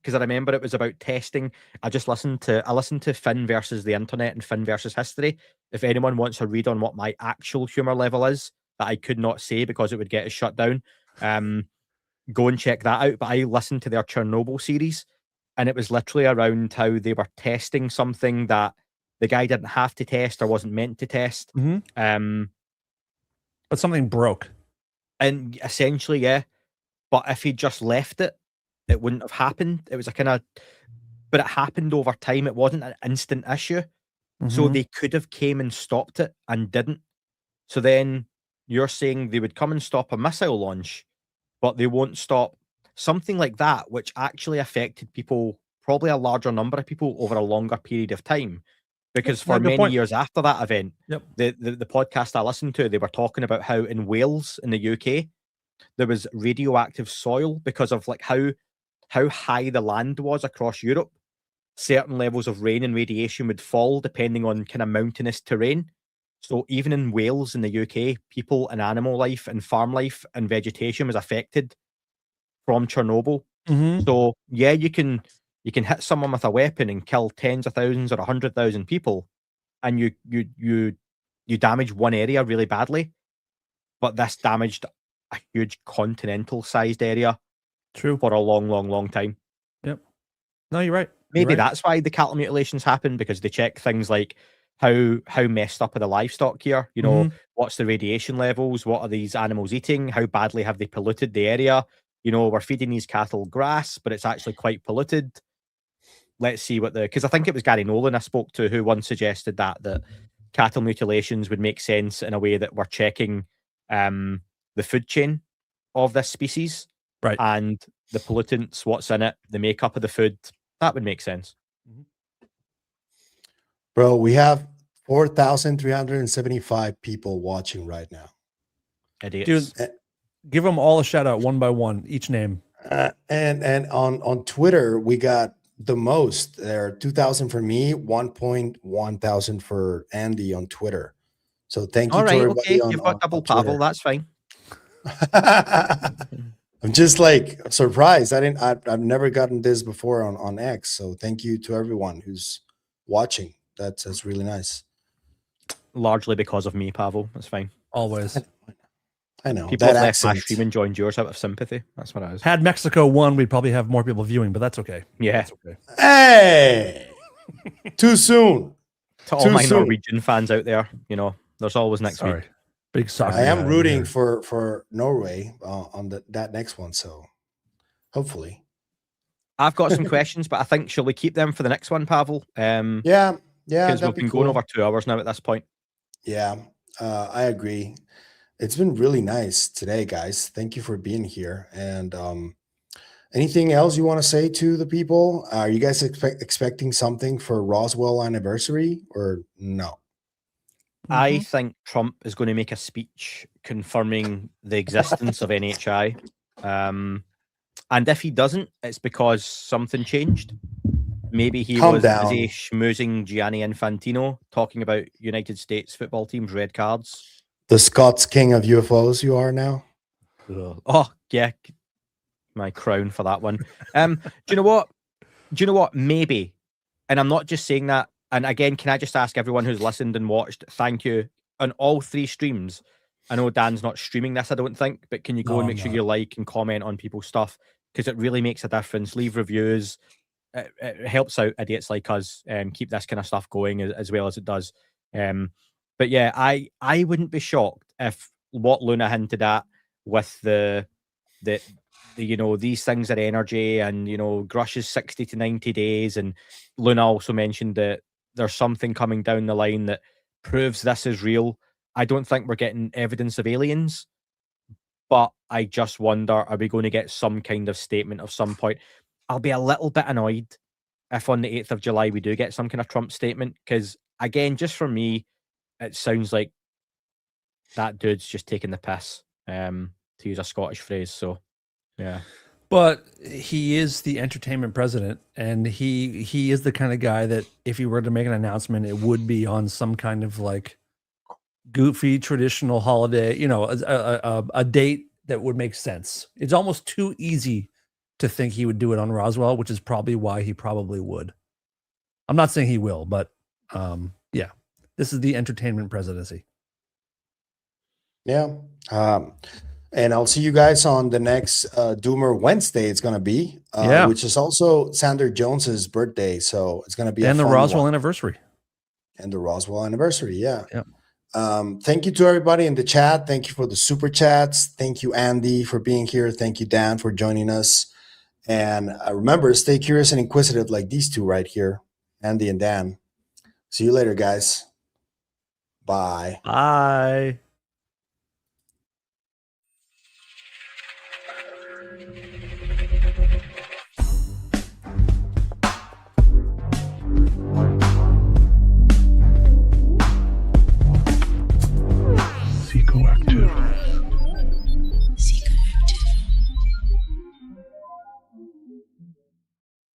Because I remember it was about testing. I listened to Finn versus the internet and Finn versus history. If anyone wants a read on what my actual humor level is, that I could not say because it would get us shut down, go and check that out. But I listened to their Chernobyl series, and it was literally around how they were testing something that the guy didn't have to test or wasn't meant to test. But something broke. And essentially, yeah. But if he just left it, it wouldn't have happened. It was a kind of but it happened over time. It wasn't an instant issue. So Mhm. they could have came and stopped it and didn't. So then you're saying they would come and stop a missile launch, but they won't stop something like that, which actually affected people, probably a larger number of people over a longer period of time. Because Yeah, for good many point. years after that event, Yep. the podcast I listened to, they were talking about how in Wales, in the UK, there was radioactive soil because of like how high the land was across Europe. Certain levels of rain and radiation would fall depending on kind of mountainous terrain. So even in Wales in the UK, people and animal life and farm life and vegetation was affected from Chernobyl. Mhm. So yeah, you can hit someone with a weapon and kill tens of thousands or 100,000 people, and you damage one area really badly, but this damaged a huge continental-sized area True. for a long, long, long time. Yep. No, you're right. Maybe You're right. that's why the cattle mutilations happen, because they check things like how messed up are the livestock here? You know, Mhm. what's the radiation levels? What are these animals eating? How badly have they polluted the area? You know, we're feeding these cattle grass, but it's actually quite polluted. Let's see what because I think it was Gary Nolan I spoke to who once suggested that cattle mutilations would make sense in a way that we're checking the food chain of this species Right. and the pollutants, what's in it, the makeup of the food. That would make sense. Bro, we have 4,375 people watching right now. Idiots. Dude, give them all a shout out one by one, each name. And on Twitter, we got the most. There are 2,000 for me, 1,100 for Andy on Twitter. So thank you All to right, everybody okay. on You've got double on Pavel. Twitter. That's fine. I'm just like surprised. I've never gotten this before on X. So thank you to everyone who's watching. That's really nice. Largely because of me, Pavel. That's fine. Always. I know People that have left my accent. stream and joined yours out of sympathy. That's what I was. Had Mexico won, we'd probably have more people viewing, but that's okay. Yeah. That's okay. Hey, too soon. To all Too my soon. Norwegian fans out there, you know, there's always next Sorry. week. Big soccer. I guy am over rooting here. for Norway on that next one. So hopefully, I've got some questions, but I think shall we keep them for the next one, Pavel? yeah, Because that'd we've be been cool. going over 2 hours now at this point. Yeah, I agree. It's been really nice today, guys. Thank you for being here. And anything else you want to say to the people? Are you guys expecting something for Roswell anniversary or no? I think Trump is going to make a speech confirming the existence of NHI. And if he doesn't, it's because something changed. Maybe he Calm was down. busy schmoozing Gianni Infantino, talking about United States football team's red cards. The Scots king of UFOs you are now? Oh, yeah. My crown for that one. Do you know what? Maybe. And I'm not just saying that. And again, can I just ask everyone who's listened and watched, thank you on all 3 streams. I know Dan's not streaming this, I don't think, but can you go No, and make I'm sure not. you like and comment on people's stuff? Because it really makes a difference. Leave reviews. It helps out idiots like us keep this kind of stuff going as well as it does. But yeah, I wouldn't be shocked if what Luna hinted at with the you know, these things are energy and, you know, Grush is 60 to 90 days. And Luna also mentioned that there's something coming down the line that proves this is real. I don't think we're getting evidence of aliens, but I just wonder, are we going to get some kind of statement of some point? I'll be a little bit annoyed if on the 8th of July we do get some kind of Trump statement, because again, just for me, it sounds like that dude's just taking the piss, to use a Scottish phrase. So, yeah. But he is the entertainment president, and he is the kind of guy that if he were to make an announcement, it would be on some kind of like goofy traditional holiday, you know, a date that would make sense. It's almost too easy to think he would do it on Roswell, which is probably why he probably would. I'm not saying he will, but yeah, this is the entertainment presidency. Yeah. And I'll see you guys on the next Doomer Wednesday. It's going to be, Yeah. which is also Sander Jones's birthday. So it's going to be And a the fun Roswell one. anniversary. And the Roswell anniversary. Yeah. Yep. Thank you to everybody in the chat. Thank you for the super chats. Thank you, Andy, for being here. Thank you, Dan, for joining us. And remember, stay curious and inquisitive like these two right here, Andy and Dan. See you later, guys. Bye. Bye.